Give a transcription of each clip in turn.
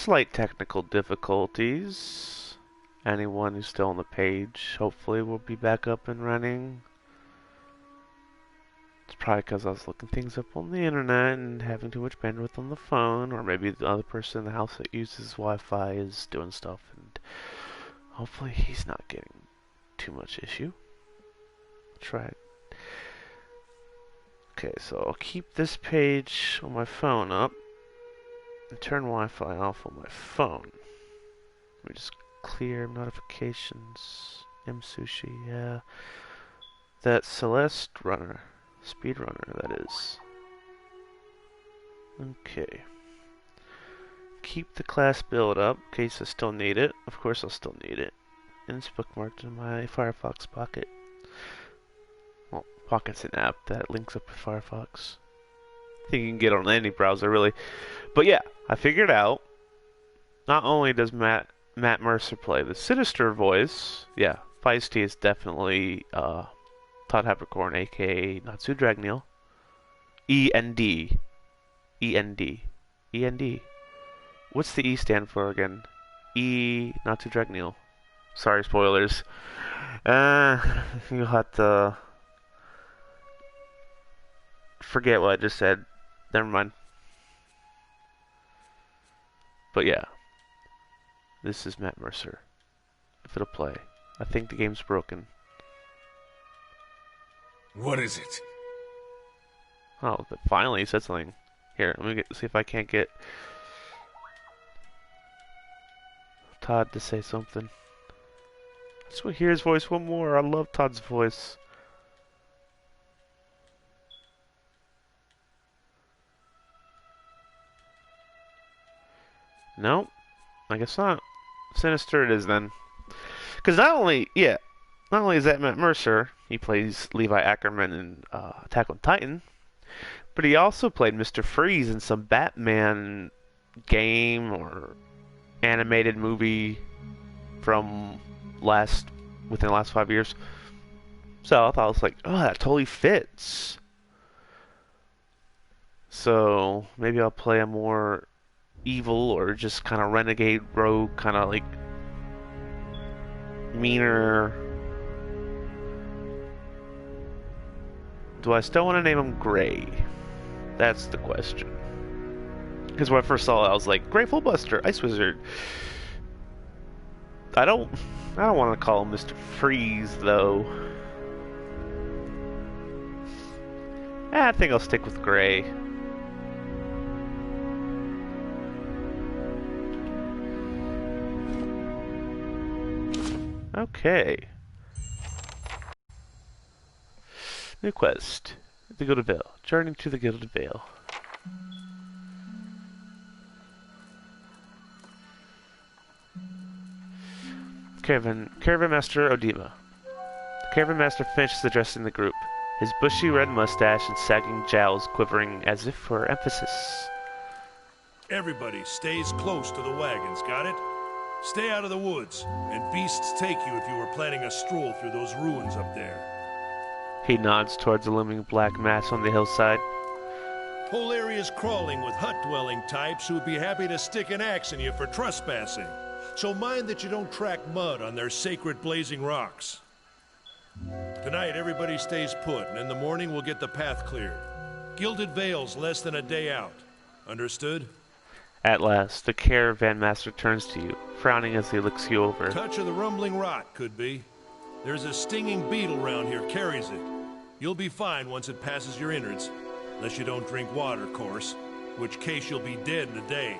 slight technical difficulties. Anyone who's still on the page, hopefully, will be back up and running. It's probably because I was looking things up on the internet and having too much bandwidth on the phone, or maybe the other person in the house that uses Wi-Fi is doing stuff, and hopefully he's not getting too much issue. Try it. Okay, so I'll keep this page on my phone up and turn Wi-Fi off on my phone. Let me just clear notifications. M-Sushi, yeah. That Celeste runner. Speedrunner, that is. Okay. Keep the class build up in case I still need it. Of course I'll still need it. And it's bookmarked in my Firefox Pocket. Well, Pocket's an app that links up with Firefox. I think you can get on any browser, really. But yeah, I figured out, not only does Matt Mercer play the sinister voice, yeah, Feisty is definitely Todd Habercorn, aka Natsu Dragneel. E-N-D. E-N-D. E-N-D. What's the E stand for again? E, Natsu Dragneel. Sorry, spoilers. You'll have to forget what I just said. Never mind. But yeah. This is Matt Mercer. If it'll play. I think the game's broken. What is it? Oh, finally he said something. Here, let me see if I can't get Todd to say something. I just want to hear his voice one more. I love Todd's voice. Nope. I guess not. Sinister it is then. Because not only is that Matt Mercer, he plays Levi Ackerman in Attack on Titan, but he also played Mr. Freeze in some Batman game or animated movie from within the last 5 years. So I thought, I was like, oh, that totally fits. So maybe I'll play a more evil or just kind of renegade rogue, kind of like meaner. Do I still want to name him Gray? That's the question. Because when I first saw it, I was like, Gray Fullbuster, Ice Wizard. I don't want to call him Mr. Freeze though. I think I'll stick with Gray. Okay. New quest. The Gilded Vale. Journey to the Gilded Vale. Caravan Master Odima. The Caravan Master finishes addressing the group, his bushy red mustache and sagging jowls quivering as if for emphasis. Everybody stays close to the wagons, got it? Stay out of the woods, and beasts take you if you were planning a stroll through those ruins up there. He nods towards the looming black mass on the hillside. Whole area's crawling with hut-dwelling types who'd be happy to stick an axe in you for trespassing. So mind that you don't track mud on their sacred blazing rocks. Tonight, everybody stays put, and in the morning we'll get the path cleared. Gilded Vale's less than a day out. Understood? At last, the caravan master turns to you, frowning as he looks you over. Touch of the rumbling rot, could be. There's a stinging beetle round here, carries it. You'll be fine once it passes your innards. Unless you don't drink water, course. Which case you'll be dead in a day.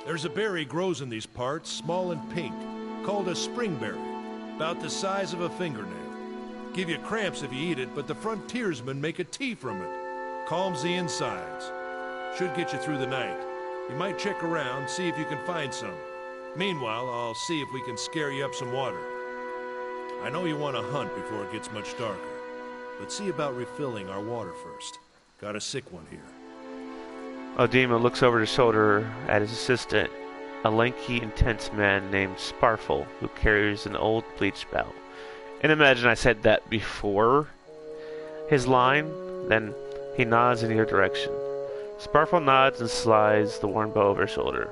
There's a berry grows in these parts, small and pink, called a springberry. About the size of a fingernail. Give you cramps if you eat it, but the frontiersmen make a tea from it. Calms the insides. Should get you through the night. You might check around, see if you can find some. Meanwhile, I'll see if we can scare you up some water. I know you want to hunt before it gets much darker, but see about refilling our water first. Got a sick one here. Odima looks over his shoulder at his assistant, a lanky, intense man named Sparfle, who carries an old bleach bell. And imagine I said that before his line, then he nods in your direction. Sparfle nods and slides the worn bow over his shoulder.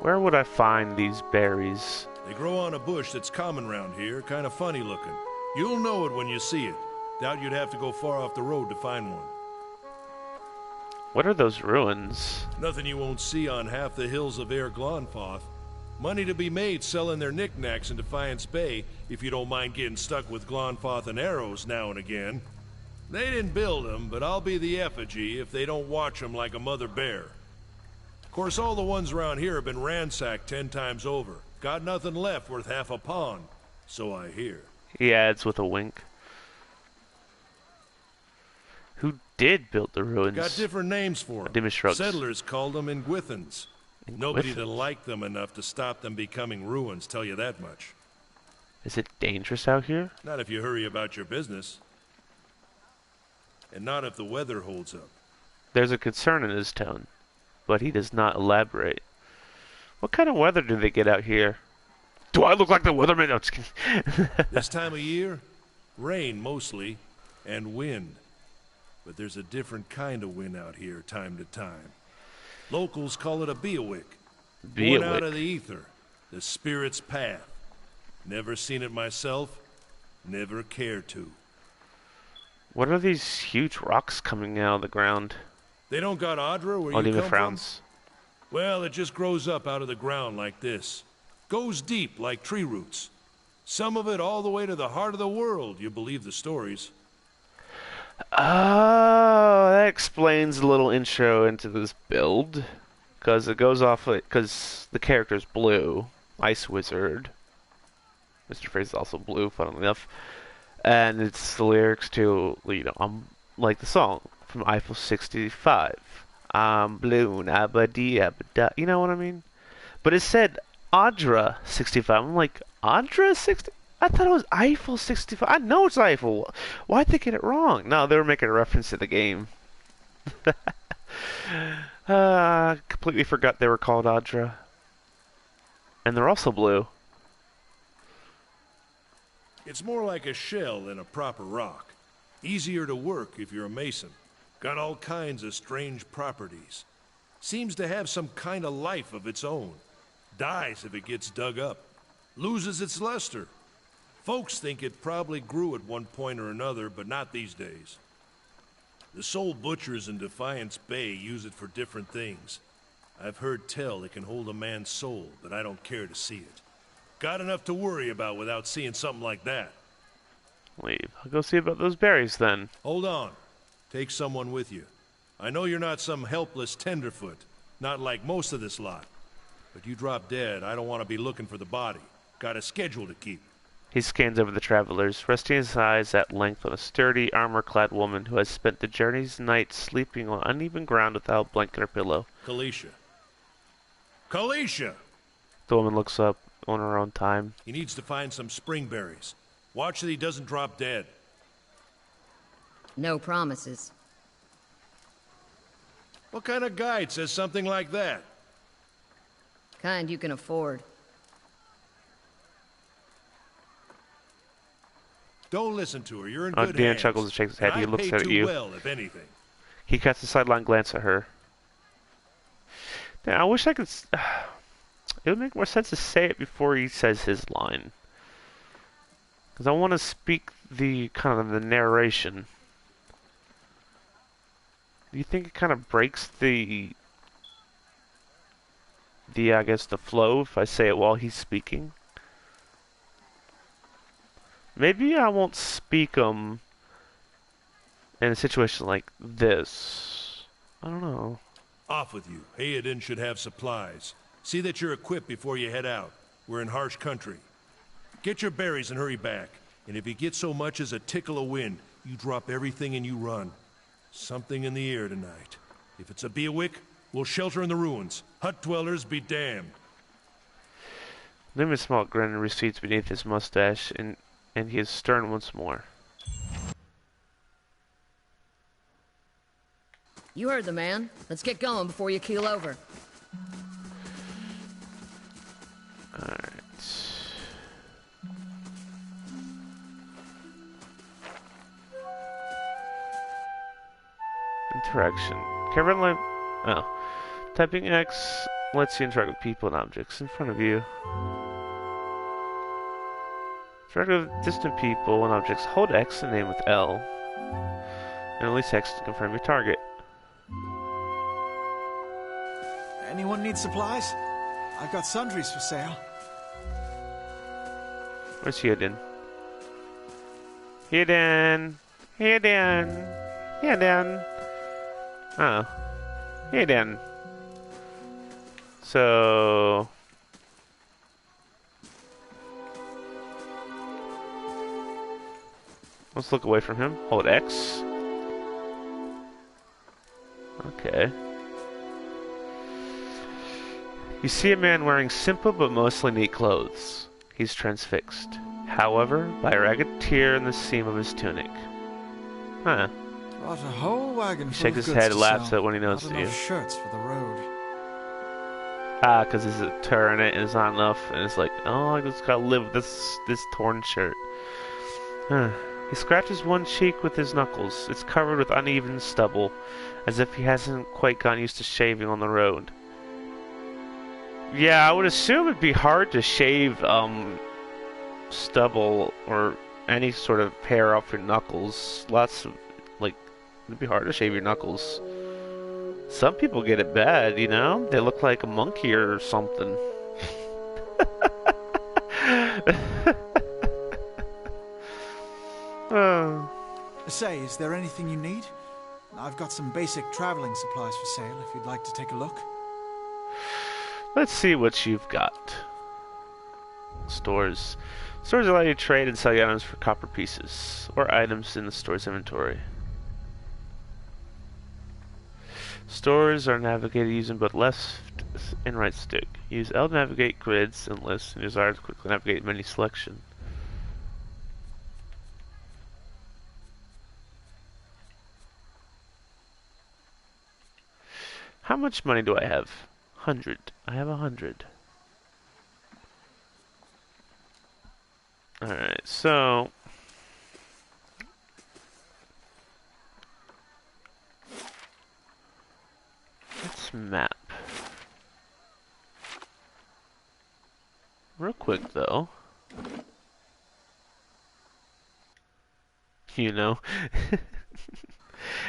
Where would I find these berries? They grow on a bush that's common round here, kind of funny looking. You'll know it when you see it. Doubt you'd have to go far off the road to find one. What are those ruins? Nothing you won't see on half the hills of Air Glonfoth. Money to be made selling their knickknacks in Defiance Bay, if you don't mind getting stuck with Glonfoth and arrows now and again. They didn't build them, but I'll be the effigy if they don't watch them like a mother bear. Of course, all the ones around here have been ransacked 10 times over. Got nothing left worth half a pond, so I hear. He adds with a wink. Who did build the ruins? Got different names for them. Dimmish shrugs. Settlers called them Ingwithans. Nobody that liked them enough to stop them becoming ruins, tell you that much. Is it dangerous out here? Not if you hurry about your business. And not if the weather holds up. There's a concern in his tone, but he does not elaborate. What kind of weather do they get out here? Do I look like the weatherman? No, just kidding. This time of year, rain mostly, and wind. But there's a different kind of wind out here time to time. Locals call it a beawick. Born out of the ether, the spirit's path. Never seen it myself, never cared to. What are these huge rocks coming out of the ground? They don't got Audra where you come frowns. From? Well, it just grows up out of the ground like this. Goes deep like tree roots. Some of it all the way to the heart of the world, you believe the stories. Oh, that explains a little intro into this build. Because it goes off, because the character's blue. Ice Wizard. Mr. Freeze is also blue, funnily enough. And it's the lyrics to, you know, like the song from Eiffel 65. I'm blue, abadi, abada. You know what I mean? But it said Audra 65. I'm like, Audra 60? I thought it was Eiffel 65. I know it's Eiffel. Why'd they get it wrong? No, they were making a reference to the game. Completely forgot they were called Audra. And they're also blue. It's more like a shell than a proper rock. Easier to work if you're a mason. Got all kinds of strange properties. Seems to have some kind of life of its own. Dies if it gets dug up. Loses its luster. Folks think it probably grew at one point or another, but not these days. The soul butchers in Defiance Bay use it for different things. I've heard tell it can hold a man's soul, but I don't care to see it. Got enough to worry about without seeing something like that. Leave. I'll go see about those berries then. Hold on. Take someone with you. I know you're not some helpless tenderfoot, not like most of this lot. But you drop dead, I don't want to be looking for the body. Got a schedule to keep. He scans over the travelers, resting his eyes at length on a sturdy, armor-clad woman who has spent the journey's night sleeping on uneven ground without a blanket or pillow. Kalisha. Kalisha! The woman looks up on her own time. He needs to find some springberries. Watch that he doesn't drop dead. No promises. What kind of guide says something like that? Kind you can afford. Don't listen to her. You're in good Dan hands. chuckles and shakes his head. He looks at you. Well, if anything. He casts a sideline glance at her. Damn, I wish I could... It would make more sense to say it before he says his line. Because I want to speak the kind of the narration. Do you think it kind of breaks the I guess the flow if I say it while he's speaking? Maybe I won't speak in a situation like this. I don't know. Off with you. Hayden should have supplies. See that you're equipped before you head out. We're in harsh country. Get your berries and hurry back. And if you get so much as a tickle of wind, you drop everything and you run. Something in the air tonight. If it's a beawick, we'll shelter in the ruins. Hut dwellers be damned. Then a small grin recedes beneath his mustache, and he is stern once more. You heard the man. Let's get going before you keel over. Alright. Interaction. Kevin, oh. Typing X lets you interact with people and objects in front of you. Interact with distant people and objects. Hold X and aim with L. And release X to confirm your target. Anyone need supplies? I've got sundries for sale. Where's Hidden? Hidden! Hidden! Hidden! Oh. Hidden. So... let's look away from him. Hold X. Okay. You see a man wearing simple but mostly neat clothes. He's transfixed, however, by a ragged tear in the seam of his tunic. Huh. Brought a whole wagon He full shakes of his goods head and to laughs sell. at when he Not notices you. enough shirts for the road. Ah, because there's a tear in it and it's not enough, and it's like, oh, I just gotta live with this torn shirt. Huh. He scratches one cheek with his knuckles. It's covered with uneven stubble, as if he hasn't quite gotten used to shaving on the road. Yeah, I would assume it'd be hard to shave, stubble or any sort of hair off your knuckles. Lots of, like, it'd be hard to shave your knuckles. Some people get it bad, you know? They look like a monkey or something. Oh. Say, is there anything you need? I've got some basic traveling supplies for sale if you'd like to take a look. Let's see what you've got. Stores. Stores allow you to trade and sell items for copper pieces, or items in the store's inventory. Stores are navigated using both left and right stick. Use L to navigate grids and lists, and use R to quickly navigate menu selection. How much money do I have? 100. I have 100. Alright, so... let's map. Real quick, though. You know.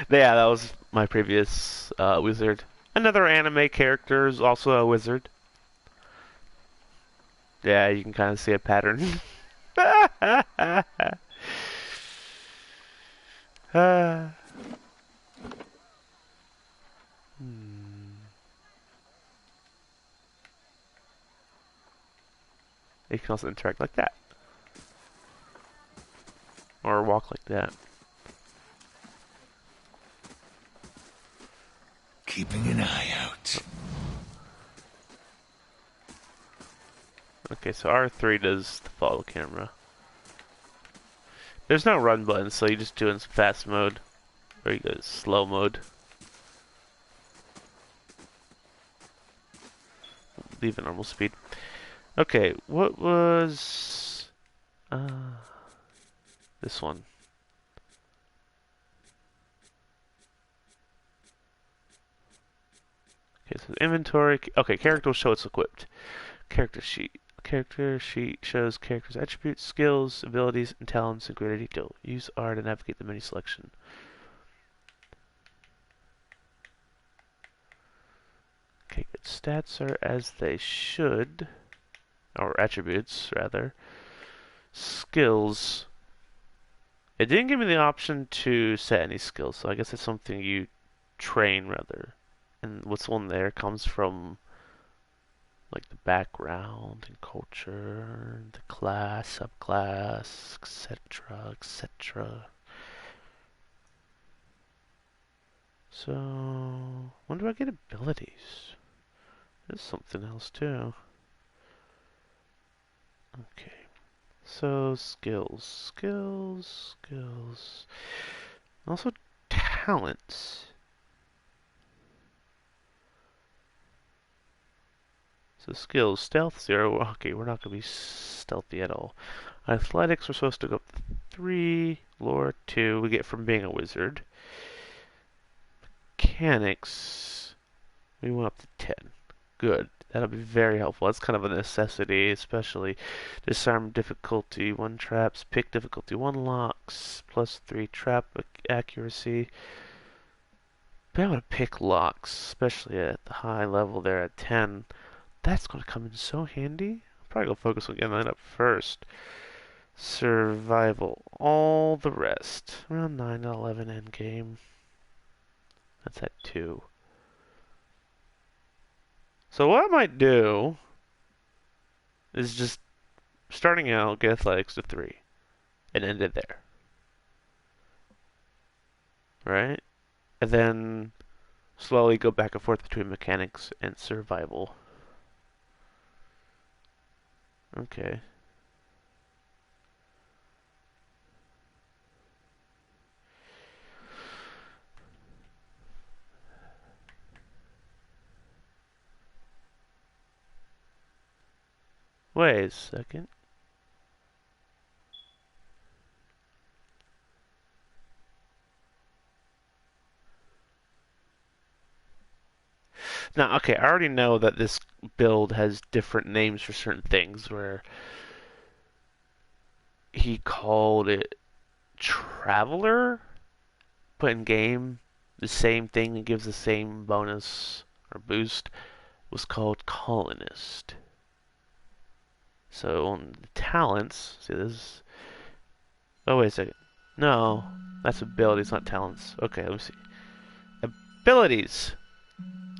Yeah, that was my previous wizard. Another anime character is also a wizard. Yeah, you can kind of see a pattern. You can also interact like that. Or walk like that. Keeping an eye out. Okay, so R3 does the follow camera. There's no run button, so you just do it in fast mode. Or you go to slow mode. Leave it normal speed. Okay, what was... this one. Okay, so inventory. Okay, character will show it's equipped. Character sheet. Character sheet shows character's attributes, skills, abilities, and talents in greater detail. Use R to navigate the menu selection. Okay, good. Stats are as they should. Or attributes, rather. Skills. It didn't give me the option to set any skills, so I guess it's something you train, rather. And what's on there comes from like the background and culture, the class, subclass, etc., etc. So, when do I get abilities? There's something else too. Okay. So, skills. Also, talents. So skills, stealth 0. Okay, we're not going to be stealthy at all. Athletics, we're supposed to go up to 3. Lore 2, we get from being a wizard. Mechanics, we went up to 10. Good. That'll be very helpful. That's kind of a necessity, especially disarm difficulty 1 traps, pick difficulty 1 locks, +3 trap accuracy. Be able to pick locks, especially at the high level there at 10. That's going to come in so handy. I'll probably go focus on getting that up first. Survival. All the rest. Around 9 to 11 endgame. That's at 2. So what I might do is just starting out, get athletics to 3 and end it there. Right? And then slowly go back and forth between mechanics and survival. Okay. Wait a second. Now, okay, I already know that this build has different names for certain things, where he called it Traveler, but in game, the same thing that gives the same bonus or boost was called Colonist. So on the talents, see this. Oh, wait a second. No, that's abilities, not talents. Okay, let me see. Abilities.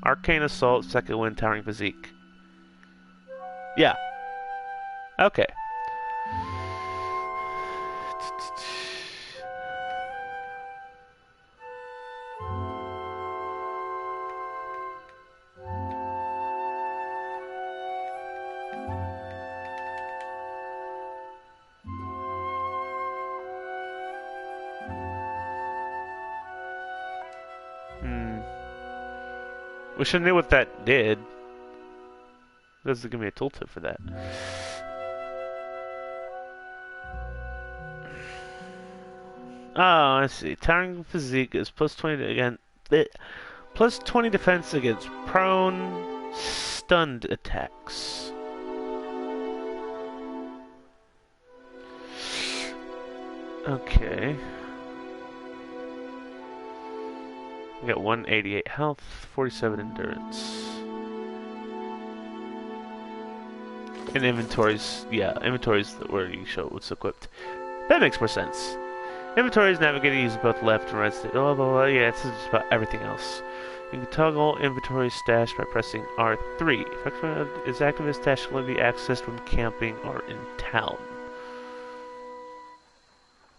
Arcane Assault, Second Wind, Towering Physique. Yeah. Okay. Wish I knew what that did. It doesn't give me a tooltip for that. Oh, I see. Towering Physique is +20 again. +20 defense against prone, stunned attacks. Okay. We got 188 health, 47 endurance. And inventories, yeah, inventories where you show what's equipped. That makes more sense. Inventories navigating using both left and right stick. Oh, blah, blah, yeah, it's just about everything else. You can toggle inventory stash by pressing R3. If is active, this stash can only be accessed when camping or in town.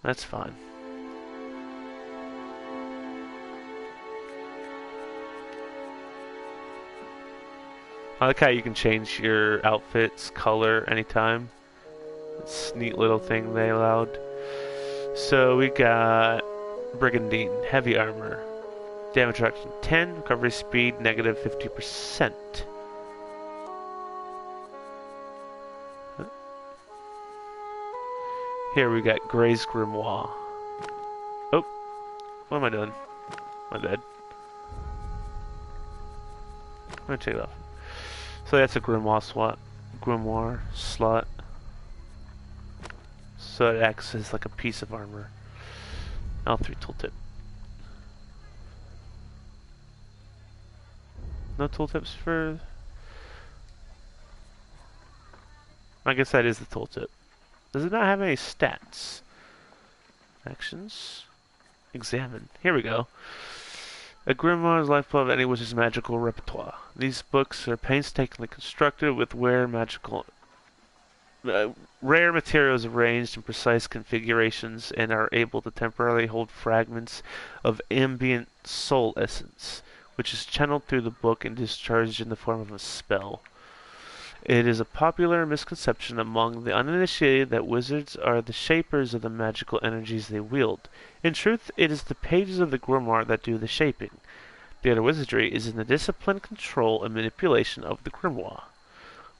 That's fine. I like how you can change your outfit's color anytime. It's a neat little thing they allowed. So we got Brigandine, heavy armor, damage reduction 10, recovery speed negative 50%. Here we got Gray's Grimoire. Oh, what am I doing? My bad. I'm gonna take it off. So that's a grimoire slot. So it acts as like a piece of armor. L3 tooltip. No tooltips for... I guess that is the tooltip. Does it not have any stats? Actions? Examine. Here we go. A grimoire is lifeblood of any wizard's magical repertoire. These books are painstakingly constructed with rare materials arranged in precise configurations and are able to temporarily hold fragments of ambient soul essence, which is channeled through the book and discharged in the form of a spell. It is a popular misconception among the uninitiated that wizards are the shapers of the magical energies they wield. In truth, it is the pages of the grimoire that do the shaping. The art of wizardry is in the discipline, control, and manipulation of the grimoire,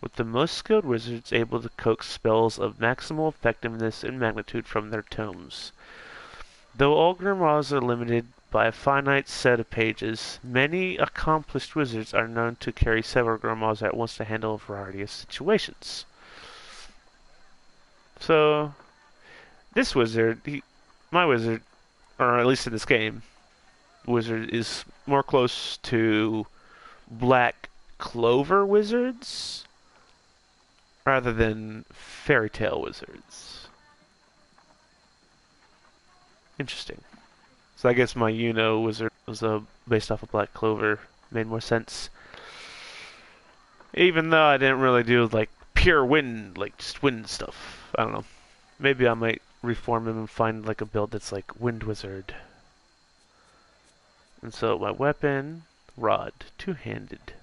with the most skilled wizards able to coax spells of maximal effectiveness and magnitude from their tomes. Though all grimoires are limited by a finite set of pages. Many accomplished wizards are known to carry several grimoires at once to handle a variety of situations. So, this wizard, my wizard, or at least in this game, wizard is more close to Black Clover wizards rather than fairy tale wizards. Interesting. So I guess my wizard was based off of Black Clover. Made more sense. Even though I didn't really do like pure wind, like just wind stuff. I don't know. Maybe I might reform him and find like a build that's like Wind Wizard. And so my weapon, rod, two-handed.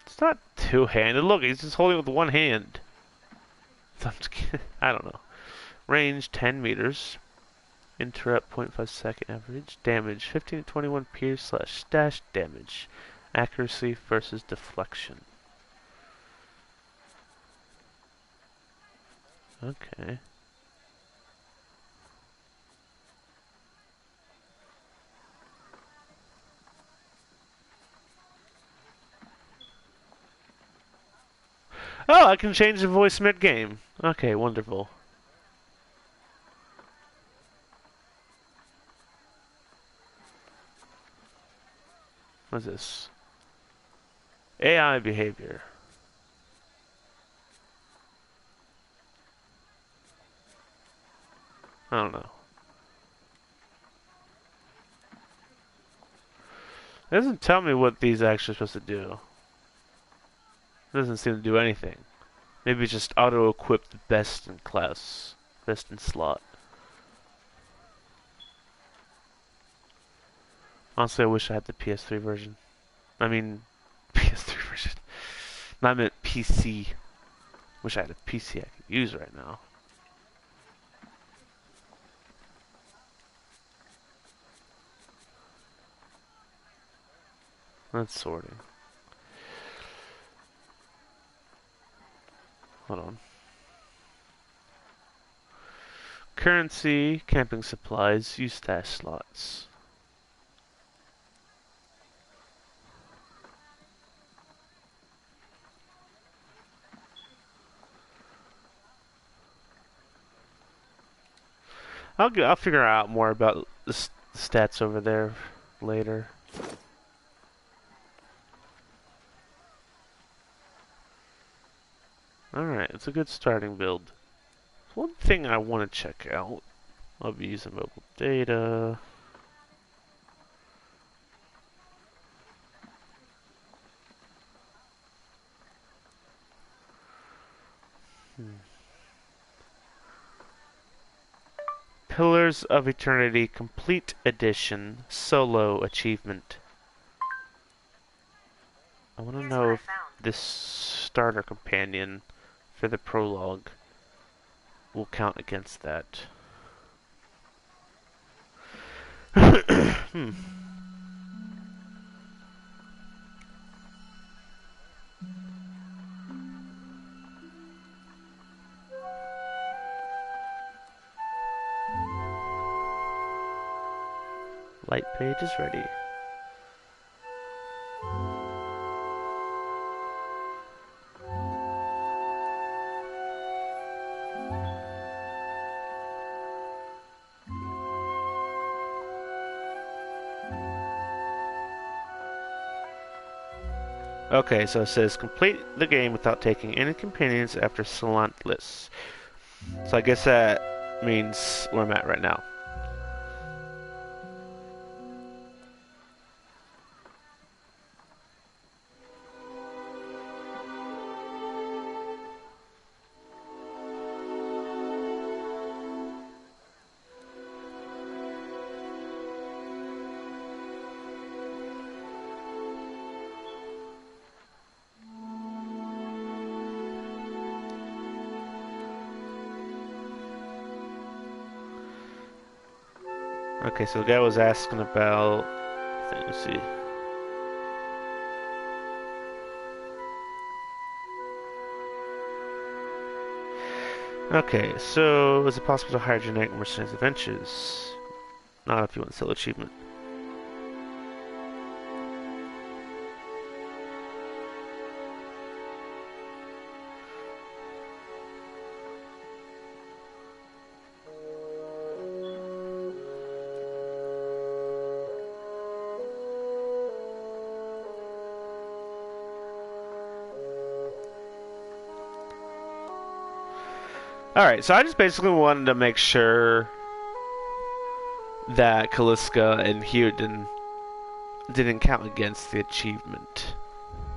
It's not two-handed. Look, he's just holding it with one hand. I don't know. Range 10 meters. Interrupt 0.5 second average. Damage 15 to 21 pierce / dash damage. Accuracy versus deflection. Okay. Oh, I can change the voice mid-game. Okay, wonderful. What's this? AI behavior. I don't know. It doesn't tell me what these are actually supposed to do. It doesn't seem to do anything. Maybe just auto-equip the best in class. Best in slot. Honestly, I wish I had the PS3 version. I mean, PS3 version. No, I meant PC. Wish I had a PC I could use right now. That's sorting. Hold on. Currency, camping supplies, use stash slots. I'll figure out more about the stats over there later. Alright, it's a good starting build. One thing I want to check out. I'll be using mobile data. Pillars of Eternity Complete Edition Solo Achievement. I want to know if this starter companion for the prologue will count against that. Light page is ready. Okay, so it says complete the game without taking any companions after Salantless. So I guess that means where I'm at right now. Okay, so the guy was asking about. Let's see. Okay, so is it possible to hire generic mercenaries adventures? Not if you want to sell achievement. Alright, so I just basically wanted to make sure that Calliska and Hugh didn't count against the achievement.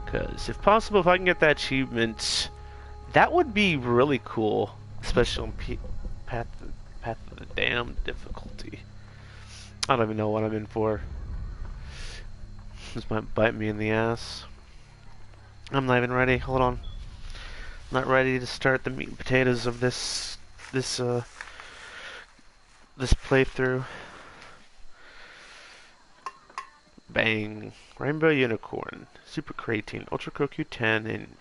Because if possible, if I can get that achievement, that would be really cool. Especially on Path of the Damned difficulty. I don't even know what I'm in for. This might bite me in the ass. I'm not even ready. Hold on. I'm not ready to start the meat and potatoes of this playthrough. Bang. Rainbow Unicorn, Super Creatine, Ultra CoQ10, and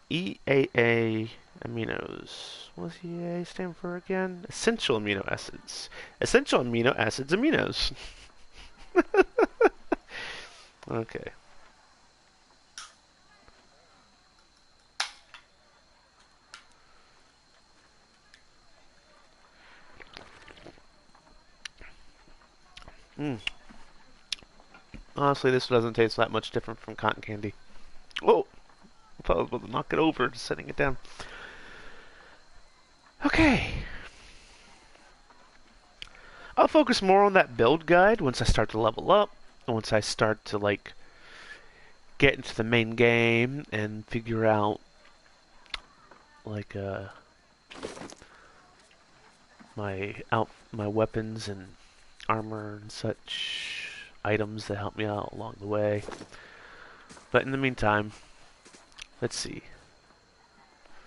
EAA aminos. What's EAA stand for again? Essential amino acids. Essential amino acids aminos. Okay. Honestly, this doesn't taste that much different from cotton candy. Oh! I thought I was about to knock it over, just setting it down. Okay. I'll focus more on that build guide once I start to level up. Once I start to, like, get into the main game and figure out, like, my weapons and armor and such items that help me out along the way. But in the meantime, let's see.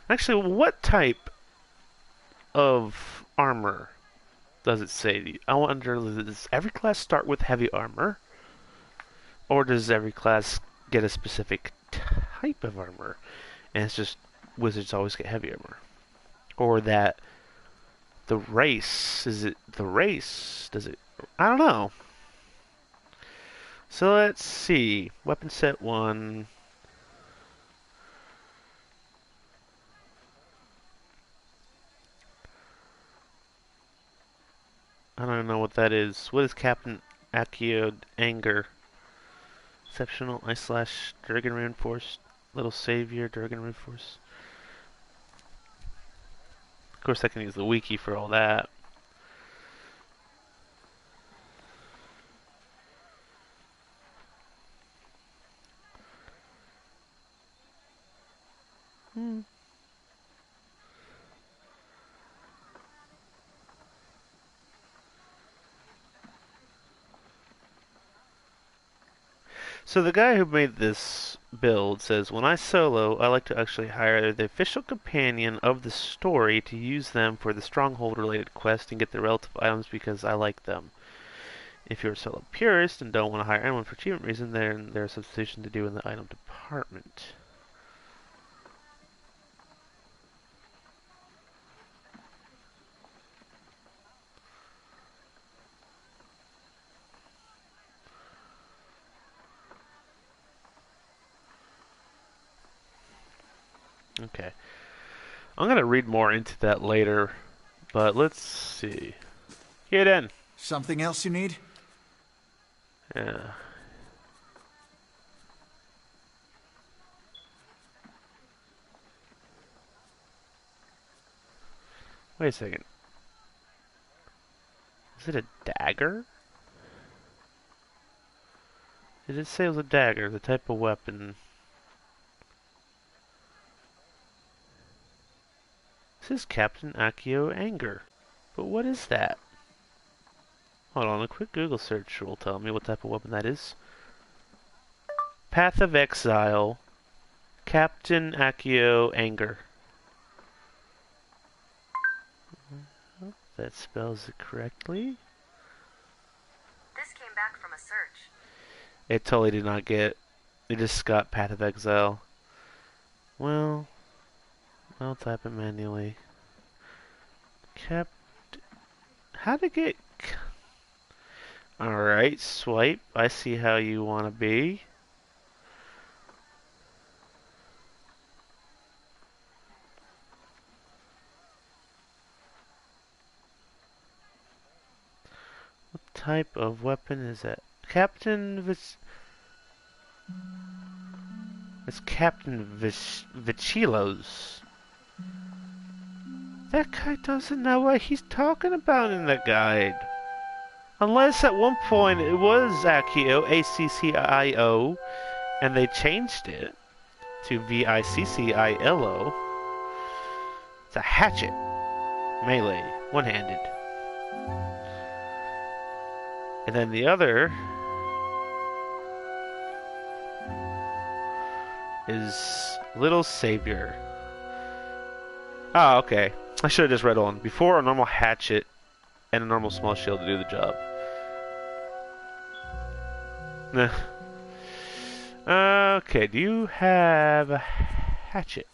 Actually, what type of armor does it say? I wonder, does every class start with heavy armor? Or does every class get a specific type of armor? And it's just wizards always get heavy armor. Or that the race, is it the race? Does it? I don't know. So let's see. Weapon set 1. I don't know what that is. What is Captain Accio Anger? Exceptional Ice Slash, Dragon Reinforced, Little Savior, Dragon Reinforced. Of course, I can use the wiki for all that. So the guy who made this build says, when I solo, I like to actually hire the official companion of the story to use them for the stronghold related quest and get the relative items because I like them. If you're a solo purist and don't want to hire anyone for achievement reason, then there's substitution to do in the item department. Okay. I'm going to read more into that later, but let's see. Get in. Something else you need? Yeah. Wait a second. Is it a dagger? Did it say it was a dagger, the type of weapon? This is Captain Accio Anger. But what is that? Hold on, a quick Google search will tell me what type of weapon that is. Path of Exile. Captain Accio Anger. Hope that spells it correctly. This came back from a search. It totally did not get. It just got Path of Exile. Well, I'll type it manually. How to get Alright, swipe. I see how you want to be. What type of weapon is that? It's Captain Vichilos. That guy doesn't know what he's talking about in the guide. Unless at one point it was Accio, A-C-C-I-O, and they changed it to V-I-C-C-I-L-O. It's a hatchet. Melee. One-handed. And then the other is Little Savior. Oh, okay. I should have just read on. Before a normal hatchet and a normal small shield to do the job. Nah. Okay, do you have a hatchet?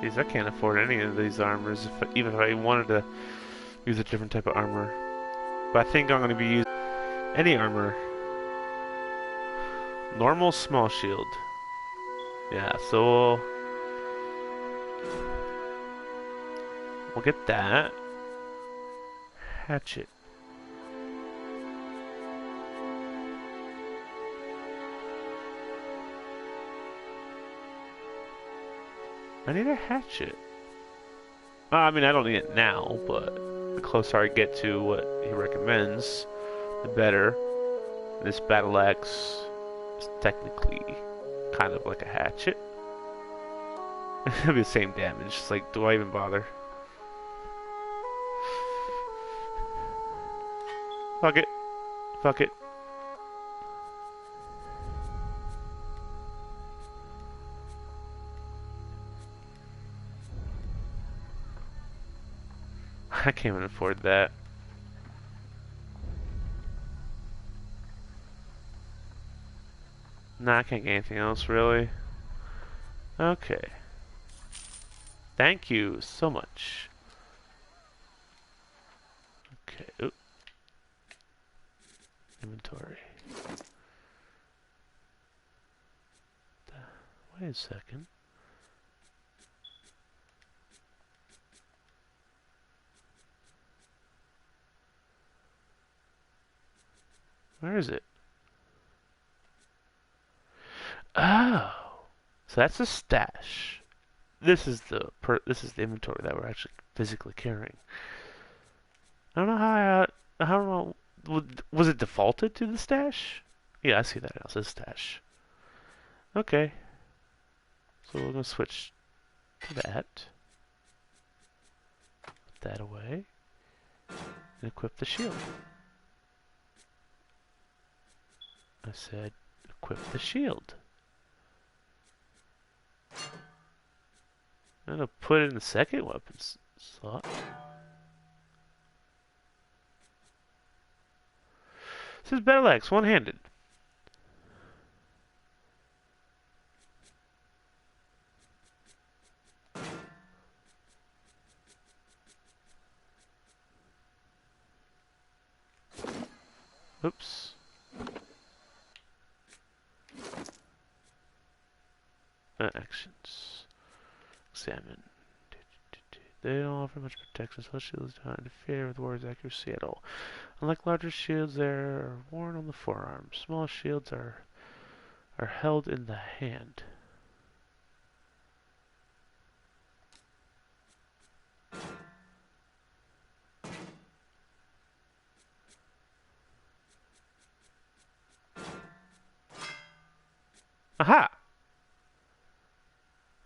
Jeez, I can't afford any of these armors, even if I wanted to use a different type of armor. But I think I'm going to be using any armor. Normal small shield. Yeah, so we'll get that. Hatchet. I need a hatchet. I mean, I don't need it now, but the closer I get to what he recommends, the better. This battle axe is technically kind of like a hatchet. It'll be the same damage. It's like, do I even bother? Fuck it. Fuck it. I can't even afford that. Nah, I can't get anything else, really. Okay. Thank you so much. Okay. Oop. Inventory. Wait a second. Where is it? Oh, so that's a stash. This is the inventory that we're actually physically carrying. I don't know how I don't know. Was it defaulted to the stash? Yeah, I see that now. It says stash. Okay, so we're gonna switch to that. Put that away and equip the shield. I said equip the shield. I'm gonna put it in the second weapon slot. This is battle axe, one-handed. Oops. Actions. Examine. They don't offer much protection, so shields do not interfere with warrior's accuracy at all. Unlike larger shields, they are worn on the forearm. Small shields are held in the hand. Aha!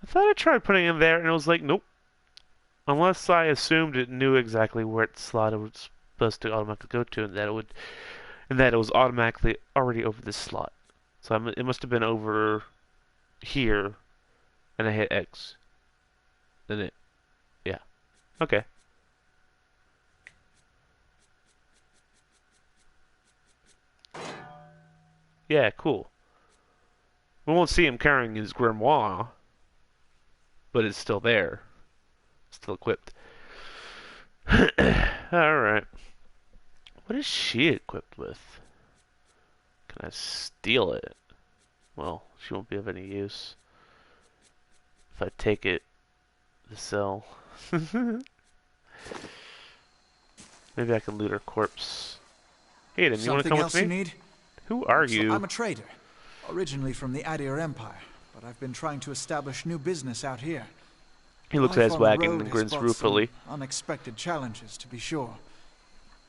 I thought I tried putting it in there, and it was like, nope. Unless I assumed it knew exactly where its slot it was supposed to automatically go to, and that it was automatically already over this slot. So it must have been over here, and I hit X. Then yeah. Okay. Yeah, cool. We won't see him carrying his grimoire, but it's still there. Still equipped. Alright. What is she equipped with? Can I steal it? Well, she won't be of any use. If I take it to sell. Maybe I can loot her corpse. Hey, then you want to Something come with else you me? need? Who are So you? I'm a trader, originally from the Adir Empire, but I've been trying to establish new business out here. He looks at Life his on the wagon road and has grins brought ruefully. some unexpected challenges, to be sure.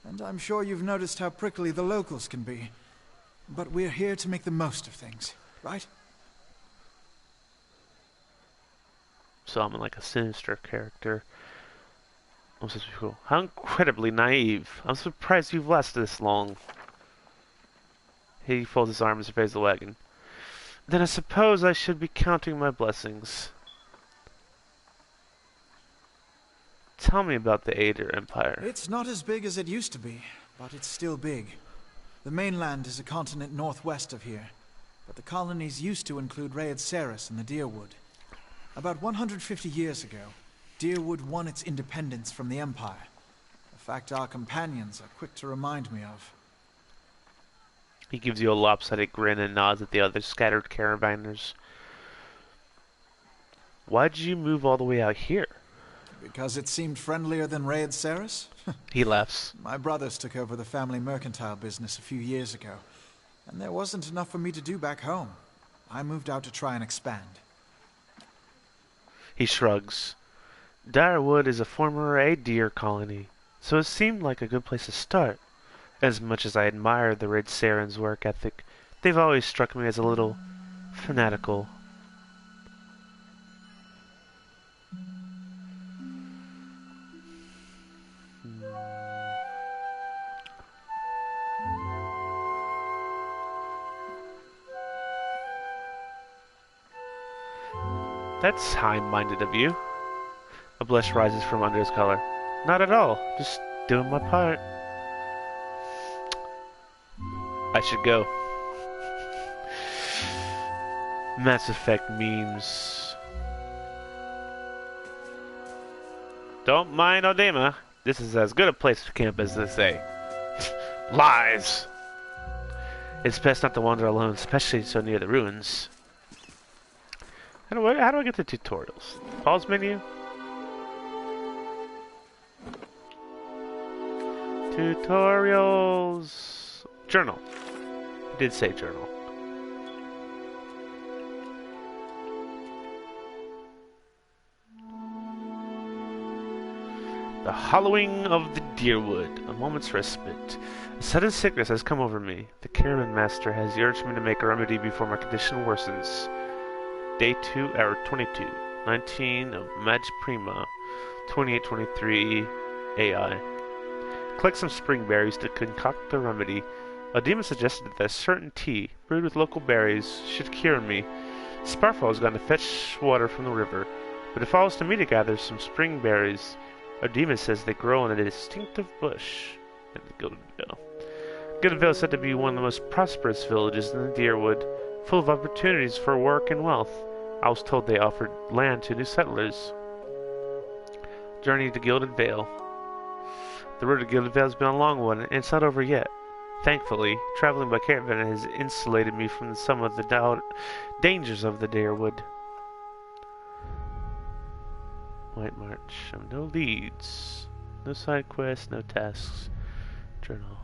And I'm sure you've noticed how prickly the locals can be. But we're here to make the most of things, right? So I'm like a sinister character. I'm supposed to be cool. How incredibly naive. I'm surprised you've lasted this long. He folds his arms and surveys the wagon. Then I suppose I should be counting my blessings. Tell me about the Ader Empire. It's not as big as it used to be, but it's still big. The mainland is a continent northwest of here, but the colonies used to include Raed Ceres and the Deerwood. About 150 years ago, Deerwood won its independence from the Empire, a fact our companions are quick to remind me of. He gives you a lopsided grin and nods at the other scattered caravanners. Why'd you move all the way out here? Because it seemed friendlier than Raed Ceres? He laughs. My brothers took over the family mercantile business a few years ago, and there wasn't enough for me to do back home. I moved out to try and expand. He shrugs. Direwood is a former Adir colony, so it seemed like a good place to start. As much as I admire the Red Saren's work ethic, they've always struck me as a little fanatical. That's high-minded of you. A blush rises from under his collar. Not at all. Just doing my part. I should go. Mass Effect memes. Don't mind Odema. This is as good a place to camp as they say. Lies! It's best not to wander alone, especially so near the ruins. How do I get the tutorials? Pause menu? Tutorials. Journal. It did say journal. The hollowing of the Deerwood. A moment's respite. A sudden sickness has come over me. The caravan master has urged me to make a remedy before my condition worsens. Day 2, hour 22. 19 of Maj Prima. 2823 AI. Collect some spring berries to concoct the remedy. A demon suggested that a certain tea, brewed with local berries, should cure me. Sparfall has gone to fetch water from the river, but it falls to me to gather some spring berries. A demon says they grow in a distinctive bush in the Gilded Vale. Gilded Vale is said to be one of the most prosperous villages in the Deerwood, full of opportunities for work and wealth. I was told they offered land to new settlers. Journey to Gilded Vale. The road to Gilded Vale has been a long one, and it's not over yet. Thankfully, traveling by caravan has insulated me from some of the dangers of the Deerwood. White March. No leads. No side quests, no tasks. Journal.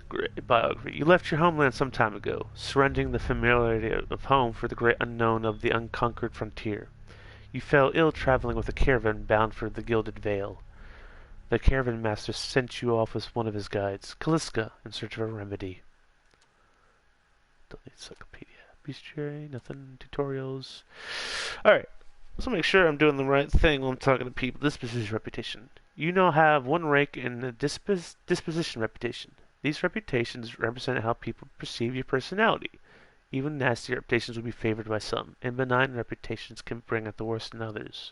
Great biography. You left your homeland some time ago, surrendering the familiarity of home for the great unknown of the unconquered frontier. You fell ill traveling with a caravan bound for the Gilded Vale. The caravan master sent you off with one of his guides, Kaliska, in search of a remedy. Delete encyclopedia. Bestiary, nothing. Tutorials. Alright. So make sure I'm doing the right thing when I'm talking to people. Disposition reputation. You now have one rank in the disposition reputation. These reputations represent how people perceive your personality. Even nasty reputations will be favored by some, and benign reputations can bring out the worst in others.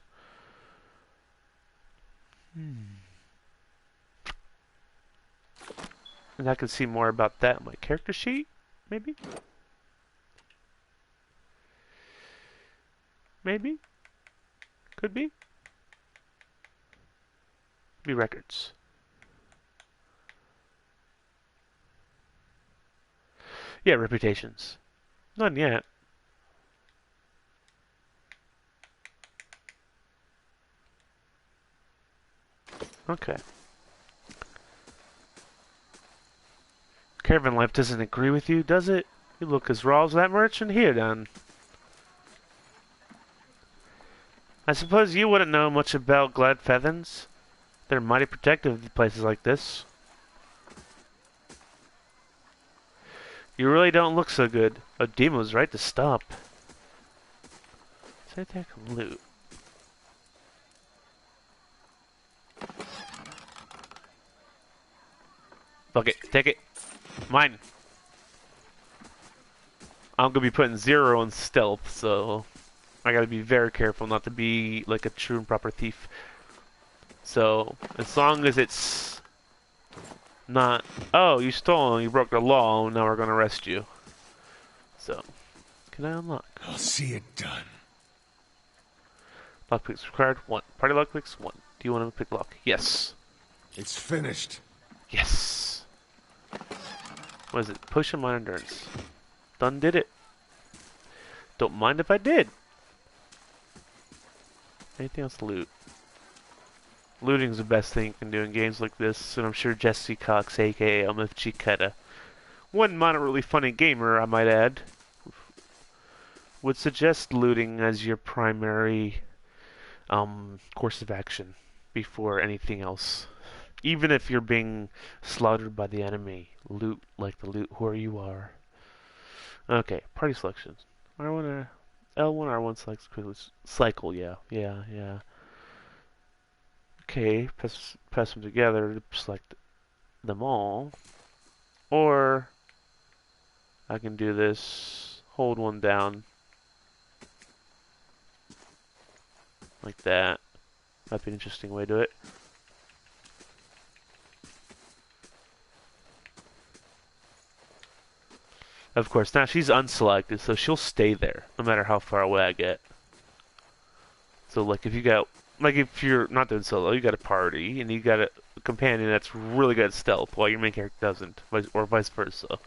And I can see more about that in my character sheet. Maybe? Maybe? Could be? Be records. Yeah, reputations. None yet. Okay. Caravan Life doesn't agree with you, does it? You look as raw as that merchant here, then. I suppose you wouldn't know much about Glad Feathens. They're mighty protective of places like this. You really don't look so good. Odima was right to stop. Say take a loot. Fuck it, take it. Mine. I'm gonna be putting 0 on stealth, so I gotta be very careful not to be like a true and proper thief. So, as long as it's not, oh, you stole and you broke the law, now we're gonna arrest you. So, can I unlock? I'll see it done. Lockpicks required 1. Party lockpicks 1. Do you want to pick lock? Yes. It's finished. Yes. What is it? Potion my endurance. Done did it. Don't mind if I did. Anything else to loot? Looting's the best thing you can do in games like this, and I'm sure Jesse Cox, aka MFG Keta, one moderately funny gamer, I might add, would suggest looting as your primary course of action before anything else. Even if you're being slaughtered by the enemy, loot like the loot whore you are. Okay, party selections. R1, L1, R1 selects quickly. Cycle, yeah. Okay, press them together to select them all. Or I can do this, hold one down like that. That'd be an interesting way to do it. Of course, now she's unselected, so she'll stay there no matter how far away I get. So, like, if you got, like, if you're not doing solo, you got a party and you got a companion that's really good at stealth while your main character doesn't, or vice versa,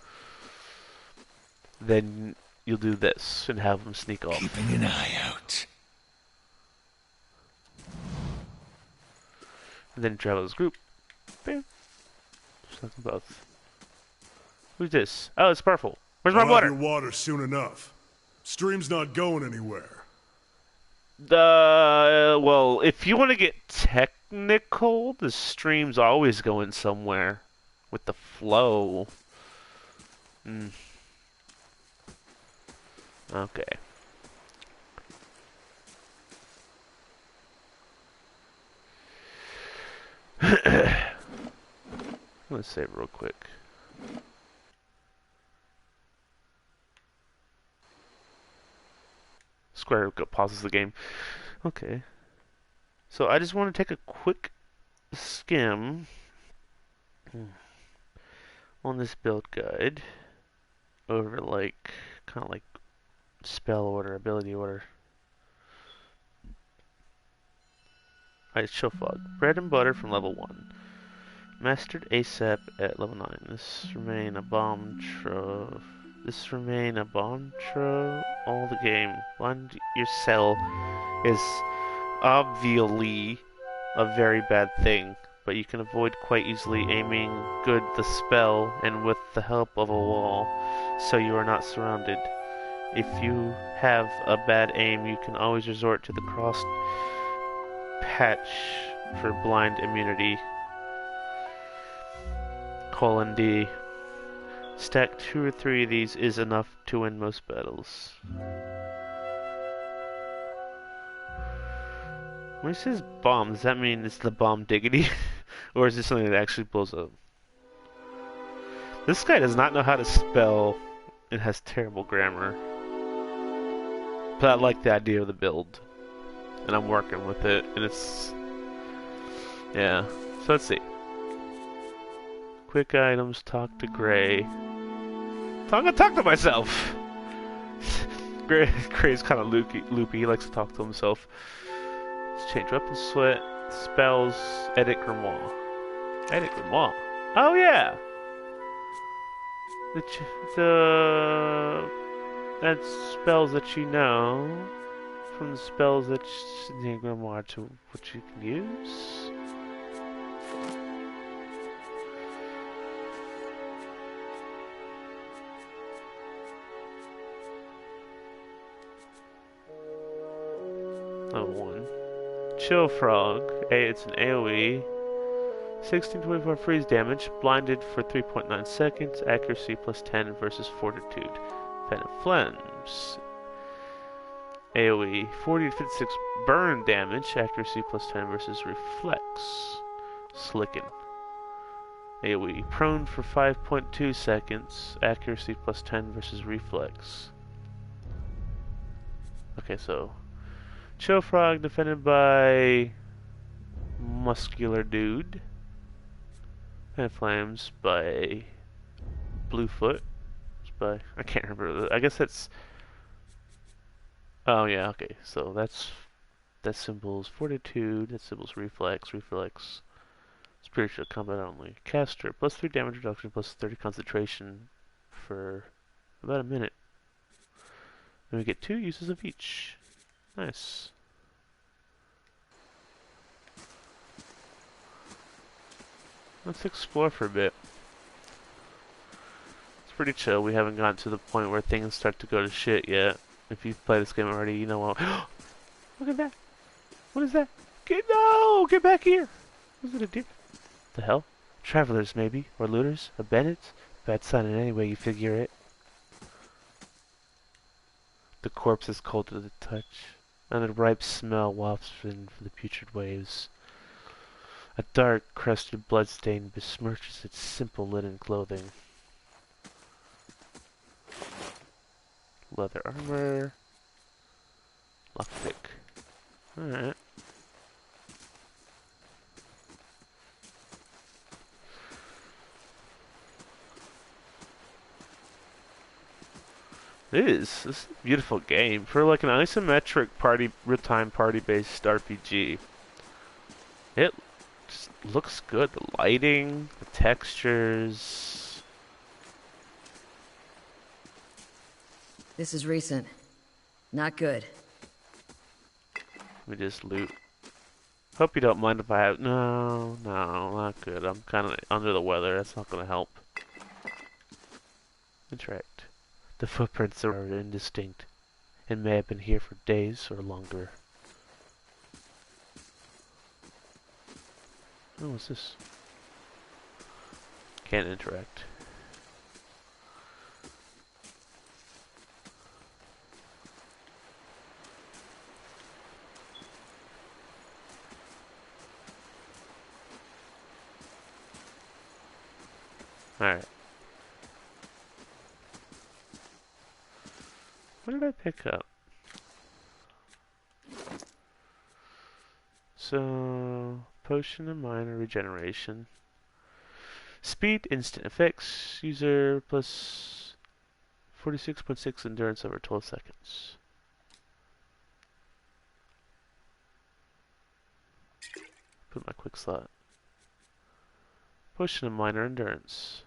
then you'll do this and have them sneak off. Keeping an eye out. And then travel as a group. Bam. Select them both. Who's this? Oh, it's Purple. Where's my I'll have water? your water soon enough. Stream's not going anywhere. Well, if you want to get technical, the stream's always going somewhere with the flow. Okay. Let's save real quick. Square pauses the game. Okay. So I just want to take a quick skim on this build guide over like kind of like spell order, ability order. Alright, show fog. Bread and butter from level 1. Mastered ASAP at level 9. This remain a bomb trove. All the game. Blind your cell is obviously a very bad thing, but you can avoid quite easily aiming good the spell and with the help of a wall, so you are not surrounded. If you have a bad aim, you can always resort to the crossed patch for blind immunity. :D. Stack 2 or 3 of these is enough to win most battles. When he says bomb, does that mean it's the bomb diggity? Or is this something that actually blows up? This guy does not know how to spell and has terrible grammar. But I like the idea of the build. And I'm working with it, and it's... yeah. So let's see. Quick items, talk to Gray. I'm gonna talk to myself. Gray's kind of loopy. He likes to talk to himself. Let's change weapon sweat, spells, edit grimoire. Edit grimoire. Oh yeah. The that's spells that you know from the spells that in the grimoire to what you can use. Level 1. Chill Frog. It's an AoE. 1624 freeze damage. Blinded for 3.9 seconds. Accuracy plus 10 versus Fortitude. Pen of Flames. AoE. 40 to 56 burn damage. Accuracy plus 10 versus Reflex. Slicken. AoE. Prone for 5.2 seconds. Accuracy plus 10 versus Reflex. Okay, so Chill Frog defended by Muscular Dude. And Flames by Bluefoot. By I can't remember. I guess that's. Oh yeah, okay. So that symbol's Fortitude. That symbol's Reflex. Reflex. Spiritual combat only. Caster plus 3 damage reduction plus 30 concentration for about a minute. And we get 2 uses of each. Nice. Let's explore for a bit. It's pretty chill. We haven't gotten to the point where things start to go to shit yet. If you've played this game already, you know what. Look at that! What is that? No! Get back here! Was it a deer? The hell? Travelers, maybe? Or looters? Or bandits? Bad sign in any way you figure it. The corpse is cold to the touch, and the ripe smell wafts in from the putrid waves. A dark, crusted bloodstain besmirches its simple linen clothing. Leather armor. Lockpick. Alright. This is a beautiful game. For like an isometric real-time party-based RPG. It just looks good. The lighting, the textures. This is recent. Not good. Let me just loot. Hope you don't mind if I have... No, not good. I'm kind of under the weather. That's not going to help. Interact. The footprints are indistinct and may have been here for days or longer. Oh, what's this? Can't interact. Alright. What did I pick up? So, potion of minor regeneration. Speed, instant effects, user plus 46.6 endurance over 12 seconds. Put my quick slot. Potion of minor endurance.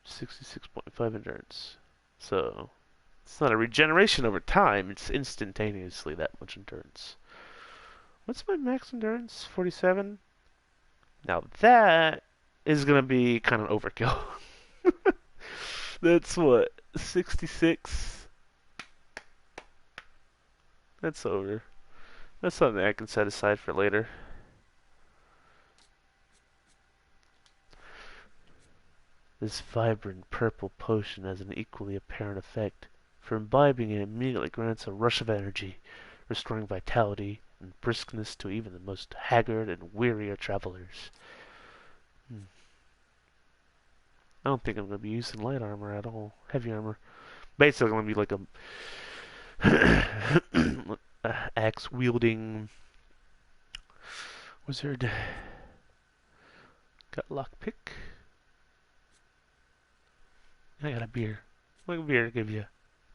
66.5 endurance. So, it's not a regeneration over time, it's instantaneously that much endurance. What's my max endurance? 47? Now that is going to be kind of overkill. That's what? 66? That's over. That's something I can set aside for later. This vibrant purple potion has an equally apparent effect. For imbibing it immediately grants a rush of energy, restoring vitality and briskness to even the most haggard and weary travelers. I don't think I'm going to be using light armor at all. Heavy armor. Basically, I'm going to be like a axe-wielding wizard. Got lockpick. I got a beer. What beer give you?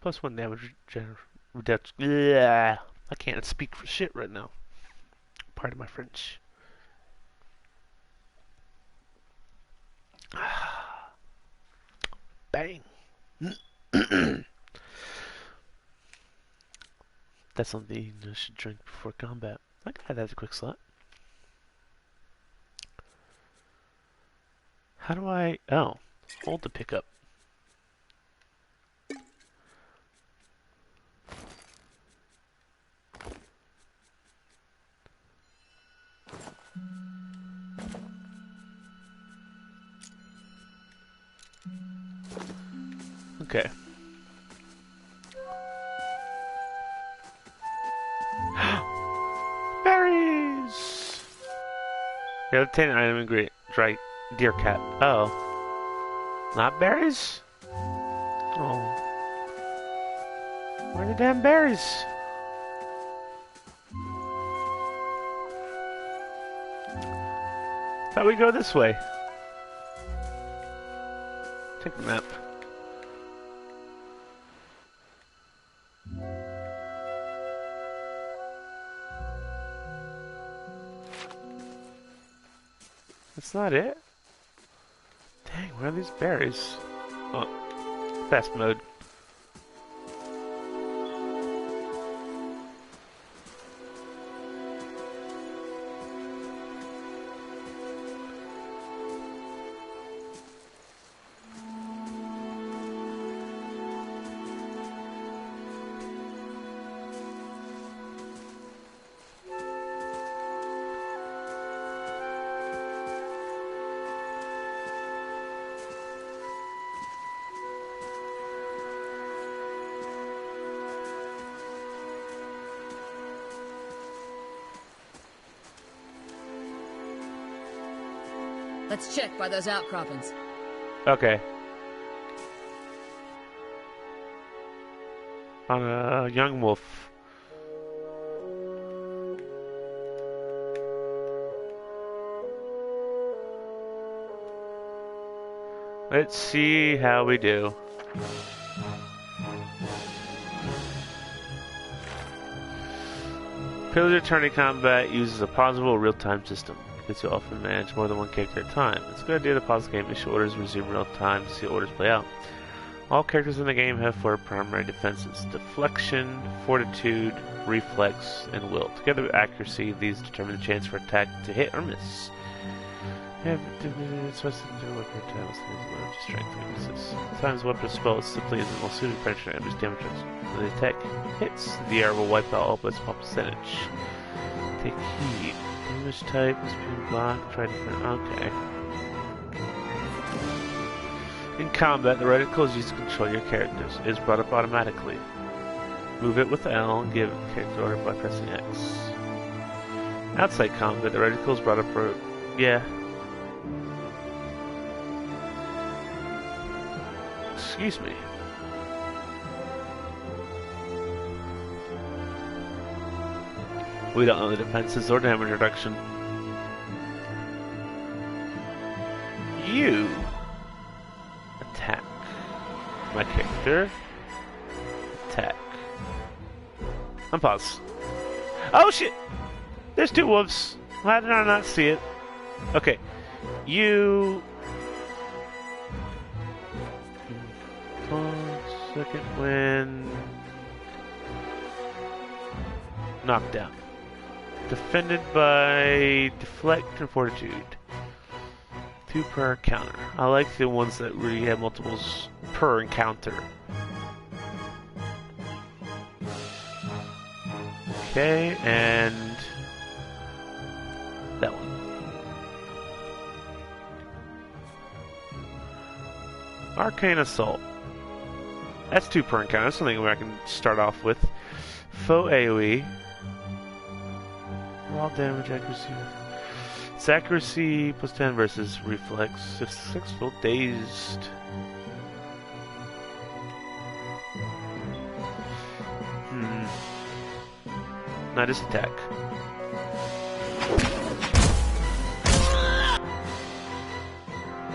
+1 damage reduction. Yeah, I can't speak for shit right now. Pardon my French. Bang. That's something you should drink before combat. I can add that as a quick slot. How do I... Oh, hold to pick up. Okay. Berries! Yeah, obtain an item and great dry deer cat. Oh. Not berries? Oh. Where are the damn berries? Thought we'd go this way. Take the map. That's not it? Dang, where are these berries? Oh, fast mode. Let's check by those outcroppings. Okay. On a young wolf. Let's see how we do. Pillager tourney combat uses a pausable real-time system. Because you often manage more than one character at a time. It's a good idea to pause the game, issue orders, resume real time to see orders play out. All characters in the game have 4 primary defenses: deflection, fortitude, reflex, and will. Together with accuracy, these determine the chance for attack to hit or miss. Strength weaknesses. Sometimes weapon spell simply isn't well suited for extra damage. When the attack hits, the air will wipe out all but small percentage. Take heed. Damage type is being blocked. Try different. Okay. In combat, the reticle is used to control your characters. It is brought up automatically. Move it with L and give character order by pressing X. Outside combat, the reticle is brought up for. Yeah. Excuse me. We don't know the defenses or damage reduction. You attack. My character. Attack. Unpause. Oh shit! There's 2 wolves. Why did I not see it? Okay. You. Second when. Knockdown. Defended by deflect and fortitude. 2 per encounter. I like the ones that really have multiples per encounter. Okay, and that one. Arcane Assault. That's 2 per encounter. That's something I can start off with. Faux AoE. Raw damage accuracy. It's accuracy plus 10 versus reflex. If successful, dazed. Not just attack.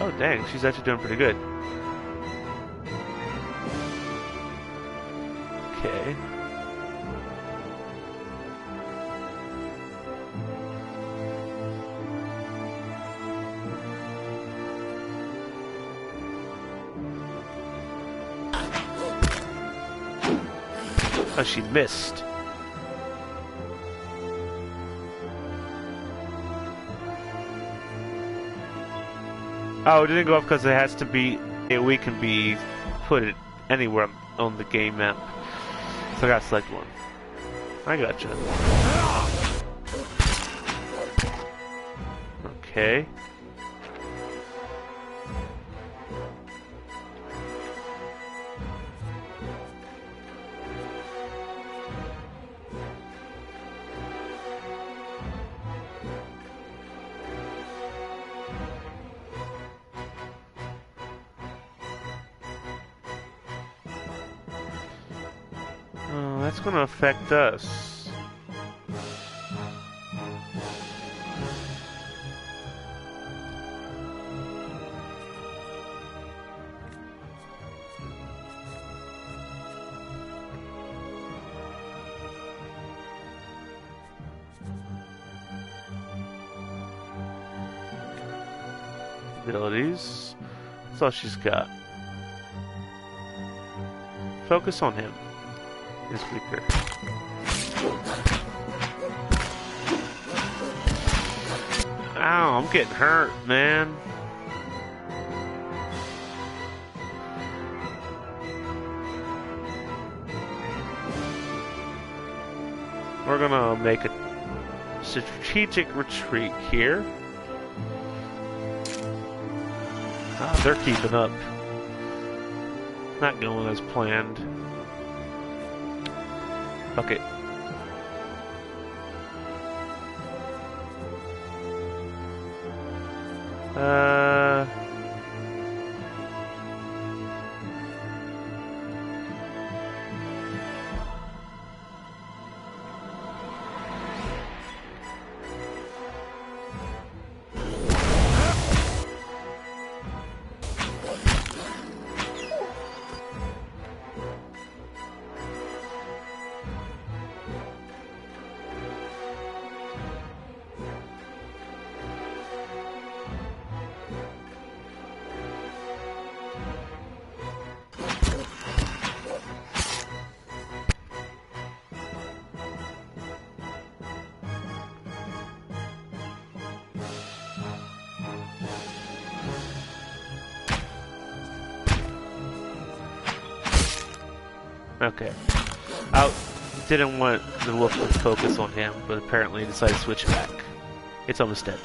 Oh dang, she's actually doing pretty good. Okay. Oh, she missed. Oh, it didn't go off because it has to be. We can be put it anywhere on the game map. So I gotta select one. I gotcha. Okay. Oh, that's gonna affect us. Abilities. That's all she's got. Focus on him. He's weaker. Ow, I'm getting hurt, man. We're gonna make a strategic retreat here. Ah, they're keeping up. Not going as planned. Okay. Okay. I didn't want the wolf to focus on him, but apparently he decided to switch back. It's almost dead.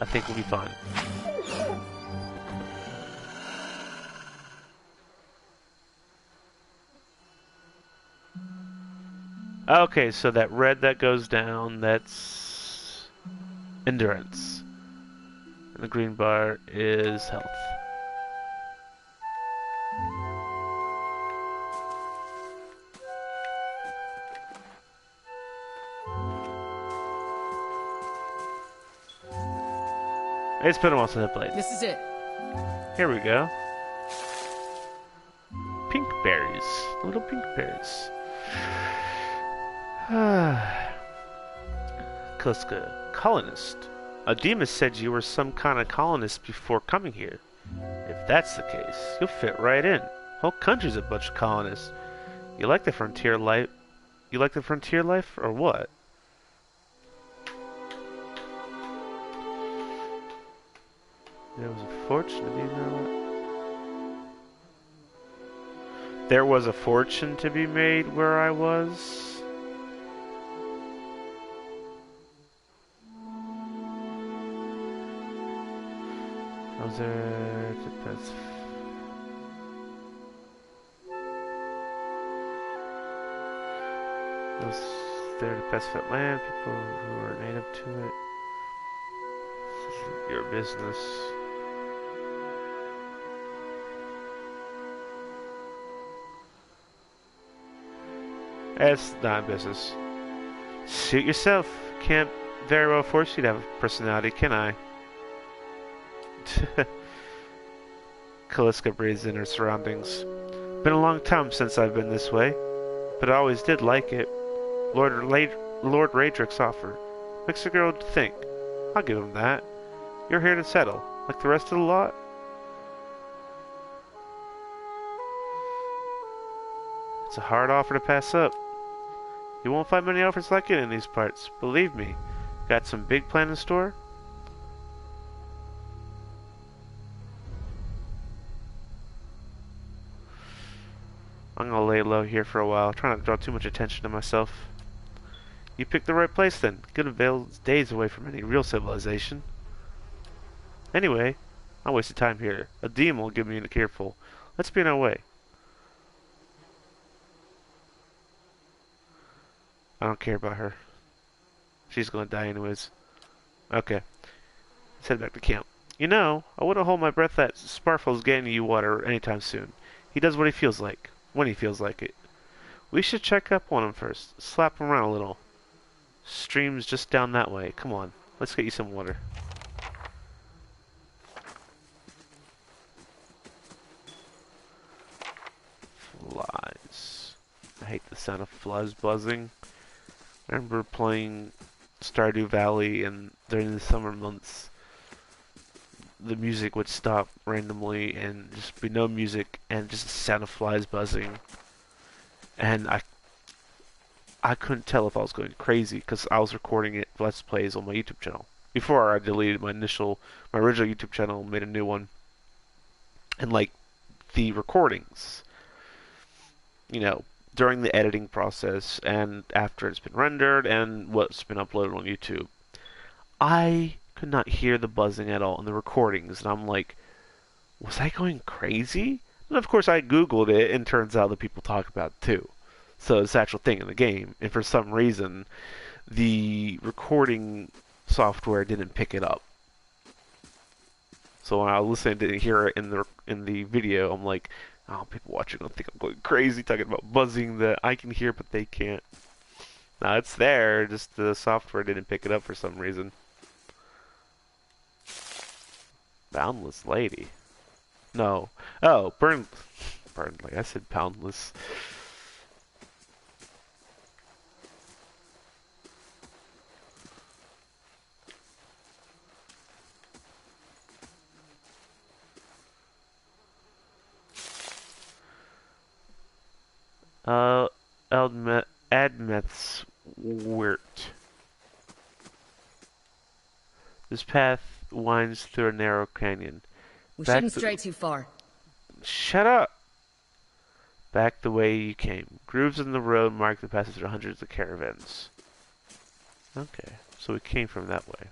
I think we'll be fine. Okay, so that red that goes down, that's endurance. And the green bar is health. It's been a while since I played. This is it. Here we go. Pink berries. Little pink berries. Kliska, colonist. Demas said you were some kind of colonist before coming here. If that's the case, you'll fit right in. Whole country's a bunch of colonists. You like the frontier life? You like the frontier life, or what? There was a fortune to be made. There was a fortune to be made where I was. Was there? That's. Was there to best fit land? People who are native to it. This isn't your business. It's not business. Suit yourself. Can't very well force you to have a personality, can I? Kaliska breathes in her surroundings. Been a long time since I've been this way, but I always did like it. Lord Radrick's offer makes a girl think. I'll give him that. You're here to settle, like the rest of the lot? It's a hard offer to pass up. You won't find many offers like it in these parts, believe me. Got some big plan in store? I'm gonna lay low here for a while, try not to draw too much attention to myself. You picked the right place then. Good Vale's days away from any real civilization. Anyway, I wasted time here. A demon will give me a careful. Let's be on our way. I don't care about her. She's gonna die anyways. Okay, let's head back to camp. You know, I wouldn't hold my breath that Sparfle's getting you water anytime soon. He does what he feels like, when he feels like it. We should check up on him first. Slap him around a little. Stream's just down that way. Come on, let's get you some water. Flies. I hate the sound of flies buzzing. I remember playing Stardew Valley, and during the summer months, the music would stop randomly and just be no music and just the sound of flies buzzing. And I couldn't tell if I was going crazy because I was recording it Let's Plays on my YouTube channel. Before I deleted my original YouTube channel and made a new one. And like the recordings, you know, during the editing process and after it's been rendered and what's been uploaded on YouTube, I could not hear the buzzing at all in the recordings. And I'm like, was I going crazy? And of course I Googled it and turns out that people talk about it too. So it's an actual thing in the game. And for some reason, the recording software didn't pick it up. So when I was listening, didn't hear it in the video. I'm like, oh, people watching don't think I'm going crazy talking about buzzing that I can hear but they can't. Now it's there, just the software didn't pick it up for some reason. Boundless lady. No. Oh, Burnley. I said boundless. Admeth's Wirt. This path winds through a narrow canyon. We shouldn't stray too far. Shut up! Back the way you came. Grooves in the road mark the passage of hundreds of caravans. Okay, so we came from that way.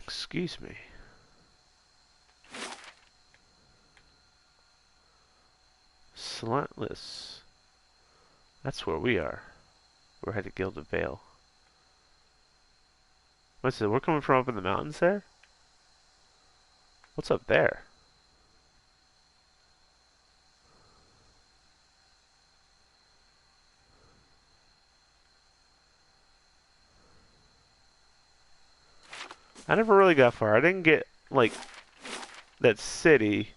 Excuse me. Slantless. That's where we are. We're headed to Gilded Vale. What's it? We're coming from up in the mountains there? What's up there? I never really got far. I didn't get, like, that city.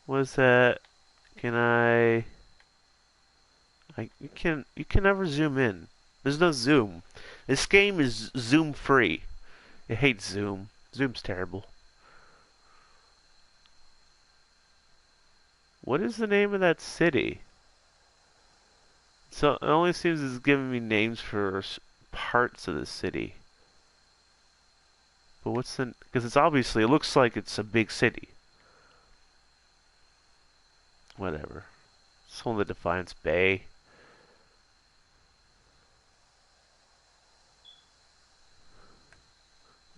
Was that... You can never zoom in. There's no zoom. This game is zoom free. I hate zoom. Zoom's terrible. What is the name of that city? So it only seems it's giving me names for parts of the city. But what's the... Because it's obviously... It looks like it's a big city. Whatever. It's on the Defiance Bay.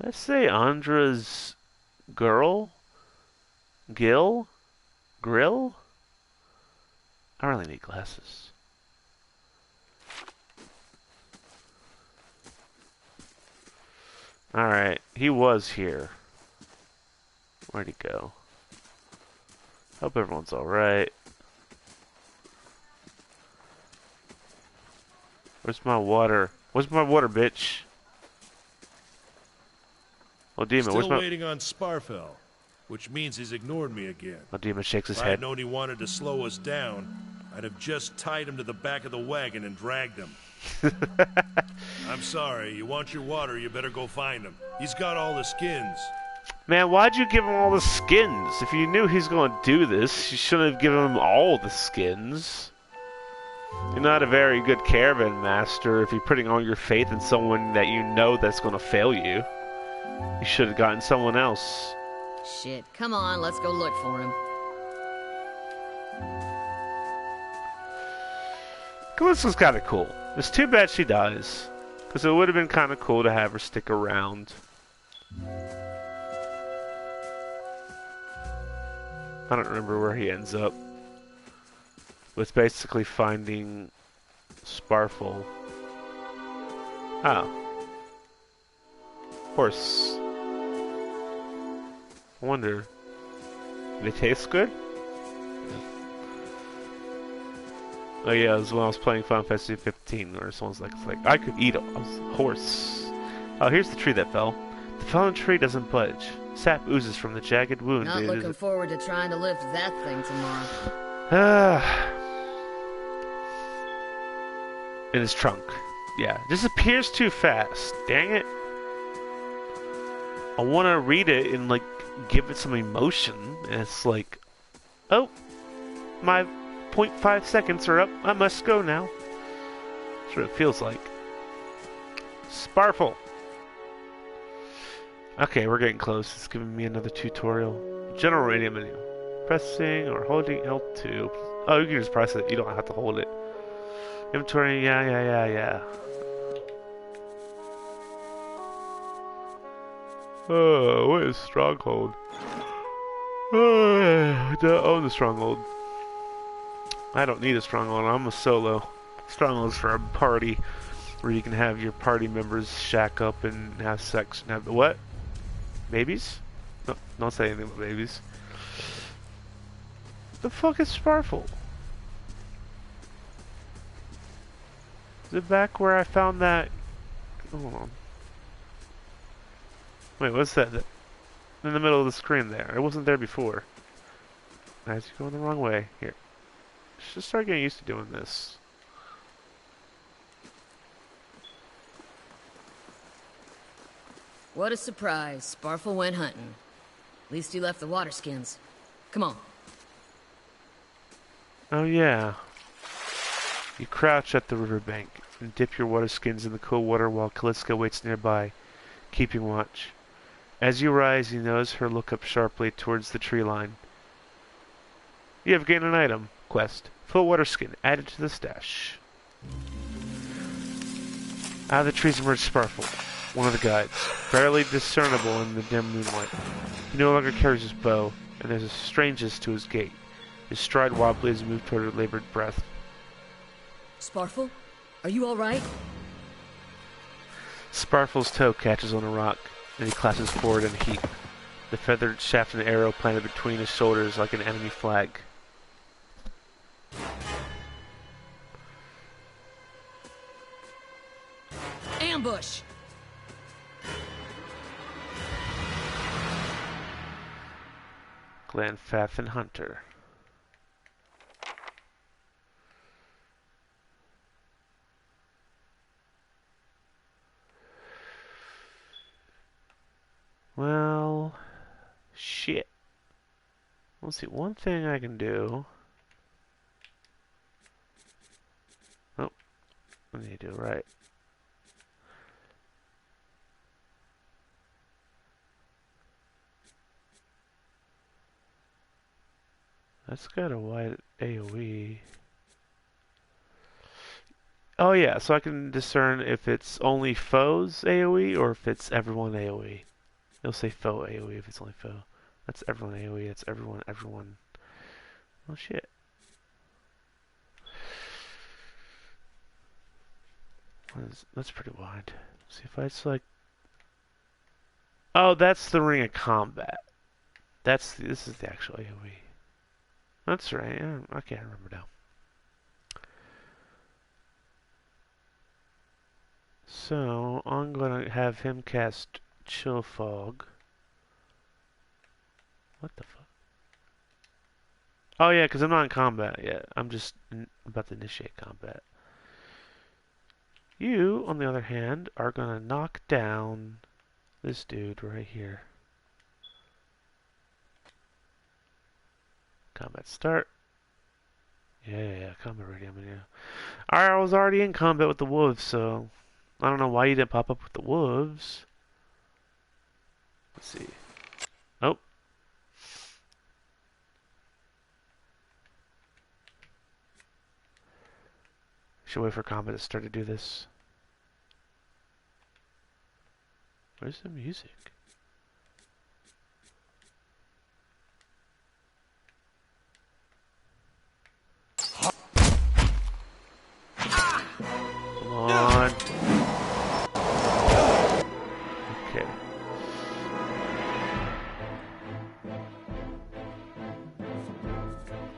Let's say Andra's girl? Grill? I really need glasses. Alright, he was here. Where'd he go? Hope everyone's alright. Where's my water? Where's my water, bitch? Oh, Demon, where's Still my... waiting on Sparfell, which means he's ignored me again. Oh, Demon shakes his If I had head. known he wanted to slow us down, I'd have just tied him to the back of the wagon and dragged him. I'm sorry, you want your water, you better go find him. He's got all the skins. Man, why'd you give him all the skins? If you knew he's going to do this, you shouldn't have given him all the skins. You're not a very good caravan master if you're putting all your faith in someone that you know that's going to fail you. You should have gotten someone else. Shit, come on, let's go look for him. This was kind of cool. It's too bad she dies, because it would have been kind of cool to have her stick around. I don't remember where he ends up. But it's basically finding Sparfel. Oh. Horse. I wonder. Do they taste good? Oh yeah, it was when I was playing Final Fantasy 15, where someone's like, it's like, I could eat a horse. Oh, here's the tree that fell. The fallen tree doesn't budge. Sap oozes from the jagged wound. Not looking forward to trying to lift that thing tomorrow. In his trunk. Yeah, disappears too fast. Dang it. I want to read it and, like, give it some emotion. And it's like, oh, my 0.5 seconds are up. I must go now. That's what it feels like. Sparfel. Okay, we're getting close. It's giving me another tutorial. General radio menu. Pressing or holding L2. Oh, you can just press it. You don't have to hold it. Inventory, yeah. Oh, what is Stronghold? I don't own the Stronghold. I don't need a Stronghold. I'm a solo. Stronghold's for a party where you can have your party members shack up and have sex and have what? Babies? No, don't say anything about babies. The fuck is Sparfel? Is it back where I found that? Hold on. Wait, what's that? In the middle of the screen there. It wasn't there before. Guys, you're going the wrong way. Here. Should start getting used to doing this. What a surprise. Sparfel went hunting. At least he left the water skins. Come on. Oh yeah. You crouch at the riverbank and dip your water skins in the cool water while Kaliska waits nearby, keeping watch. As you rise, you notice her look up sharply towards the tree line. You have gained an item. Quest. Full water skin. Added to the stash. Out of the trees emerged Sparfel, one of the guides, barely discernible in the dim moonlight. He no longer carries his bow, and there's a strangeness to his gait. His stride wobbly as he moved toward her labored breath. Sparfel? Are you alright? Sparfel's toe catches on a rock, and he collapses forward in a heap. The feathered shaft of an arrow planted between his shoulders like an enemy flag. Ambush! Glenfath Hunter. Well, shit. Let's see, one thing I can do. Oh, I need to do it right. That's got a wide AoE. Oh yeah, so I can discern if it's only foes AoE or if it's everyone AoE. It'll say foe AoE if it's only foe. That's everyone AoE, that's everyone. Oh shit. That's pretty wide. See if I select... Oh, that's the Ring of Combat. This is the actual AoE. That's right, yeah, I can't remember now. So, I'm gonna have him cast chill fog. What the fuck? Oh yeah, because I'm not in combat yet. I'm just about to initiate combat. You, on the other hand, are gonna knock down this dude right here. Combat start. Yeah, combat ready. I was already in combat with the wolves, so I don't know why you didn't pop up with the wolves. Let's see. Oh. Should wait for combat to start to do this. Where's the music? Come on. Okay.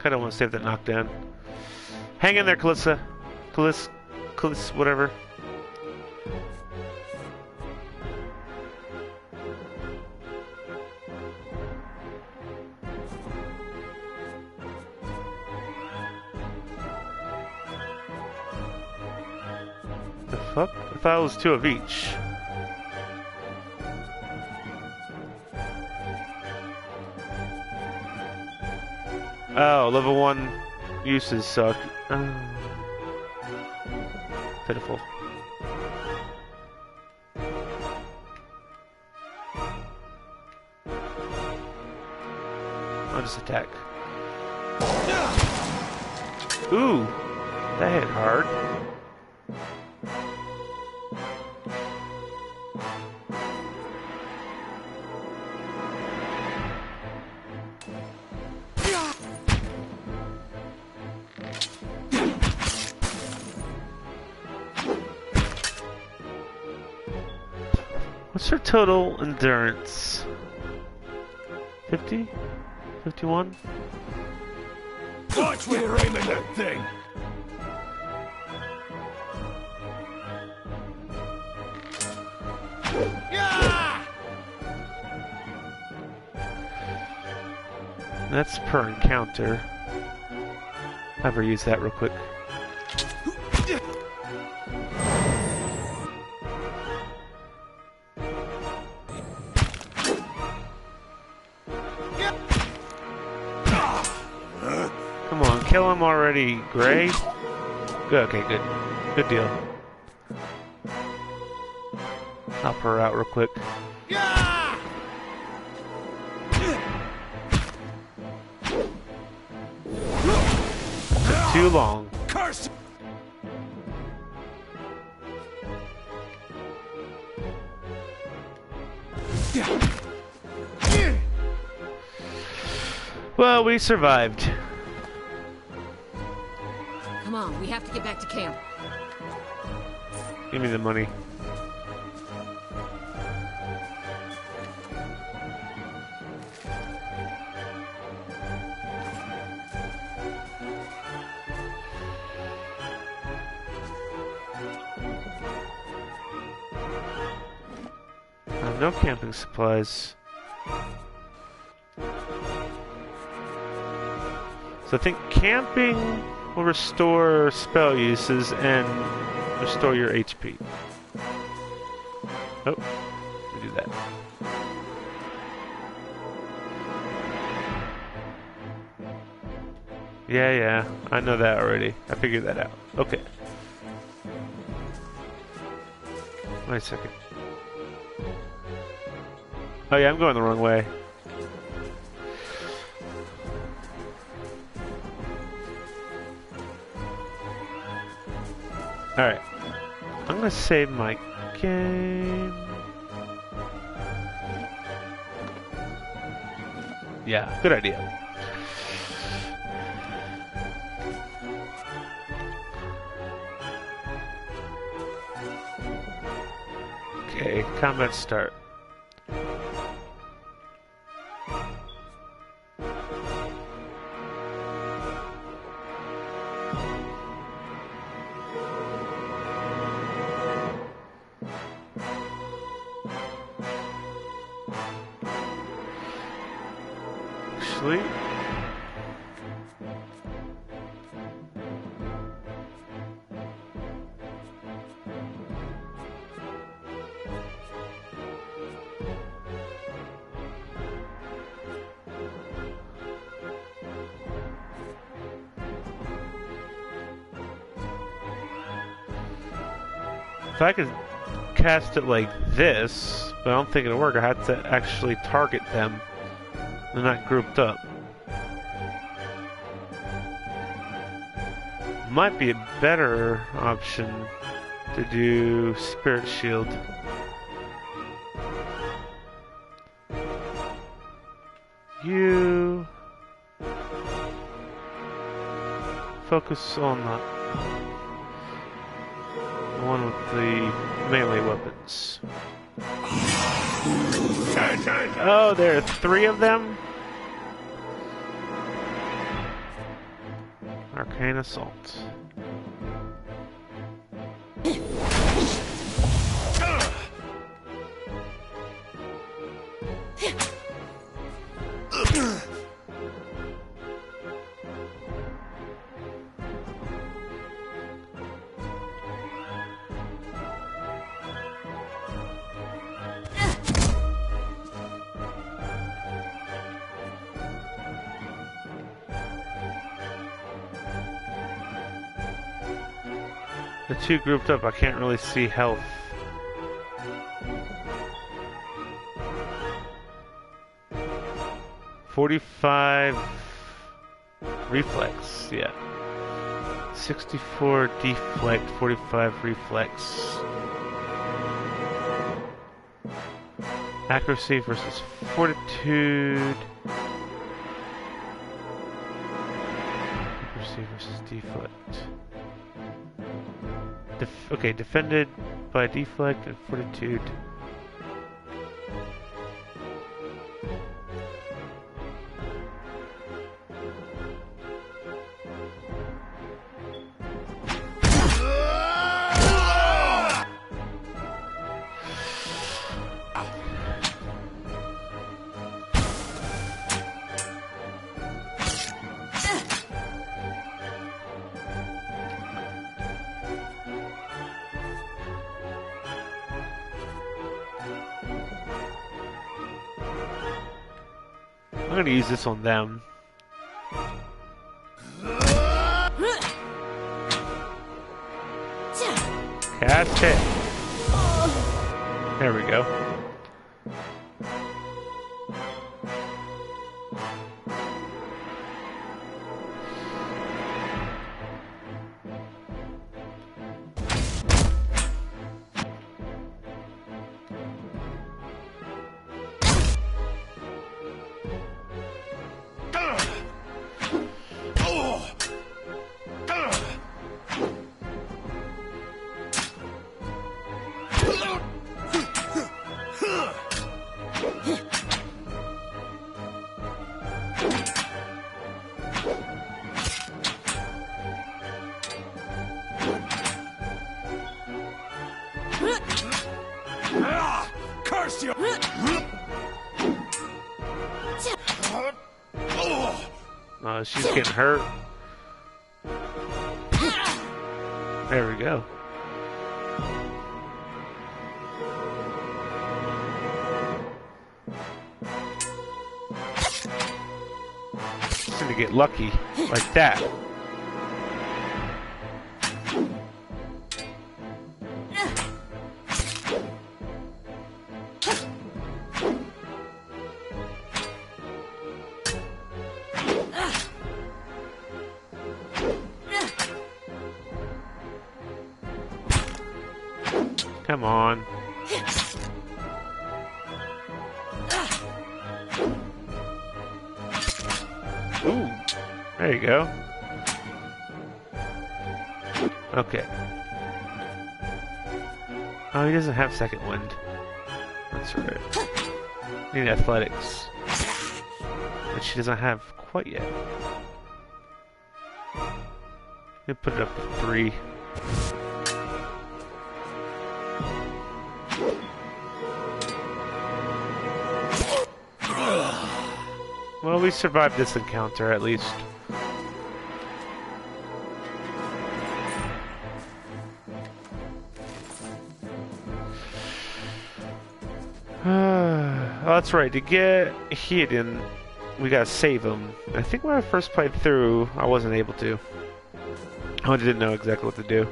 Kinda want to save that knockdown. Hang in there, Calissa. Calissa, whatever. The fuck? I thought it was 2 of each. Oh, level 1 uses suck. Pitiful. I'll just attack. Ooh! That hit hard. What's her total endurance? 50? 51? Watch where you're aiming that thing! That's per encounter. Have her use that real quick. Come on, kill him already, Gray. Good, okay, good. Good deal. Help her out real quick. Took too long. Curse! Well, we survived. Come on, we have to get back to camp. Give me the money. I have no camping supplies. So I think camping will restore spell uses and restore your HP. Oh, let me do that. Yeah, I know that already. I figured that out. Okay. Wait a second. Oh yeah, I'm going the wrong way. Alright. I'm gonna save my game. Yeah, good idea. Okay, combat start. Sweet. If I could cast it like this, but I don't think it'll work. I have to actually target them. They're not grouped up. Might be a better option to do Spirit Shield. You focus on the one with the melee weapons. Oh, there are 3 of them? Arcane Assault. The 2 grouped up, I can't really see health. $45 reflex, yeah. 64 deflect, 45 reflex. Accuracy versus fortitude. Accuracy versus deflect. Okay, defended by deflect and fortitude. I'm gonna use this on them. Cast it. There we go. Curse you! She's getting hurt. There we go. Just gonna get lucky like that. Come on. Ooh, there you go. Okay. Oh, he doesn't have second wind. That's right. Need athletics, which she doesn't have quite yet. Let me put it up to 3. Well, we survived this encounter at least. Oh, that's right. To get Hayden, we gotta save him. I think when I first played through, I wasn't able to. I didn't know exactly what to do.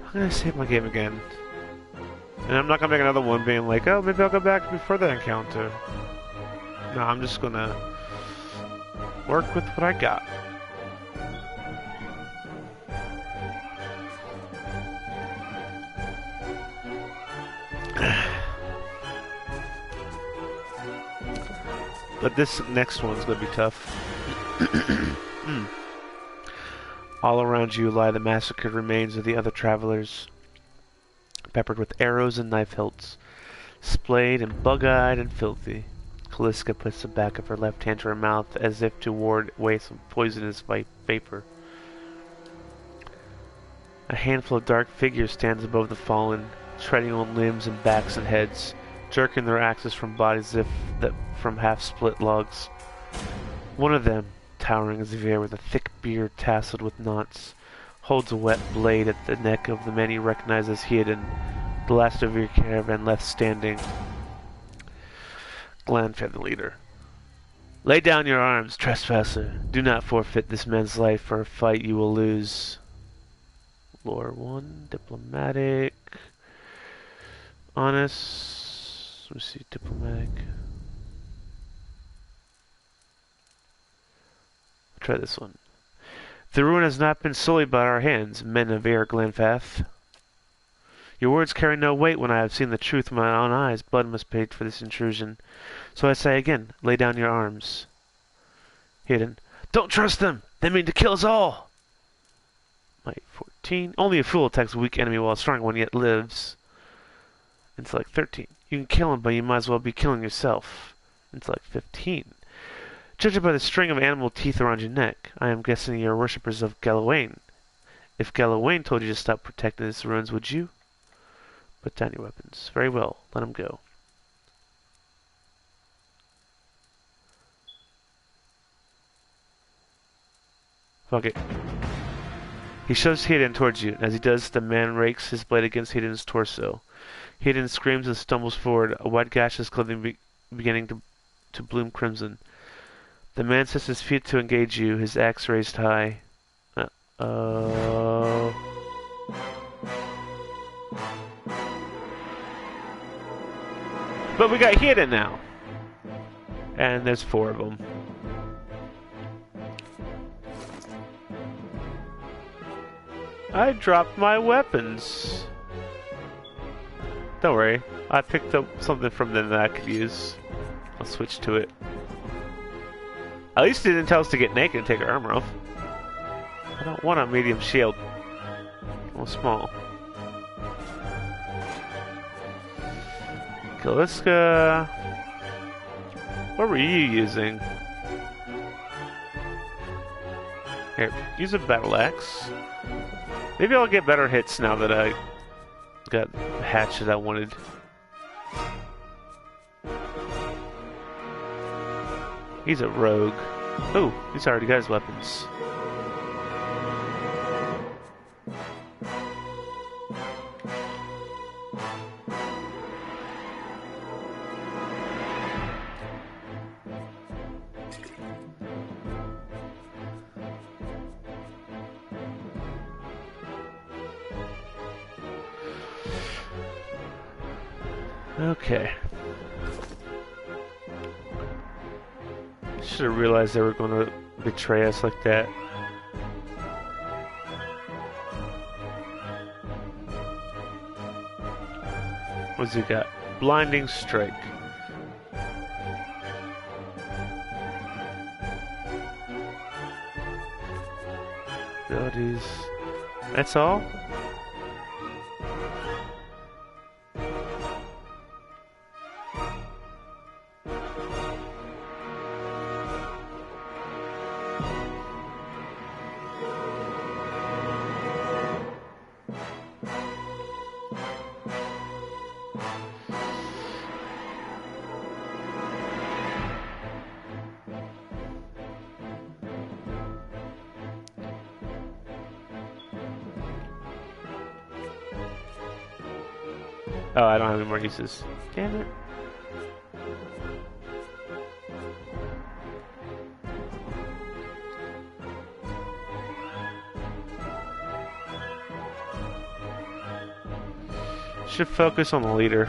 I'm gonna save my game again. And I'm not gonna make another one being like, oh, maybe I'll go back before the encounter. No, I'm just gonna work with what I got. But this next one's gonna be tough. All around you lie the massacred remains of the other travelers, peppered with arrows and knife hilts, splayed and bug-eyed and filthy. Kaliska puts the back of her left hand to her mouth as if to ward away some poisonous vapor. A handful of dark figures stands above the fallen, treading on limbs and backs and heads, jerking their axes from bodies as if from half-split logs. One of them, towering as a bear with a thick beard tasseled with knots, holds a wet blade at the neck of the man he recognizes as Hayden, the last of your caravan left standing. Glanfed, the leader. Lay down your arms, trespasser. Do not forfeit this man's life for a fight you will lose. Lore 1, diplomatic, honest. Let me see, diplomatic. Try this one. The ruin has not been sullied by our hands, men of Air Glenfath. Your words carry no weight when I have seen the truth with my own eyes. Blood must pay for this intrusion. So I say again, lay down your arms. Hayden. Don't trust them! They mean to kill us all! Might 14. Only a fool attacks a weak enemy while a strong one yet lives. Intellect 13. You can kill him, but you might as well be killing yourself. Intellect 15. Judging by the string of animal teeth around your neck, I am guessing you are worshippers of Galawain. If Galawain told you to stop protecting his ruins, would you? Put down your weapons. Very well. Let him go. Fuck it. He shoves Hayden towards you. As he does, the man rakes his blade against Hayden's torso. Hayden screams and stumbles forward, a wide gash in his clothing beginning to bloom crimson. The man sets his feet to engage you, his axe raised high. Uh-oh. But we got Hayden now. And there's 4 of them. I dropped my weapons. Don't worry. I picked up something from them that I could use. I'll switch to it. At least it didn't tell us to get naked and take our armor off. I don't want a medium shield. Well, small. Kaliska. What were you using? Here, use a battle axe. Maybe I'll get better hits now that I got the hatchet I wanted. He's a rogue. Oh, he's already got his weapons. Okay. Should have realized they were going to betray us like that. What's he got? Blinding strike. Abilities. That's all? Oh, I don't have any more uses. Damn it. Should focus on the leader.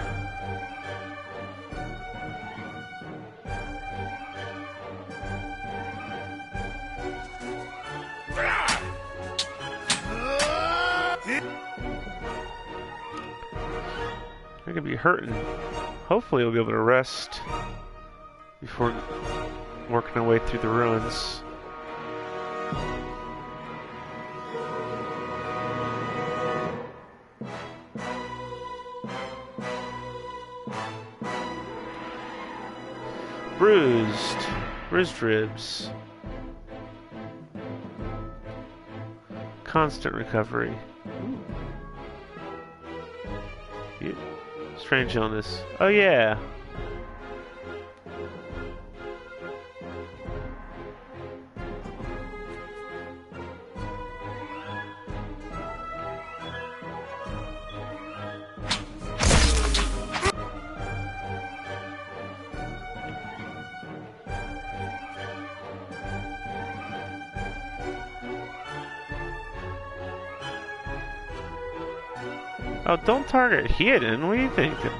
They're gonna be hurting. Hopefully we'll be able to rest before working our way through the ruins. Bruised ribs. Constant recovery. Ooh. Yeah. Strange illness. Oh yeah. Oh, don't target Hidden. What are you thinking?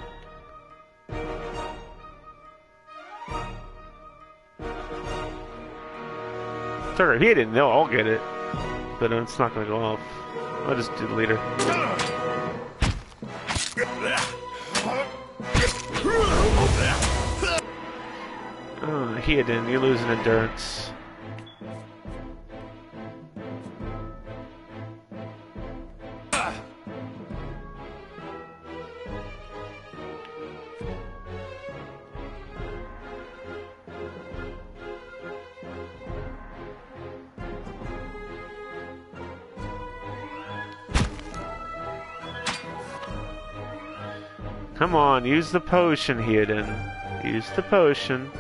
Target Hidden. They'll all get it, but it's not gonna go off. I'll just do the leader. Oh, Hidden, you're losing endurance. Come on, use the potion, Hidden. Use the potion.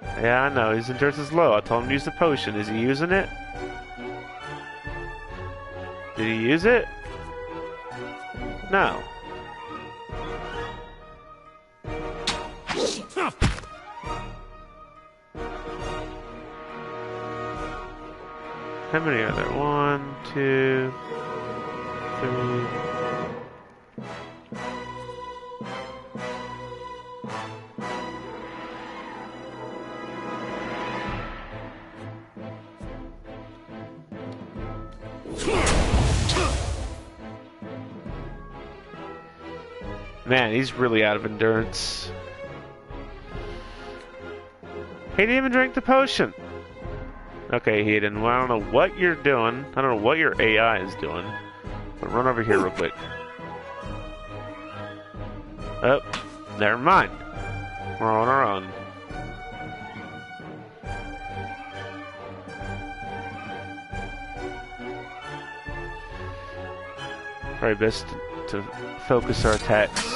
Yeah, I know, his endurance is low. I told him to use the potion. Is he using it? Did he use it? No. How many are there? 1, 2, 3. Man, he's really out of endurance. He didn't even drink the potion. Okay, Hayden, well, I don't know what you're doing. I don't know what your AI is doing. But run over here real quick. Oh, never mind. We're on our own. Probably best to focus our attacks.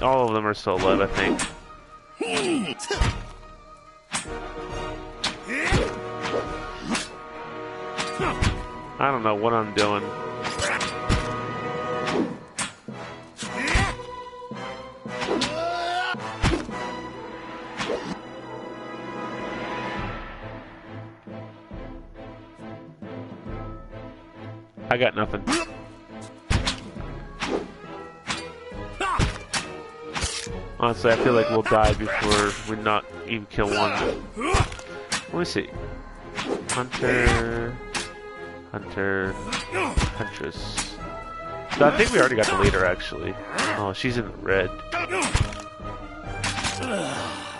All of them are still alive, I think. I don't know what I'm doing. I got nothing. Honestly, I feel like we'll die before we not even kill one. Let me see. Hunter, Huntress. So I think we already got the leader, actually. Oh, she's in the red.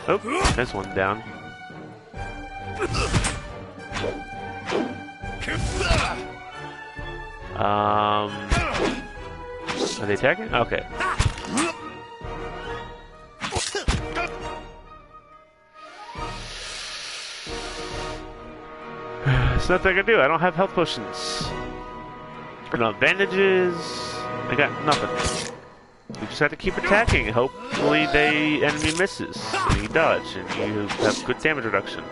Oh, there's one down. Are they attacking? Okay. There's nothing I can do. I don't have health potions. I don't have bandages. I got nothing. We just have to keep attacking. Hopefully the enemy misses and you dodge and you have good damage reduction.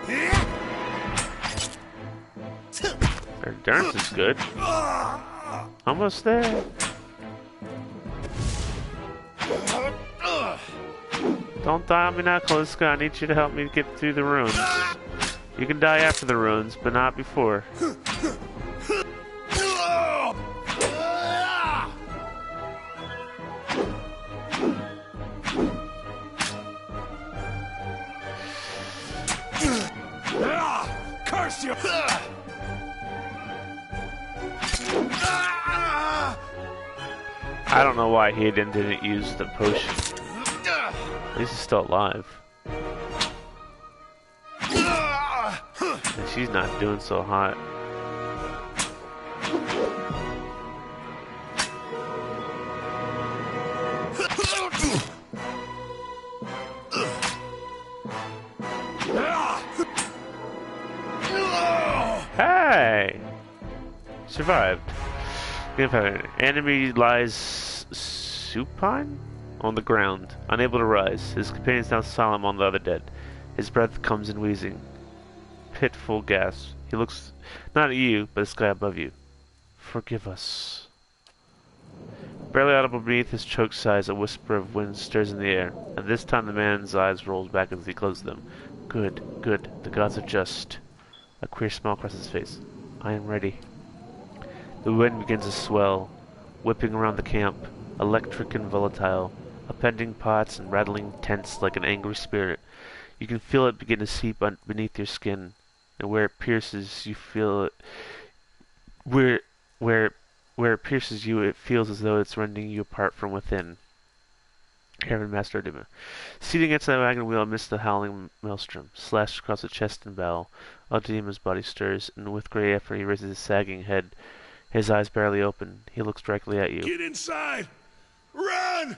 Their endurance is good. Almost there. Don't die on me now, Callisto. I need you to help me get through the ruins. You can die after the ruins, but not before. Curse you! I don't know why Hayden didn't use the potion. At least he's still alive. And she's not doing so hot. Hey! Survived. Enemy lies supine on the ground, unable to rise. His companions now solemn on the other dead. His breath comes in wheezing. Pitiful gasp. He looks not at you, but the sky above you. Forgive us. Barely audible beneath his choked sighs, a whisper of wind stirs in the air, and this time the man's eyes rolls back as he closes them. Good, good, the gods are just. A queer smile crosses his face. I am ready. The wind begins to swell, whipping around the camp, electric and volatile, upending pots and rattling tents like an angry spirit. You can feel it begin to seep beneath your skin, and where it pierces, you feel it. Where it pierces you, it feels as though it's rending you apart from within. Kevin Master Duma. Seated against the wagon wheel amidst the howling maelstrom, slashed across the chest and bow, Aldima's body stirs, and with great effort he raises his sagging head. His eyes barely open. He looks directly at you. Get inside! Run!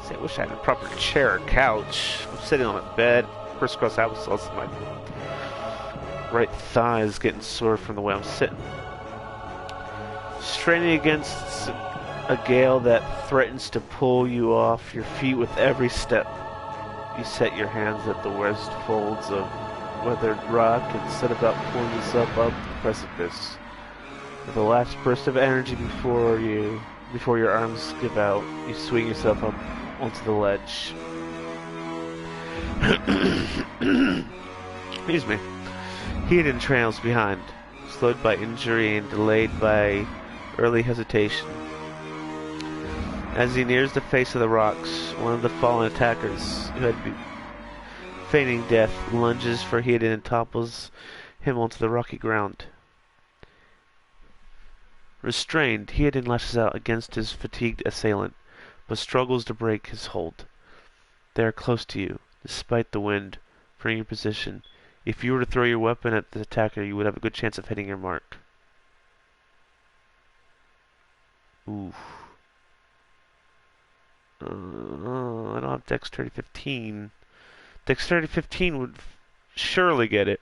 See, I wish I had a proper chair or couch. I'm sitting on a bed, crisscross applesauce, and my right thigh is getting sore from the way I'm sitting. Straining against a gale that threatens to pull you off your feet with every step. You set your hands at the worst folds of weathered rock and set about pulling yourself up the precipice. With a last burst of energy before your arms give out, you swing yourself up onto the ledge. Excuse me. Hayden trails behind, slowed by injury and delayed by early hesitation. As he nears the face of the rocks, one of the fallen attackers, who had been feigning death, lunges for Hayden and topples him onto the rocky ground. Restrained, Hayden lashes out against his fatigued assailant, but struggles to break his hold. They are close to you, despite the wind, from your position. If you were to throw your weapon at the attacker, you would have a good chance of hitting your mark. Oof. I don't have Dexterity 15. Dexterity 15 would surely get it.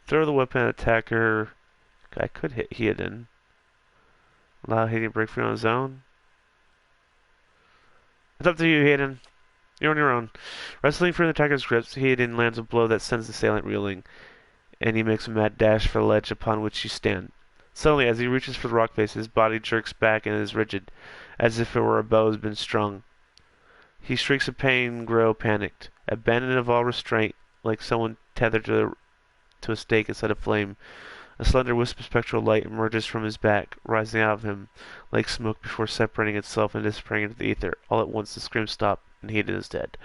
Throw the weapon at attacker. I could hit Hayden. Allow Hayden to break free on his own. It's up to you, Hayden. You're on your own. Wrestling from the attacker's grips, Hayden lands a blow that sends the assailant reeling, and he makes a mad dash for the ledge upon which you stand. Suddenly, as he reaches for the rock face, his body jerks back and is rigid, as if it were a bow has been strung. He shrieks of pain, grow panicked. Abandoned of all restraint, like someone tethered to a stake inside a flame, a slender wisp of spectral light emerges from his back, rising out of him like smoke before separating itself and disappearing into the ether. All at once the screams stop, and Hayden is dead.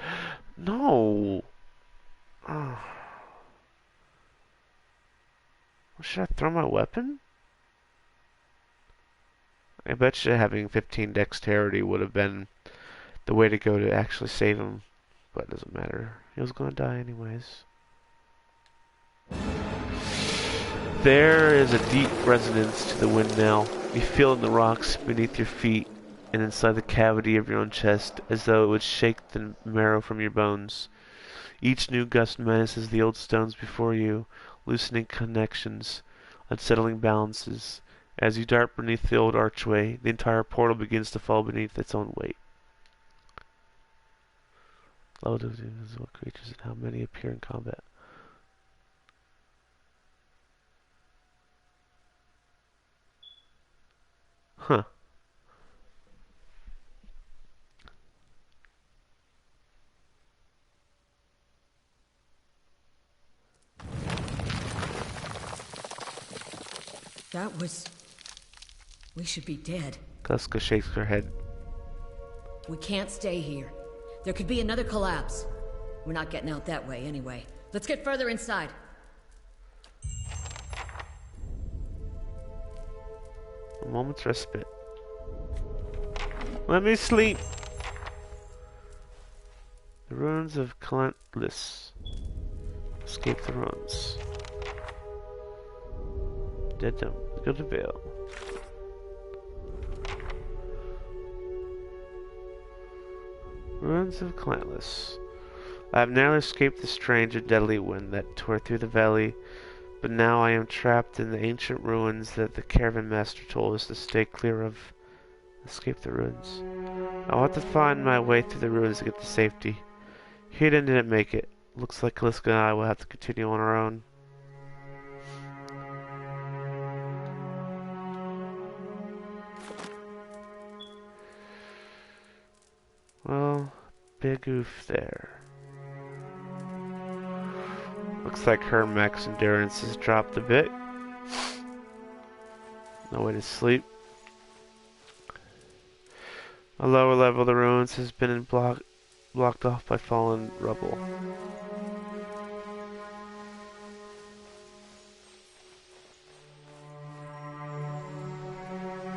No! Oh. Should I throw my weapon? I bet you having 15 dexterity would have been the way to go to actually save him. But it doesn't matter. He was going to die anyways. There is a deep resonance to the wind now. You feel it in the rocks beneath your feet and inside the cavity of your own chest, as though it would shake the marrow from your bones. Each new gust menaces the old stones before you, loosening connections, unsettling balances, As you dart beneath the old archway, the entire portal begins to fall beneath its own weight. Load of invisible creatures and how many appear in combat. Huh. That was... We should be dead. Kuska shakes her head. We can't stay here. There could be another collapse. We're not getting out that way anyway. Let's get further inside. A moment's respite. Let me sleep. The ruins of Calentless. Escape the ruins. Dead Dome. Go to Vale. Ruins of Calentless. I have narrowly escaped the strange and deadly wind that tore through the valley, but now I am trapped in the ancient ruins that the caravan master told us to stay clear of. Escape the ruins. I'll have to find my way through the ruins to get to safety. Hayden didn't make it. Looks like Kaliska and I will have to continue on our own. Well, big oof there. Looks like her max endurance has dropped a bit. No way to sleep. A lower level of the ruins has been blocked off by fallen rubble.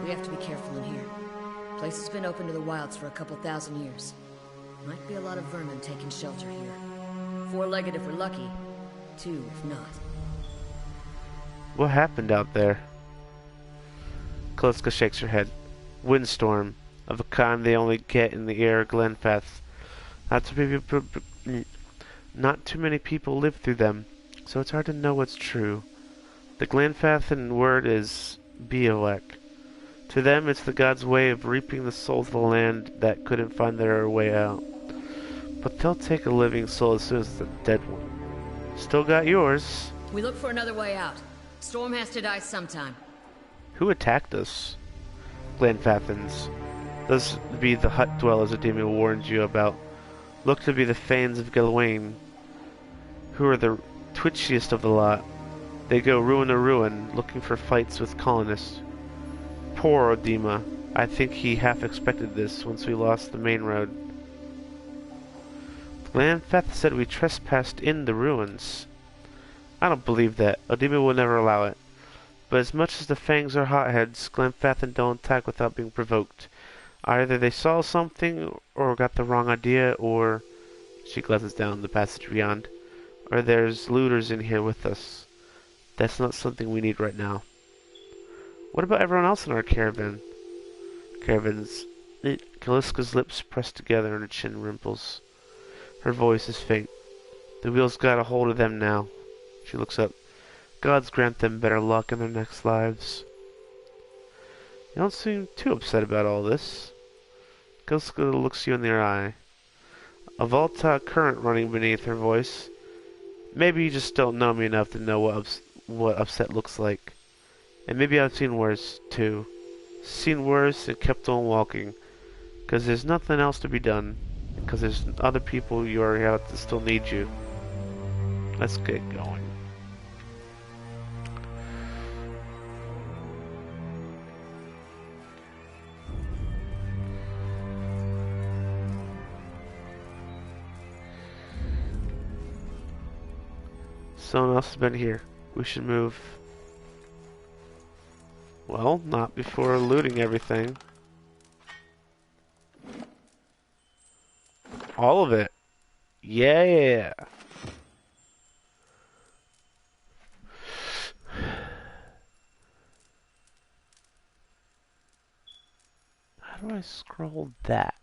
We have to be careful in here. Place has been open to the wilds for a couple thousand years. Might be a lot of vermin taking shelter here. Four-legged if we're lucky. Two if not. What happened out there? Kaliska shakes her head. Windstorm, of a kind they only get in the air Glenfath. Not too many people live through them, so it's hard to know what's true. The Glenfathan word is Biolek. To them, it's the gods' way of reaping the souls of the land that couldn't find their way out. But they'll take a living soul as soon as the dead one. Still got yours. We look for another way out. Storm has to die sometime. Who attacked us? Glenfathans. Those be the hut dwellers Ademia warned you about. Look to be the Fanes of Gilwain, who are the twitchiest of the lot. They go ruin to ruin, looking for fights with colonists. Poor Odima. I think he half expected this once we lost the main road. Glenfath said we trespassed in the ruins. I don't believe that. Odima will never allow it. But as much as the Fangs are hotheads, Glenfathan don't attack without being provoked. Either they saw something, or got the wrong idea, or... She glances down the passage beyond. Or there's looters in here with us. That's not something we need right now. What about everyone else in our caravan? Kaliska's lips press together and her chin rimples. Her voice is faint. The wheels got a hold of them now. She looks up. Gods grant them better luck in their next lives. You don't seem too upset about all this. Kaliska looks you in the eye. A Volta current running beneath her voice. Maybe you just don't know me enough to know what upset looks like. And maybe I've seen worse, too. Seen worse and kept on walking. 'Cause there's nothing else to be done. Because there's other people you are out that still need you. Let's get going. Someone else has been here. We should move. Well, not before looting everything. All of it. Yeah. How do I scroll that?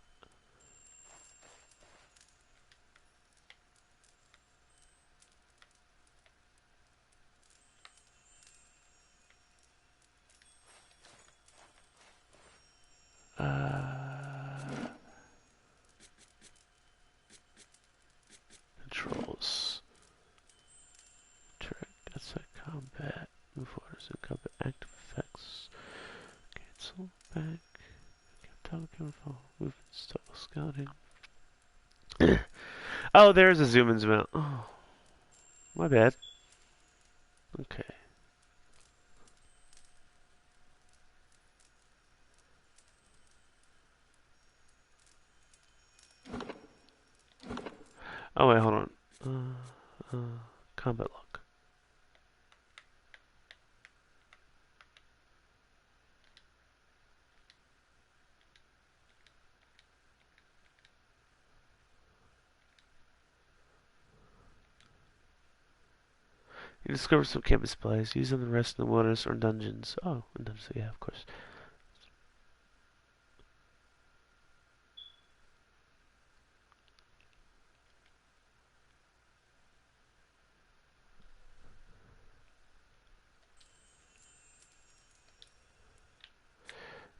back. Toggle camera phone. Movement still scouting. Oh, there's a zoom and zoom out. Oh, my bad. Okay. Oh wait, hold on. Combat lock. You discover some camping supplies. Use them to rest in the wilderness or in dungeons. Oh, in dungeons, yeah, of course.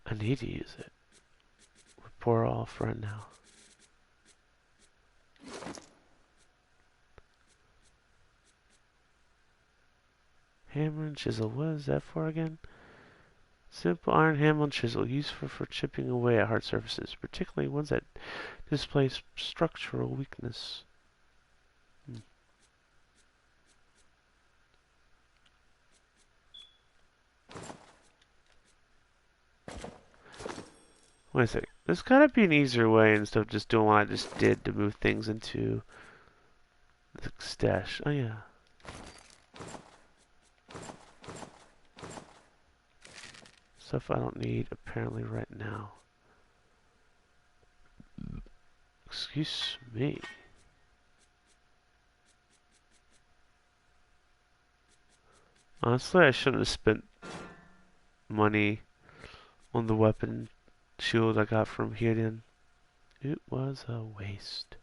I need to use it. We're poor off right now. Hammer and chisel. What is that for again? Simple iron hammer and chisel, useful for chipping away at hard surfaces, particularly ones that display structural weakness. Wait a second. There's gotta be an easier way instead of just doing what I just did to move things into the stash. Oh yeah. Stuff I don't need apparently right now. Excuse me. Honestly, I shouldn't have spent money on the weapon shield I got from Hidden. It was a waste.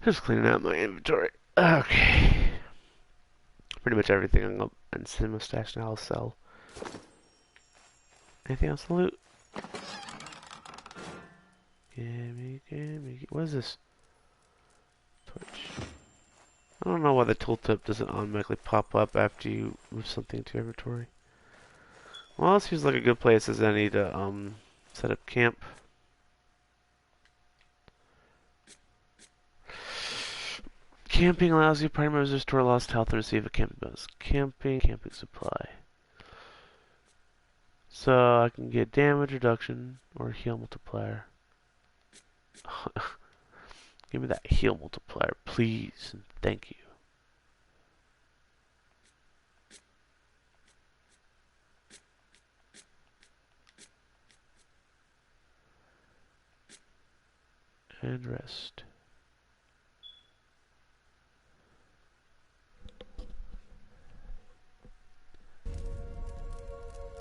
Just cleaning out my inventory. Okay. Pretty much everything in Cinema Stash now I'll sell. Anything else to loot? Gimme. What is this? Torch. I don't know why the tooltip doesn't automatically pop up after you move something to your inventory. Well, this seems like a good place as any to set up camp. Camping allows you party members to restore lost health and receive a camping bonus. Camping supply. So I can get damage reduction or heal multiplier. Give me that heal multiplier, please, and thank you. And rest.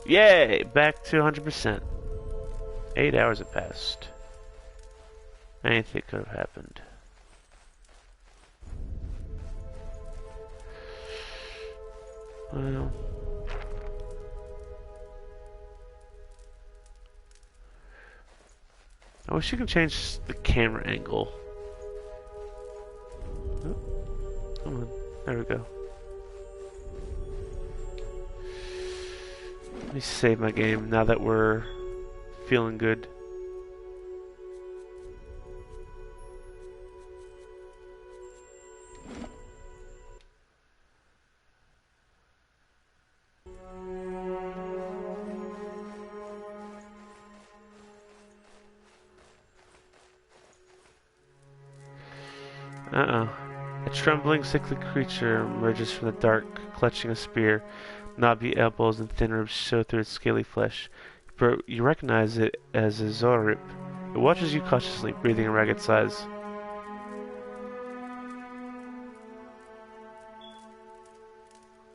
Yay! Back to 100%. 8 hours have passed. Anything could have happened. Well, I wish you could change the camera angle. Oh, come on. There we go. Let me save my game now that we're feeling good. Uh-oh. A trembling, sickly creature emerges from the dark, clutching a spear. Knobby elbows and thin ribs show through its scaly flesh. You recognize it as a Zorip. It watches you cautiously, breathing in ragged sighs.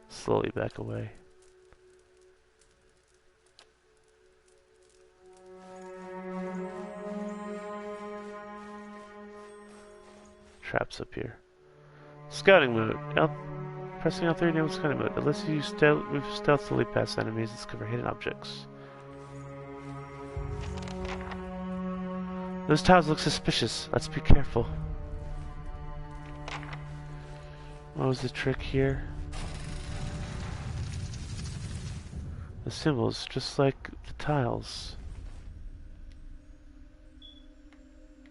Slowly back away. Traps up here. Scouting mode. Pressing L3 enables scouting mode. It lets you move stealthily past enemies and discover hidden objects. Those tiles look suspicious. Let's be careful. What was the trick here? The symbols, just like the tiles.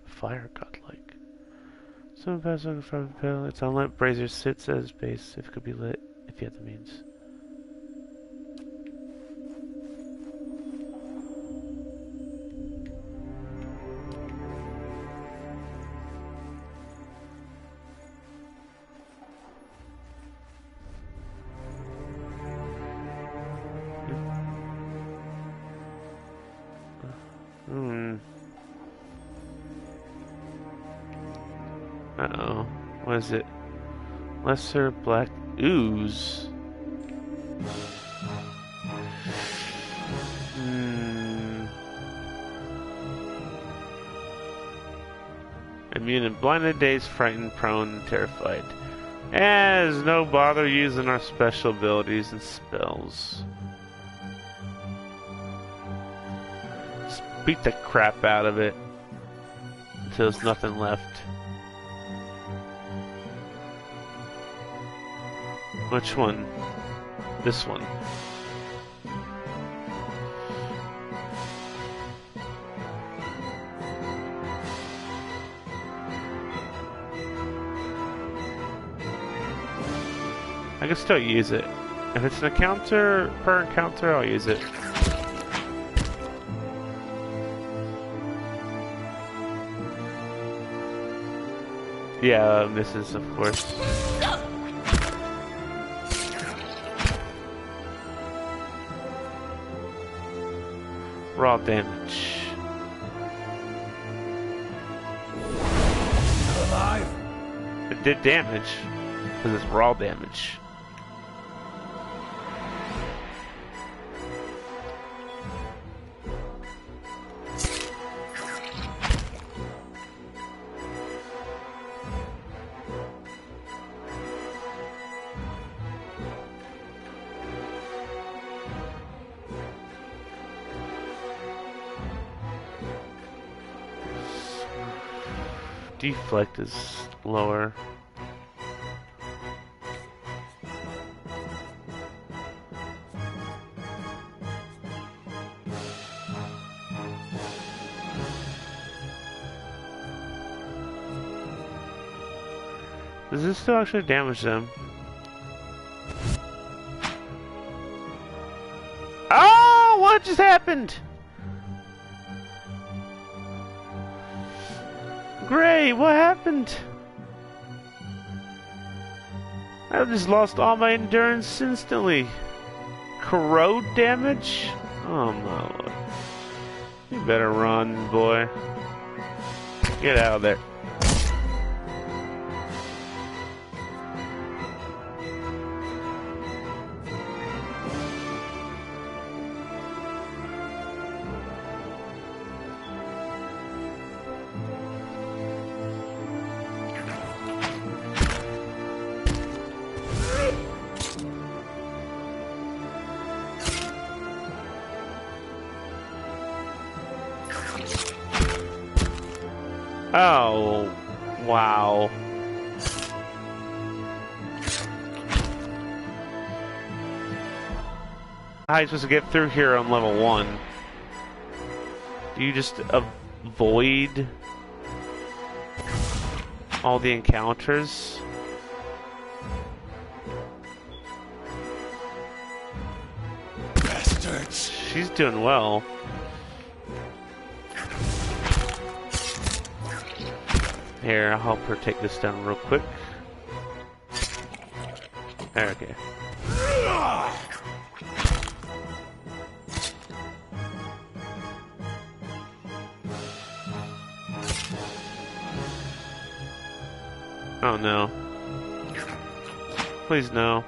Fire godlike. Some pass on from the panel. Its unlit brazier sits as base if it could be lit if you had the means. Uh-oh. What is it? Lesser black ooze. Immune and blinded, dazed, frightened, prone, terrified. There's no bother using our special abilities and spells. Just beat the crap out of it until there's nothing left. Which one? This one. I can still use it. If it's an encounter, per encounter, I'll use it. Yeah, misses, of course. Raw damage. Alive? It did damage, because it's raw damage. Deflect is lower. Does this still actually damage them? Oh, what just happened? Gray, what happened? I just lost all my endurance instantly. Corrode damage? Oh my lord. You better run, boy. Get out of there. Oh, wow. How are you supposed to get through here on level 1? Do you just avoid all the encounters? Bastards! She's doing well. Here, I'll help her take this down real quick. There, okay. Oh no. Please no.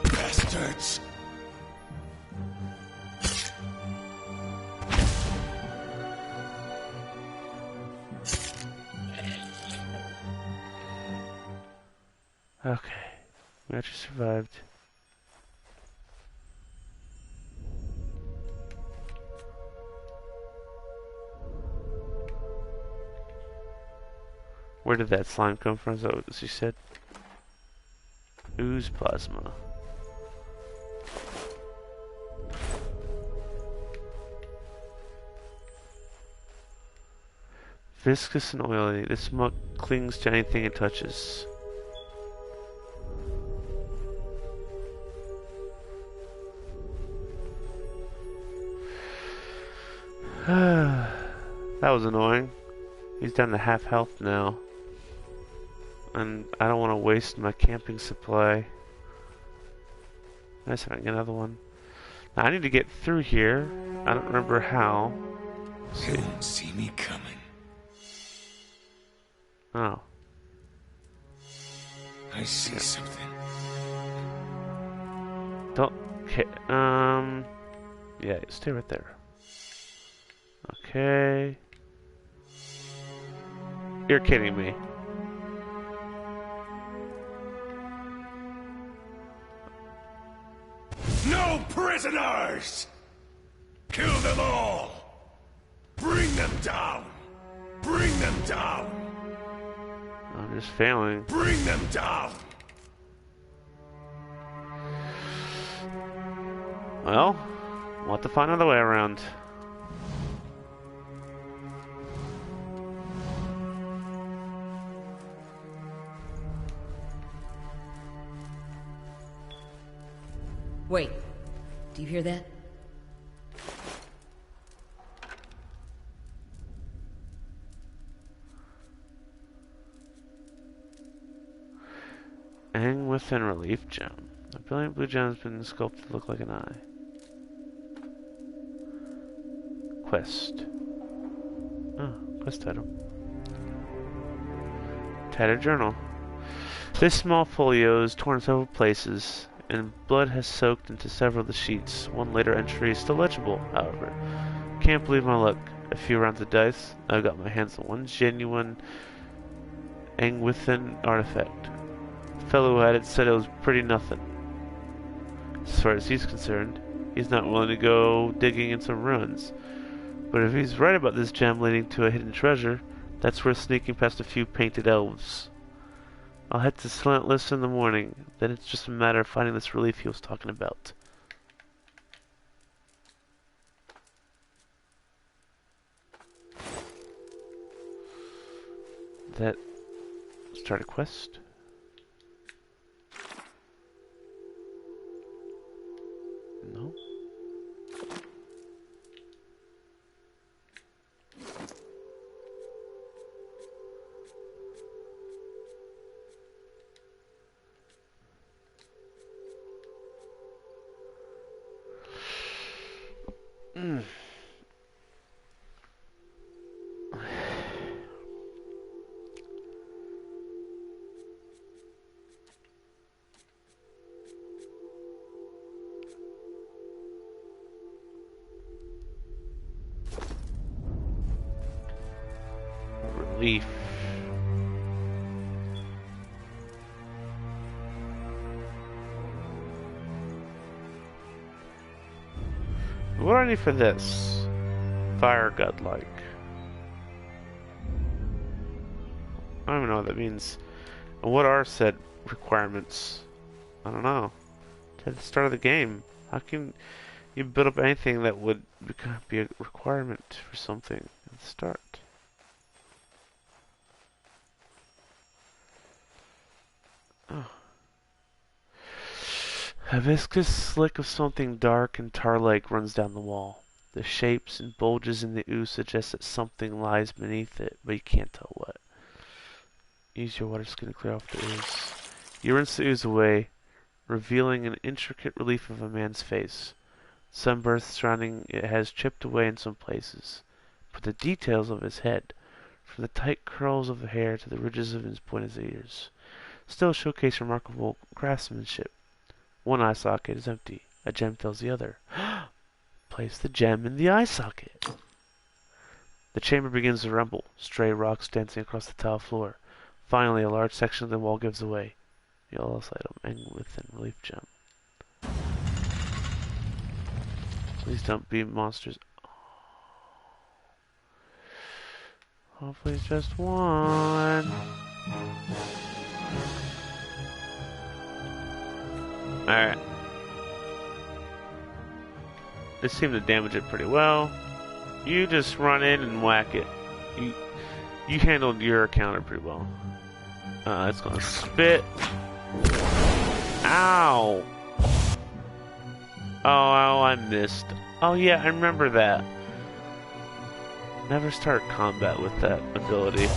Bastards! Okay. We actually survived. Where did that slime come from? Is that what she said? Ooze plasma. Viscous and oily. This muck clings to anything it touches. That was annoying. He's down to half health now. And I don't want to waste my camping supply. Nice, I can get another one. Now I need to get through here. I don't remember how. You won't see me coming. Oh. I see something. Don't. Okay. Yeah, stay right there. Okay. You're kidding me. No prisoners! Kill them all! Bring them down! Bring them down! I'm just failing. Bring them down! Well, we'll have to find another way around. Wait. Do you hear that? Hang within relief gem. A brilliant blue gem has been sculpted to look like an eye. Quest. Oh, quest item. Tattered journal. This small folio is torn in several places, and blood has soaked into several of the sheets. One later entry is still legible, however. Can't believe my luck. A few rounds of dice, I've got my hands on one genuine Angwithan artifact. The fellow who had it said it was pretty nothing. As far as he's concerned, he's not willing to go digging in some ruins. But if he's right about this gem leading to a hidden treasure, that's worth sneaking past a few painted elves. I'll head to Slantless in the morning, then it's just a matter of finding this relief he was talking about. That start a quest? No. Relief. What do I need for this? Fire godlike. I don't even know what that means. And what are said requirements? I don't know. At the start of the game, how can you build up anything that would be a requirement for something at the start? Oh. A viscous slick of something dark and tar-like runs down the wall. The shapes and bulges in the ooze suggest that something lies beneath it, but you can't tell what. Use your water skin to clear off the ooze. You rinse the ooze away, revealing an intricate relief of a man's face. Sunburst surrounding it has chipped away in some places, but the details of his head, from the tight curls of the hair to the ridges of his pointed ears, still showcase remarkable craftsmanship. One eye socket is empty. A gem fills the other. Place the gem in the eye socket. The chamber begins to rumble, stray rocks dancing across the tile floor. Finally, a large section of the wall gives away. Yellow item, and within relief gem. Please don't be monsters. Hopefully it's just one. Alright. They seem to damage it pretty well. You just run in and whack it. You handled your counter pretty well. It's gonna spit. Ow! Oh, I missed. Oh yeah, I remember that. Never start combat with that ability.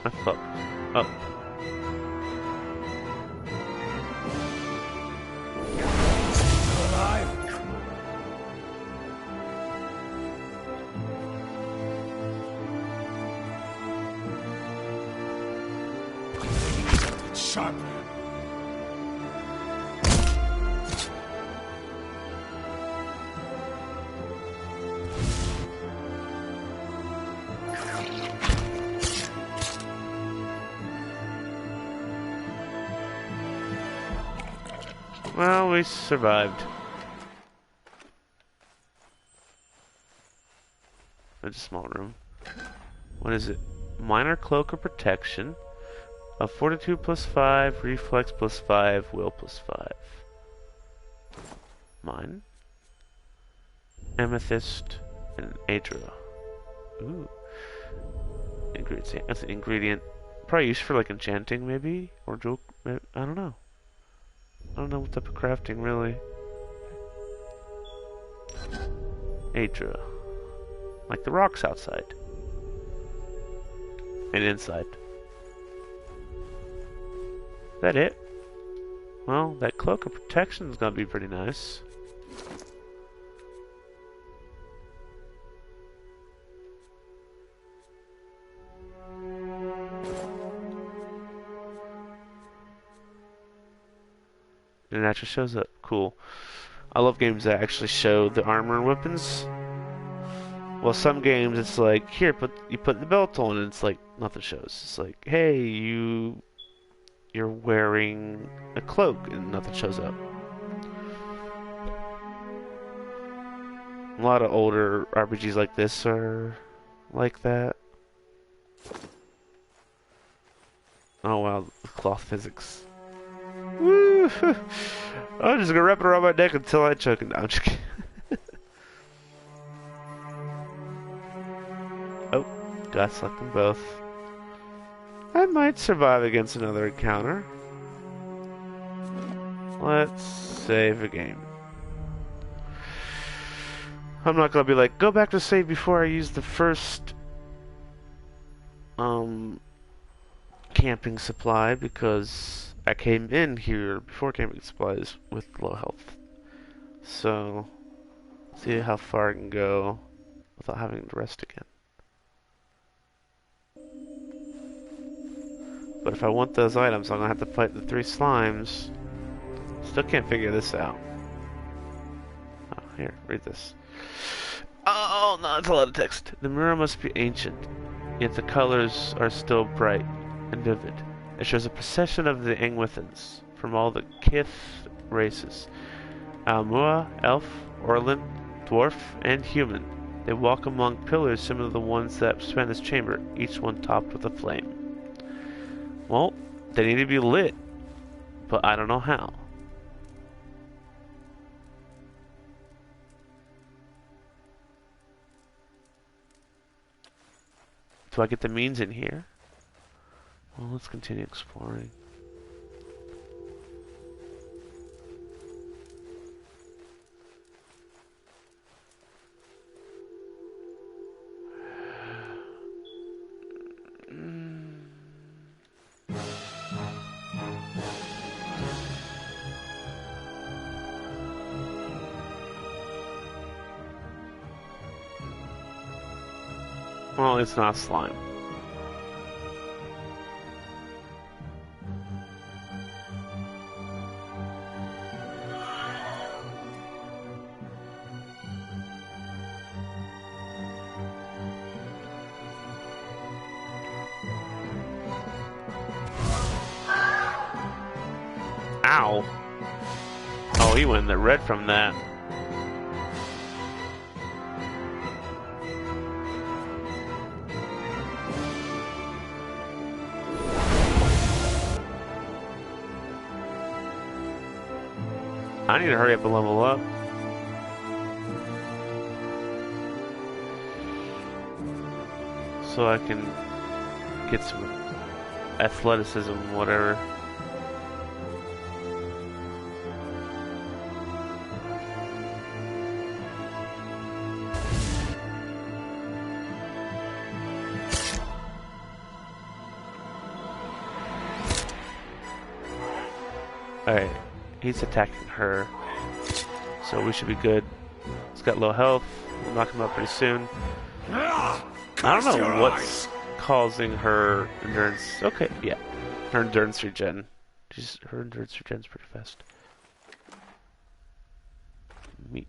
I fucked. Oh. Sharp. Well, we survived. It's a small room. What is it? Minor cloak of protection. A fortitude +5, reflex +5, will +5. Mine. Amethyst and Adra. Ooh. Ingredient. That's an ingredient. Probably used for like enchanting, maybe? Or joke. I don't know. I don't know what type of crafting, really. Adra. Like the rocks outside. And inside. Is that it? Well, that cloak of protection is gonna be pretty nice. And it actually shows up. Cool. I love games that actually show the armor and weapons. Well, some games it's like, here, you put the belt on, and it's like nothing shows. It's like, hey, you're wearing a cloak, and nothing shows up. A lot of older RPGs like this are like that. Oh wow, cloth physics. Woo! I'm just gonna wrap it around my neck until I choke it. No, I'm just kidding. Oh, got select them both. I might survive against another encounter. Let's save a game. I'm not gonna be like, go back to save before I use the first camping supply, because I came in here before camping supplies with low health. So, see how far I can go without having to rest again. But if I want those items, I'm gonna have to fight the 3 slimes. Still can't figure this out. Oh, here, read this. Oh, no, it's a lot of text. The mirror must be ancient, yet the colors are still bright and vivid. It shows a procession of the Engwithans from all the Kith races. Almua, Elf, Orlin, Dwarf, and Human. They walk among pillars similar to the ones that span this chamber, each one topped with a flame. Well, they need to be lit, but I don't know how. Do I get the means in here? Well, let's continue exploring. Well, it's not slime. Ow. Oh, Oh, he went in the red from that. I need to hurry up and level up. So I can get some athleticism, whatever. Alright, he's attacking her. So we should be good. He's got low health. We'll knock him out pretty soon. I don't know what's causing her endurance. Okay, yeah. Her endurance regen. Her endurance regen's pretty fast. Meat.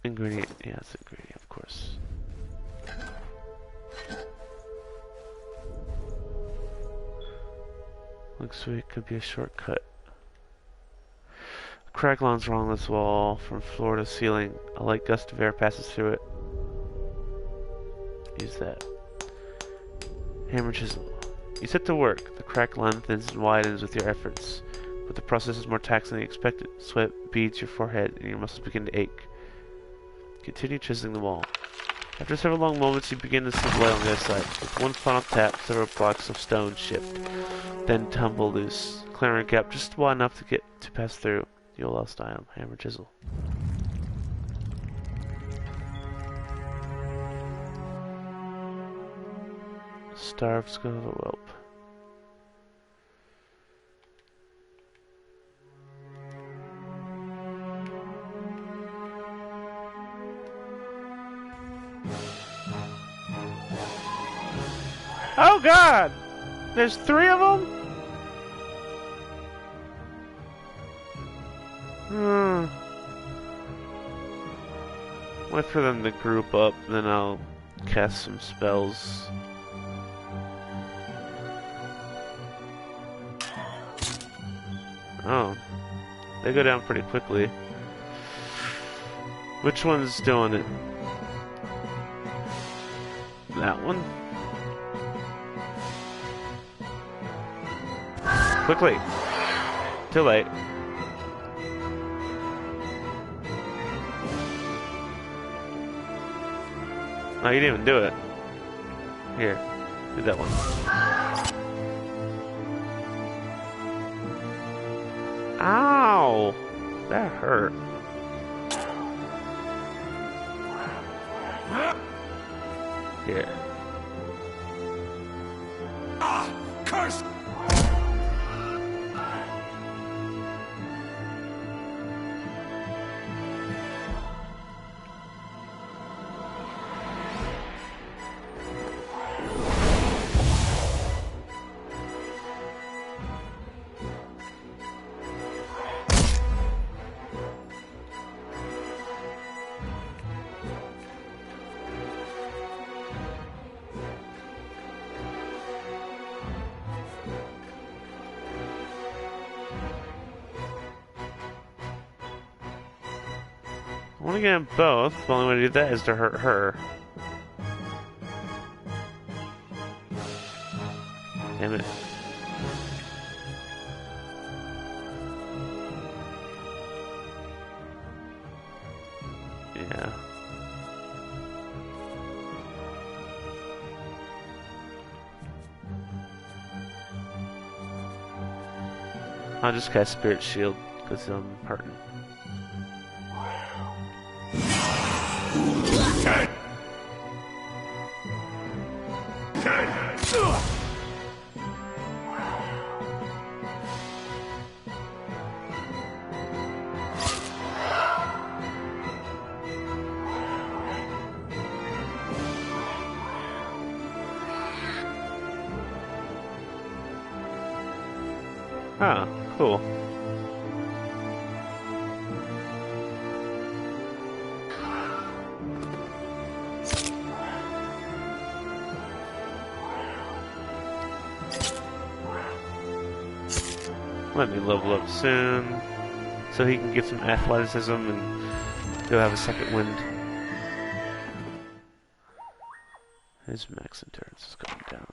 Ingredient. Yeah, it's ingredient, of course. Looks like it could be a shortcut. A crack lines along this wall from floor to ceiling. A light gust of air passes through it. Use that. Hammer chisel. You set to work. The crack lengthens and widens with your efforts, but the process is more taxing than you expected. Sweat beads your forehead and your muscles begin to ache. Continue chiseling the wall. After several long moments, you begin to slip light on the other side. With one final tap, several blocks of stone shift, then tumble loose, clearing a gap just wide enough to pass through. Your lost item, hammer chisel. Starved skull of a whelp. Oh God! There's 3 of them? Wait for them to group up, then I'll cast some spells. Oh. They go down pretty quickly. Which one's doing it? That one? Quickly! Too late. Oh, you didn't even do it. Here, do that one. Ow! That hurt. Here. Ah! Curse! I want to get them both. The only way to do that is to hurt her. Damn it. Yeah. I'll just cast Spirit Shield because I'm hurting. Ah, cool. Let me level up soon, so he can get some athleticism and he'll have a second wind. His max endurance is going down,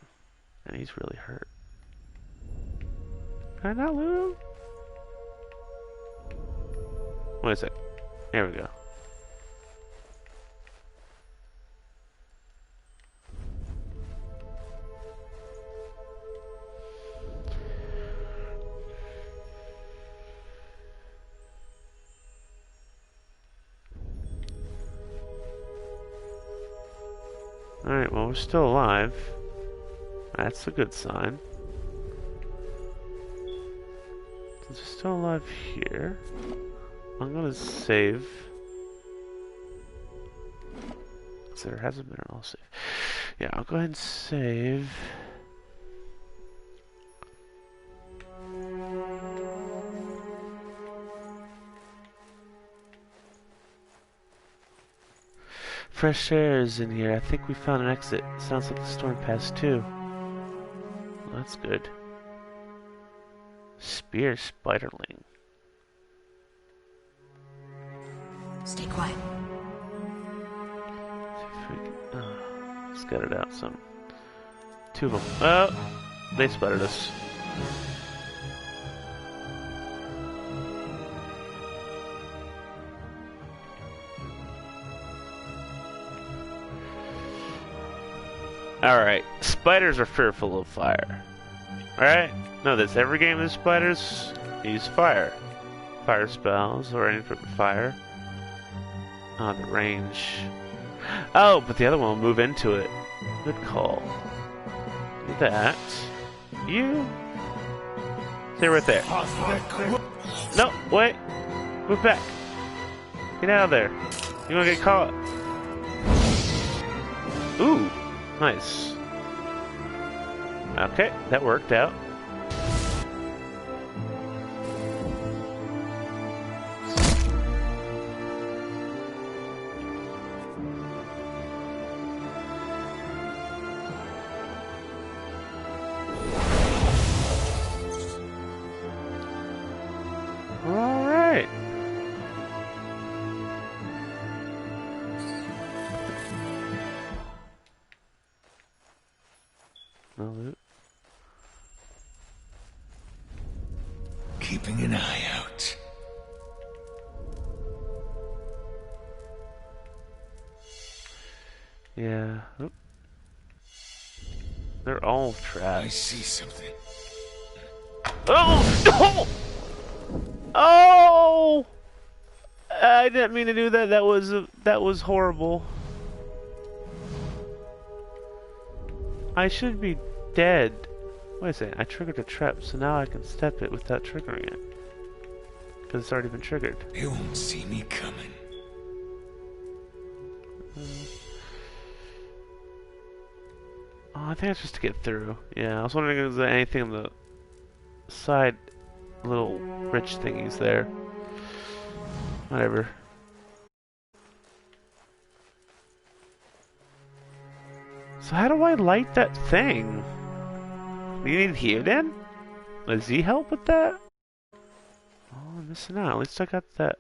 and he's really hurt. Can I not loot him? Wait a sec. There we go. Alright, well, we're still alive. That's a good sign. Since we're still alive here, I'm gonna save. So there hasn't been an all save. Yeah, I'll go ahead and save. Fresh air is in here. I think we found an exit. Sounds like the storm passed too. Well, that's good. Spear spiderling. Stay quiet. Scattered out some. Two of them. Oh! They spotted us. Alright, spiders are fearful of fire. Alright? Know this, every game of spiders use fire. Fire spells or anything with fire. Oh, the range. Oh, but the other one will move into it. Good call. Do that. You. Stay right there. No, wait. Move back. Get out of there. You're gonna get caught. Ooh. Nice. Okay, that worked out. Alright. No loot. Keeping an eye out. Yeah. Oop. They're all traps. I see something. Oh! Oh! I didn't mean to do that. That was horrible. I should be dead. Wait a second. I triggered a trap, so now I can step it without triggering it. Because it's already been triggered. They won't see me coming. Oh, I think it's just to get through. Yeah, I was wondering if there's anything on the side little rich thingies there. Whatever. So how do I light that thing? Do you need Hioden? Does he help with that? Oh, I'm missing out. At least I got that.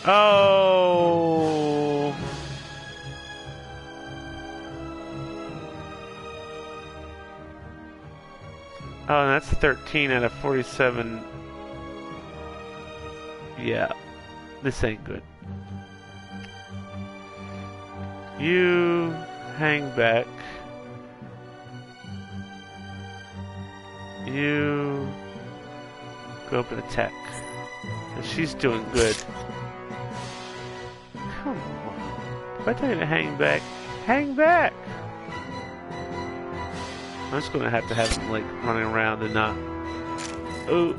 Oh! Oh, and that's 13 out of 47. Yeah. This ain't good. You hang back. You go up and attack. And she's doing good. Come on. If I tell you to hang back, hang back! I'm just gonna have him like running around and not. Ooh.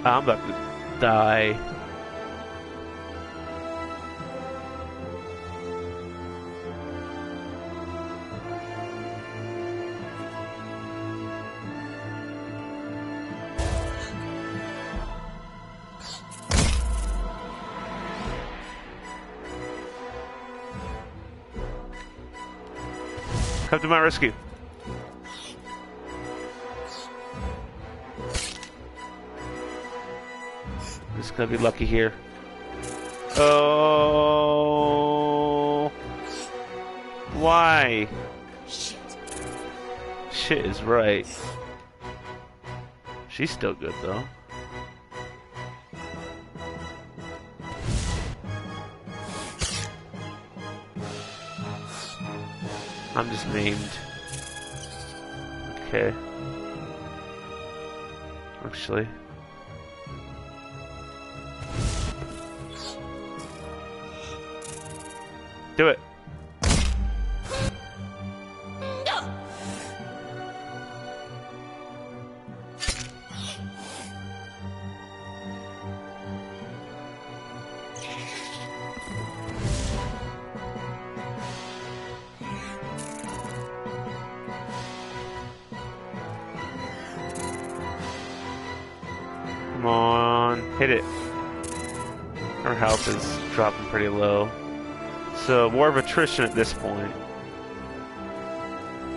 I'm about to die. Come to my rescue. I'm just gonna be lucky here. Oh. Why? Shit. Shit is right. She's still good though. I'm just maimed. Okay. Actually. Do it. Come on, hit it. Her health is dropping pretty low. So more of attrition at this point.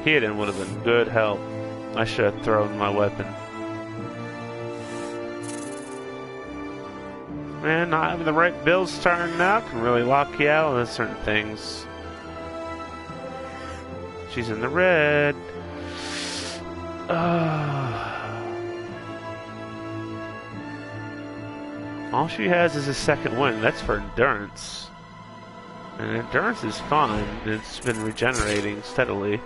Hitting would have been good help. I should have thrown my weapon. Man, not having the right build starting out can really lock you out with certain things. She's in the red. All she has is a second win. That's for endurance. And endurance is fine. It's been regenerating steadily.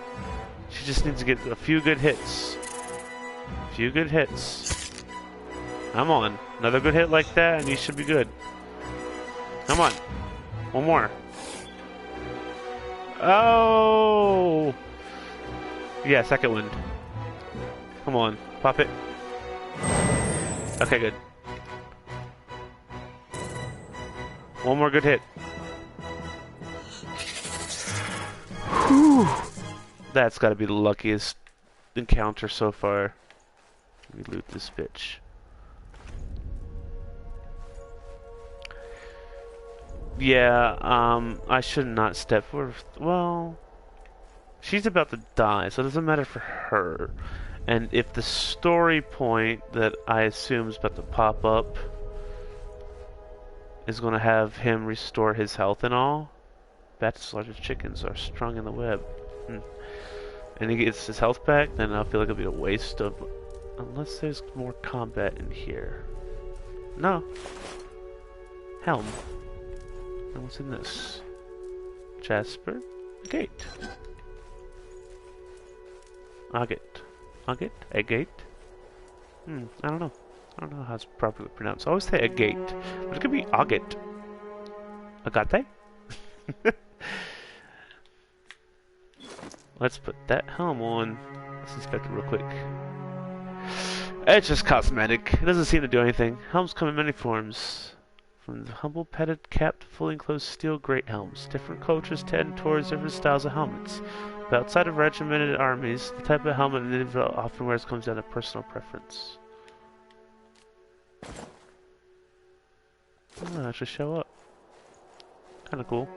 She just needs to get a few good hits. A few good hits. Come on. Another good hit like that and you should be good. Come on. One more. Oh! Yeah, second wind. Come on. Pop it. Okay, good. One more good hit. Whew. That's gotta be the luckiest encounter so far. Let me loot this bitch. Yeah, I should not step forward. Well, she's about to die, so it doesn't matter for her. And if the story point that I assume is about to pop up is going to have him restore his health and all, bats larger chickens are strung in the web. And he gets his health back, then I feel like it'll be a waste of... Unless there's more combat in here. No. Helm. And what's in this? Jasper? Gate. Agate. Agate? A gate? I don't know. I don't know how it's properly pronounced. I always say a gate, but it could be agate. Agate? Let's put that helm on. Let's inspect it real quick. It's just cosmetic. It doesn't seem to do anything. Helms come in many forms. From the humble padded capped, fully enclosed steel great helms. Different cultures tend towards different styles of helmets. But outside of regimented armies, the type of helmet an individual often wears comes down to personal preference. Oh, that should show up. Kinda cool.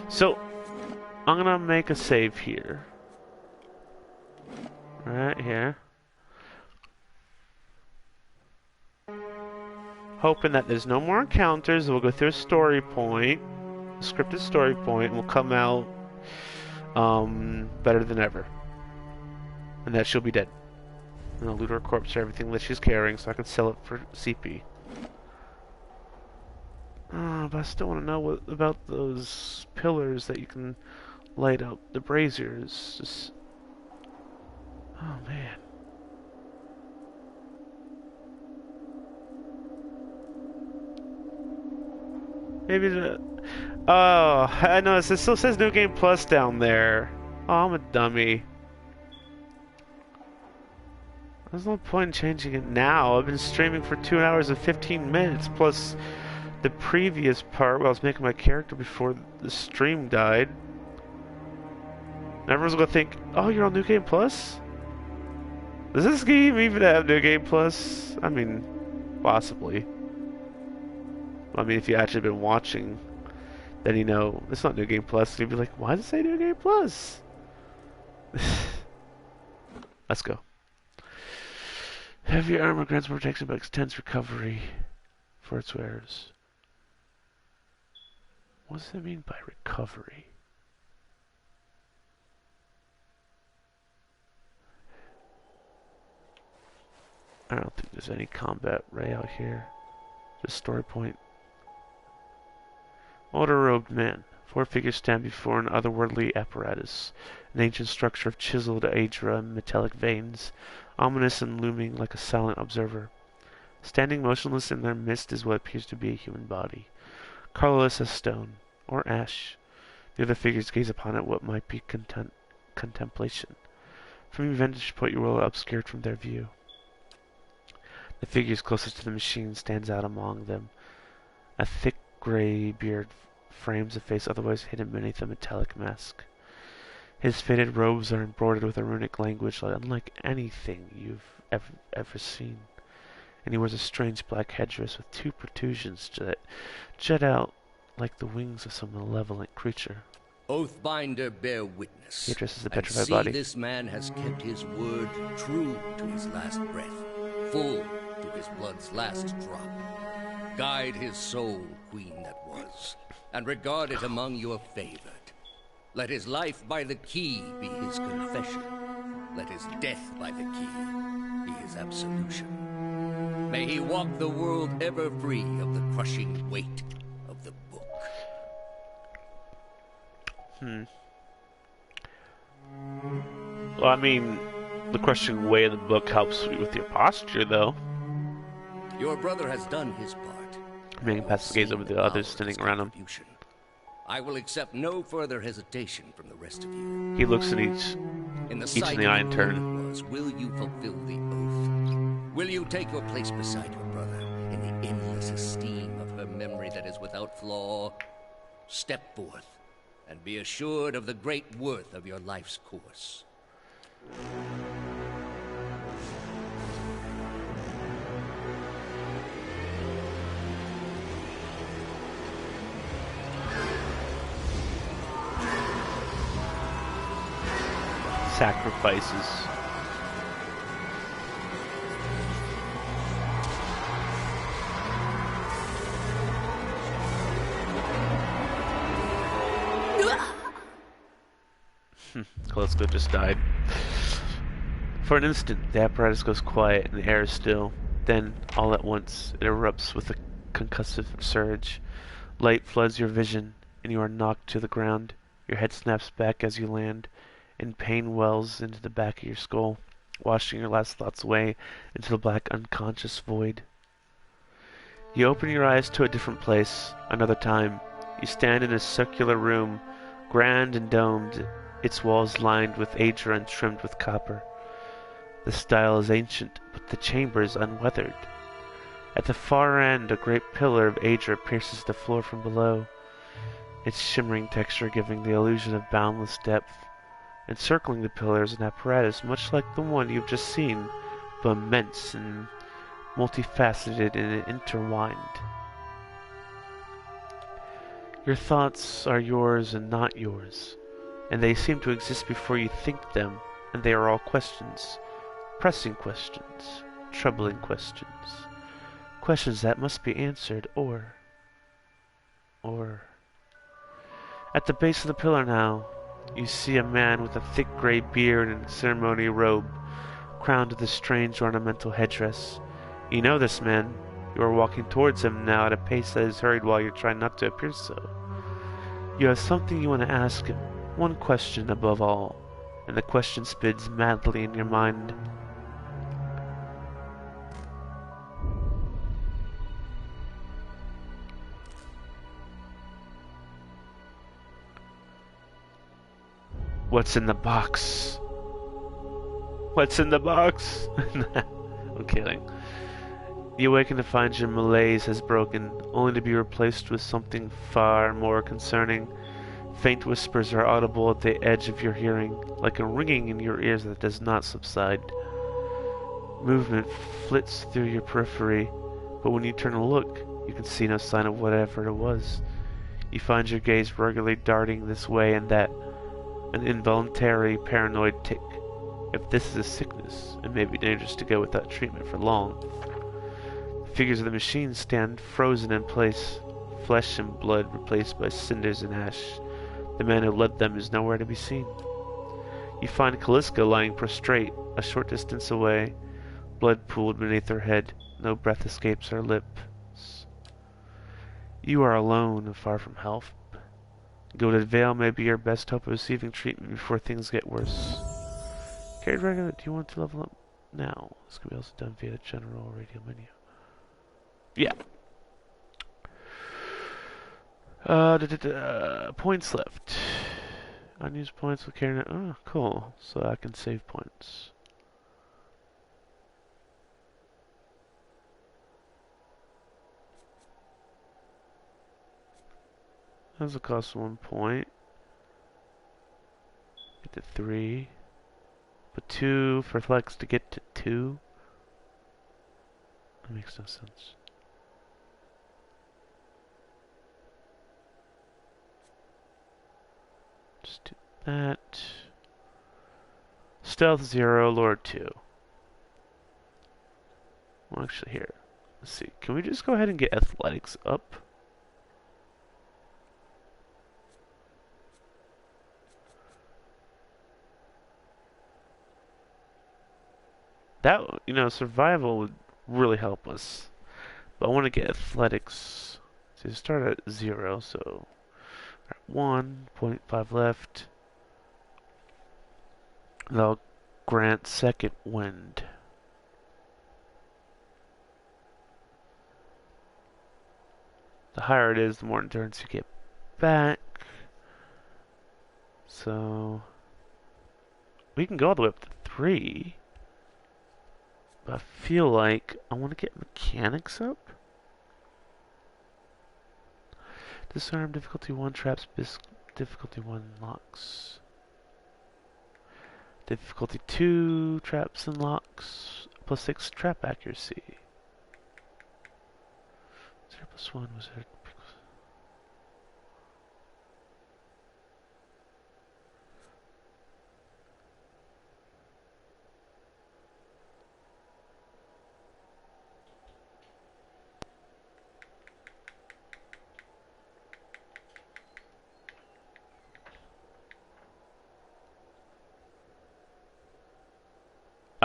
So, I'm gonna make a save here. Right here. Hoping that there's no more encounters. We'll go through a story point, a scripted story point, and we'll come out better than ever. And that she'll be dead. And I'll loot her corpse or everything that she's carrying so I can sell it for CP. But I still want to know what about those pillars that you can light up, the braziers. Just... Oh man. Maybe the... Oh, I know, it still says New Game Plus down there. Oh, I'm a dummy. There's no point in changing it now. I've been streaming for 2 hours and 15 minutes, plus the previous part where I was making my character before the stream died. Everyone's gonna think, oh, you're on New Game Plus? Does this game even have New Game Plus? I mean, possibly. I mean, if you actually been watching, then you know it's not New Game Plus. You'd be like, why does it say New Game Plus? Let's go. Heavy armor grants more protection but extends recovery for its wearers. What does that mean by recovery? I don't think there's any combat ray out here. Just story point. Older-robed man. 4 figures stand before an otherworldly apparatus. An ancient structure of chiseled Aedra and metallic veins, ominous and looming like a silent observer. Standing motionless in their midst is what appears to be a human body, colorless as stone, or ash. The other figures gaze upon it what might be contemplation. From your vantage point you are obscured from their view. The figure closest to the machine stands out among them. A thick gray beard frames a face otherwise hidden beneath a metallic mask. His faded robes are embroidered with a runic language unlike anything you've ever seen. And he wears a strange black headdress with 2 protrusions that jut out like the wings of some malevolent creature. Oathbinder, bear witness. He addresses the and petrified see body. This man has kept his word true to his last breath, full to his blood's last drop. Guide his soul, queen that was, and regard it among your favored. Let his life by the key be his confession. Let his death by the key be his absolution. May he walk the world ever free of the crushing weight of the book. Well, I mean, the crushing weight of the book helps with your posture, though. Your brother has done his part. Making past the gaze over the others standing around him. I will accept no further hesitation from the rest of you. He looks at each In the in sight the eye in of turn. was, will you fulfill the oath? Will you take your place beside your brother in the endless esteem of her memory that is without flaw? Step forth and be assured of the great worth of your life's course. Sacrifices. Kalesko just died. For an instant, the apparatus goes quiet and the air is still. Then, all at once, it erupts with a concussive surge. Light floods your vision, and you are knocked to the ground. Your head snaps back as you land, and pain wells into the back of your skull, washing your last thoughts away into the black unconscious void. You open your eyes to a different place, another time. You stand in a circular room, grand and domed, its walls lined with Aedra and trimmed with copper. The style is ancient, but the chamber is unweathered. At the far end, a great pillar of Aedra pierces the floor from below, its shimmering texture giving the illusion of boundless depth. Encircling the pillar is an apparatus much like the one you've just seen, but immense and multifaceted and intertwined. Your thoughts are yours and not yours, and they seem to exist before you think them, and they are all questions. Pressing questions, troubling questions. Questions that must be answered, or... At the base of the pillar now, you see a man with a thick gray beard and ceremonial robe, crowned with a strange ornamental headdress. You know this man. You are walking towards him now at a pace that is hurried while you're trying not to appear so. You have something you want to ask him, one question above all, and the question spins madly in your mind. What's in the box? What's in the box? I'm kidding. You awaken to find your malaise has broken, only to be replaced with something far more concerning. Faint whispers are audible at the edge of your hearing, like a ringing in your ears that does not subside. Movement flits through your periphery, but when you turn to look, you can see no sign of whatever it was. You find your gaze regularly darting this way and that, an involuntary paranoid tic. If this is a sickness, it may be dangerous to go without treatment for long. The figures of the machines stand frozen in place, flesh and blood replaced by cinders and ash. The man who led them is nowhere to be seen. You find Calliska lying prostrate, a short distance away, blood pooled beneath her head. No breath escapes her lips. You are alone and far from help. Gilded Veil may be your best hope of receiving treatment before things get worse. Carried regular, do you want to level up now? This can be also done via the general radio menu. Yeah. Points left. Unused points will carry. Oh, cool. So I can save points. That's a cost 1 point. Get to 3. But 2 for flex to get to 2. That makes no sense. Just do that. Stealth 0, Lore 2. Well, actually, here. Let's see. Can we just go ahead and get athletics up? That, survival would really help us. But I want to get athletics. So start at 0, so 1.5 left. That'll grant second wind. The higher it is, the more endurance you get back. So we can go all the way up to 3. But I feel like I want to get mechanics up. Disarm difficulty 1 traps, difficulty 1 locks. Difficulty 2 traps and locks, plus 6 trap accuracy. 0 plus 1 was there.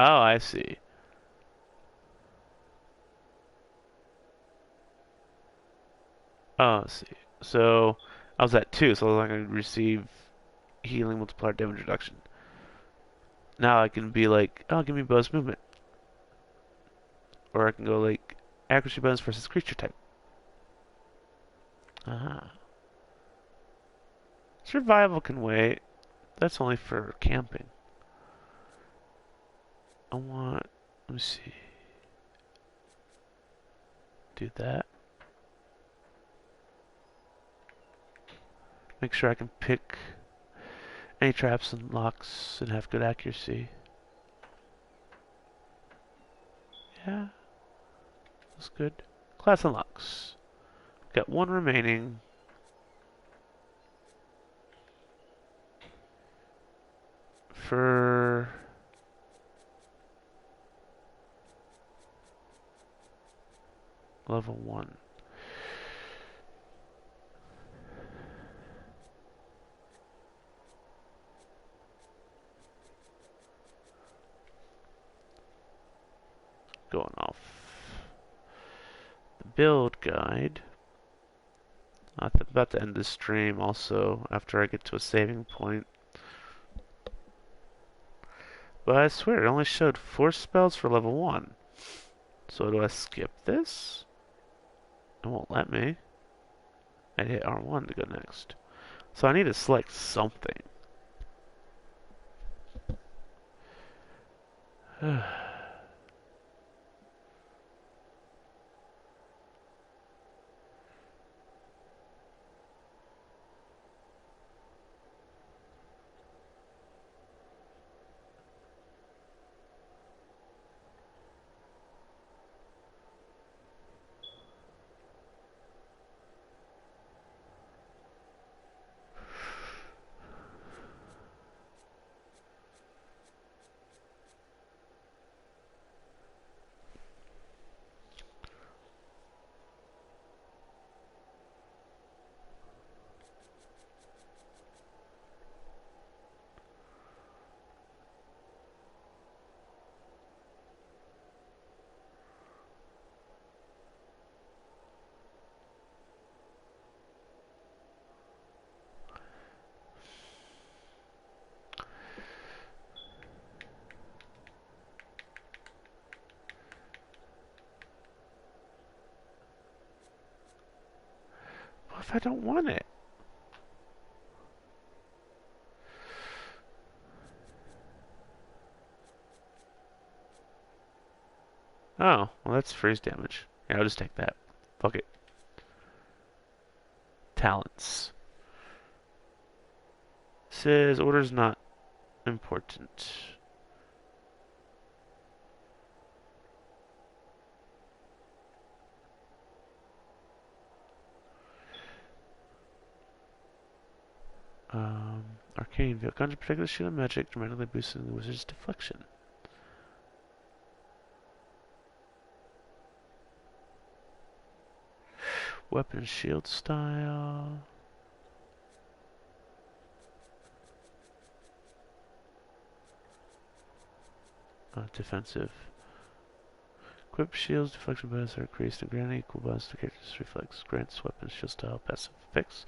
Oh, I see. Oh, I see. So I was at 2, so I was going to receive healing multiplier damage reduction. Now I can be like, oh, give me bonus movement. Or I can go like, accuracy bonus versus creature type. Ah. Survival can wait. That's only for camping. Let me see. Do that. Make sure I can pick any traps and locks and have good accuracy. Yeah, that's good. Class unlocks. Got 1 remaining. For level 1. Going off the build guide. I'm about to end this stream also after I get to a saving point. But I swear it only showed 4 spells for level 1. So do I skip this? It won't let me. I hit R1 to go next. So I need to select something. if I don't want it? Oh, well that's freeze damage. Yeah, I'll just take that. Fuck it. Talents. Says order's not important. Arcane Veil. Conjure particular shield and magic, dramatically boosting the wizard's deflection. Weapon shield style. Defensive. Equip shields, deflection bonus are increased and grant equal bonus to character's reflex. Grants weapon shield style passive effects.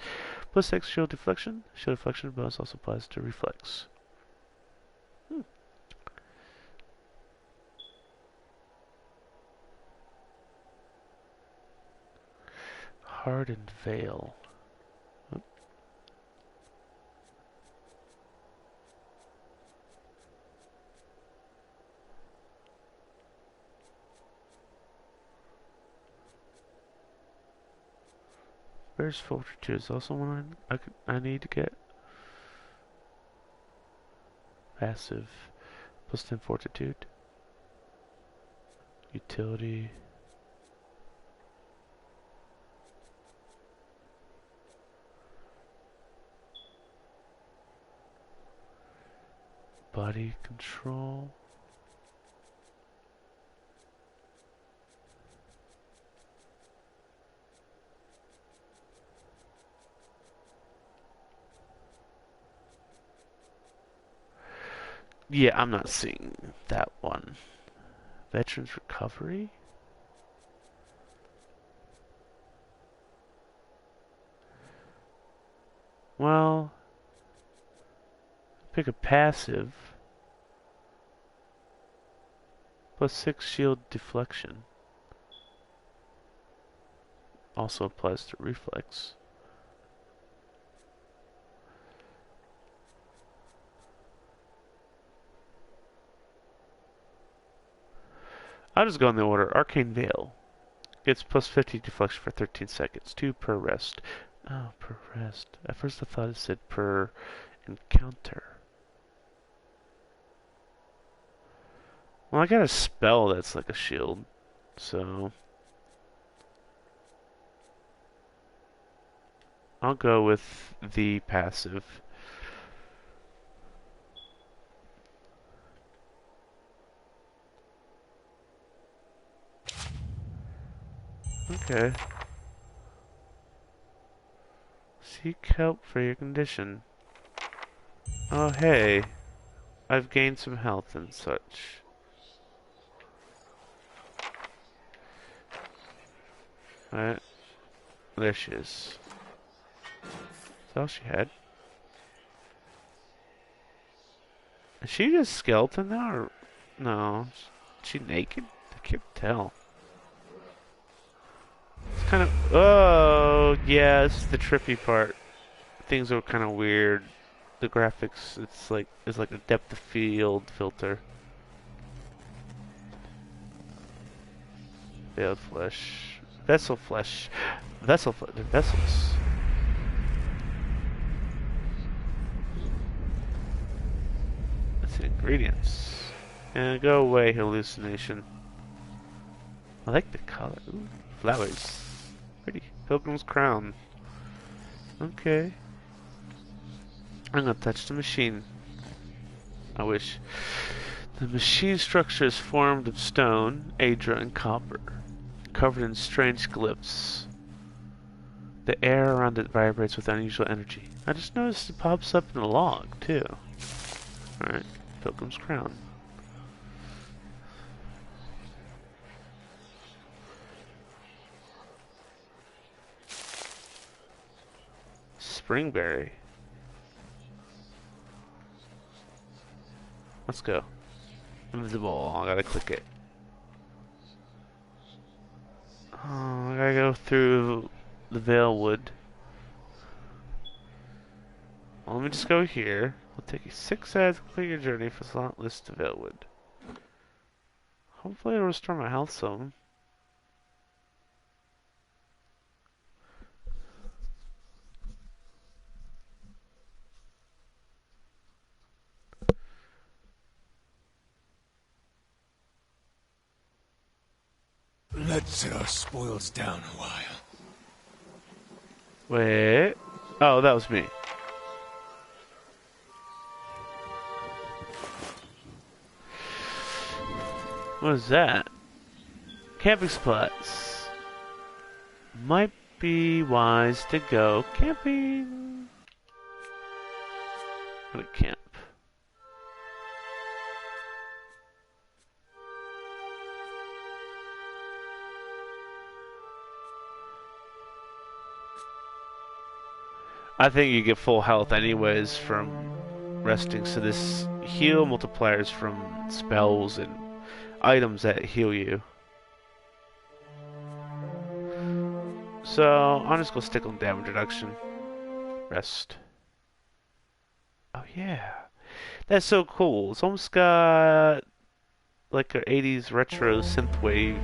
Plus X shield deflection. Shield deflection bonus also applies to reflex. Hardened Veil. Bear's Fortitude is also one I need to get. Passive. Plus 10 Fortitude. Utility. Body control. Yeah, I'm not seeing that one. Veterans Recovery? Well, pick a passive. Plus 6 shield deflection. Also applies to reflex. I'll just go in the order. Arcane Veil. Gets plus 50 deflection for 13 seconds. 2 per rest. Oh, per rest. At first I thought it said per encounter. Well, I got a spell that's like a shield. So I'll go with the passive. Okay. Seek help for your condition. Oh, hey. I've gained some health and such. Alright. There she is. That's all she had. Is she just skeleton now, or... No. Is she naked? I can't tell. It's kind of... Oh, yeah, this is the trippy part. Things are kind of weird. The graphics, it's like a depth of field filter. Veiled flesh. Vessel flesh. Vessels. That's the ingredients. And go away, hallucination. I like the color. Ooh, flowers. Pretty. Pilgrim's crown. Okay. I'm gonna touch the machine. I wish. The machine structure is formed of stone, adra, and copper, covered in strange glyphs. The air around it vibrates with unusual energy. I just noticed it pops up in the log, too. Alright, Pilgrim's Crown. Springberry. Let's go. Invisible. I gotta click it. Oh, I gotta go through the Veil Wood. Well, let me just go here. It'll take you 6 hours to complete your journey for slot list of Elwood. Hopefully it'll restore my health some. Let's set our spoils down a while. Wait. Oh, that was me. What is that? Camping spots. Might be wise to go camping. I'm gonna camp. I think you get full health anyways from resting, so this heal multipliers from spells and items that heal you. So I'm just gonna stick on damage reduction. Rest. Oh yeah, that's so cool. It's almost got like an 80s retro synthwave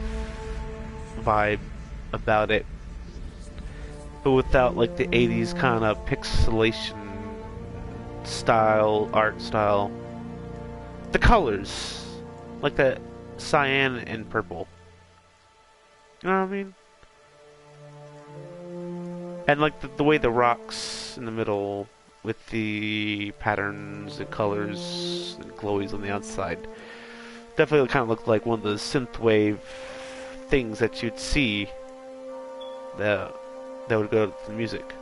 vibe about it, but without like the 80s kind of pixelation style, art style. The colors, like that cyan and purple. You know what I mean? And like the way the rocks in the middle with the patterns and colors and glowies on the outside definitely kind of looked like one of the synthwave things that you'd see that would go to the music.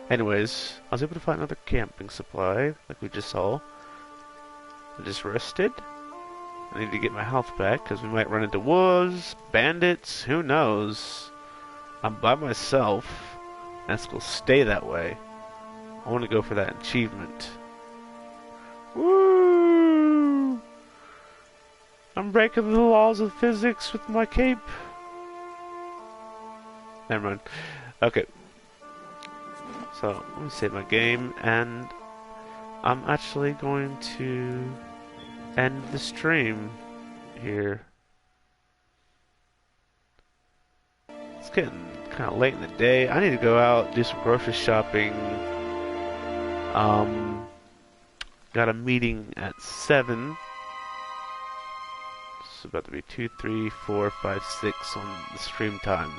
Anyways, I was able to find another camping supply like we just saw. I just rested. I need to get my health back because we might run into wolves, bandits, who knows. I'm by myself, and it's going to stay that way. I want to go for that achievement. Woo! I'm breaking the laws of physics with my cape. Never mind. Okay. So, let me save my game, and I'm actually going to end the stream here. It's getting kind of late in the day. I need to go out, do some grocery shopping. Got a meeting at 7. It's about to be 2, 3, 4, 5, 6 on the stream time.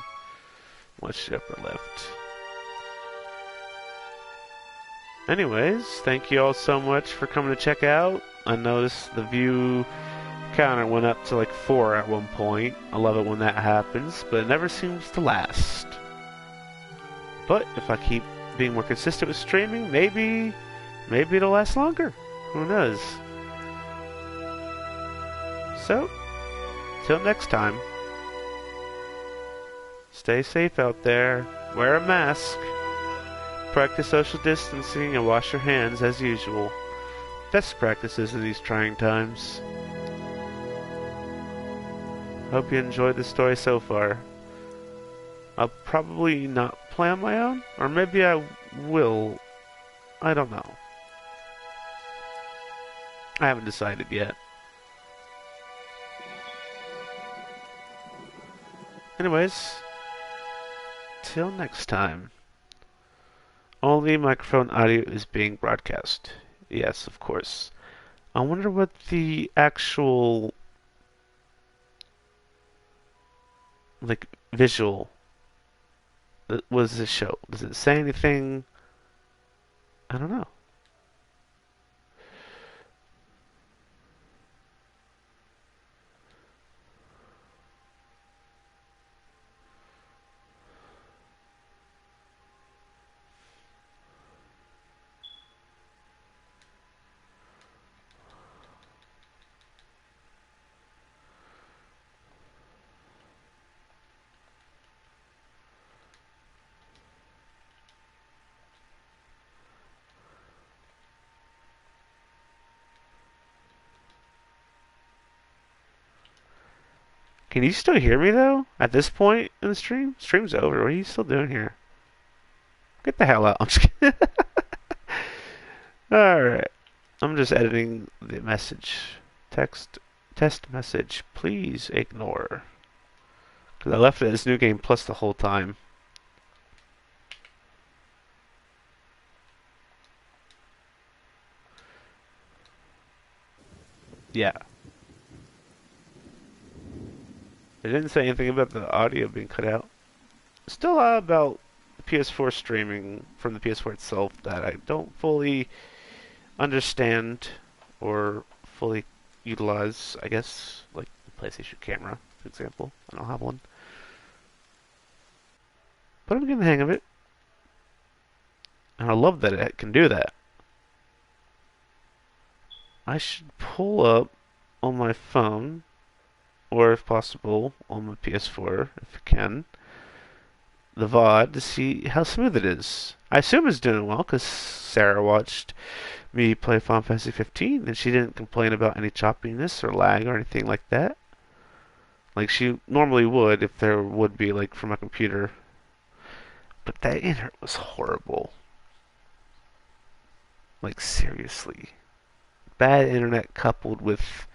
What's upper left? Anyways, thank you all so much for coming to check out. I noticed the view counter went up to like 4 at one point. I love it when that happens, but it never seems to last. But if I keep being more consistent with streaming, maybe it'll last longer. Who knows? So, till next time, stay safe out there, wear a mask, practice social distancing, and wash your hands as usual. Best practices in these trying times. Hope you enjoyed the story so far. I'll probably not play on my own, or maybe I will. I don't know. I haven't decided yet. Anyways, till next time. Only microphone audio is being broadcast. Yes, of course. I wonder what the actual like visual was this show. Does it say anything? I don't know. Can you still hear me though? At this point in the stream? Stream's over. What are you still doing here? Get the hell out. I'm just kidding. Alright. I'm just editing the message. Test message. Please ignore. Because I left it as New Game Plus the whole time. Yeah. They didn't say anything about the audio being cut out. Still about PS4 streaming from the PS4 itself that I don't fully understand or fully utilize, I guess, like the PlayStation camera, for example. I don't have one. But I'm getting the hang of it. And I love that it can do that. I should pull up on my phone, or if possible, on my PS4, if I can, the VOD to see how smooth it is. I assume it's doing well, because Sarah watched me play Final Fantasy 15, and she didn't complain about any choppiness or lag or anything like that. Like she normally would if there would be, like, from a computer. But that internet was horrible. Like, seriously. Bad internet coupled with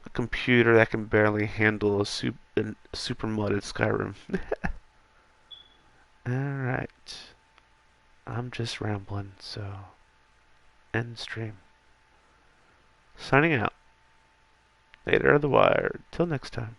a computer that can barely handle a super modded Skyrim. Alright. I'm just rambling, so end stream. Signing out. Later, The Wire. Till next time.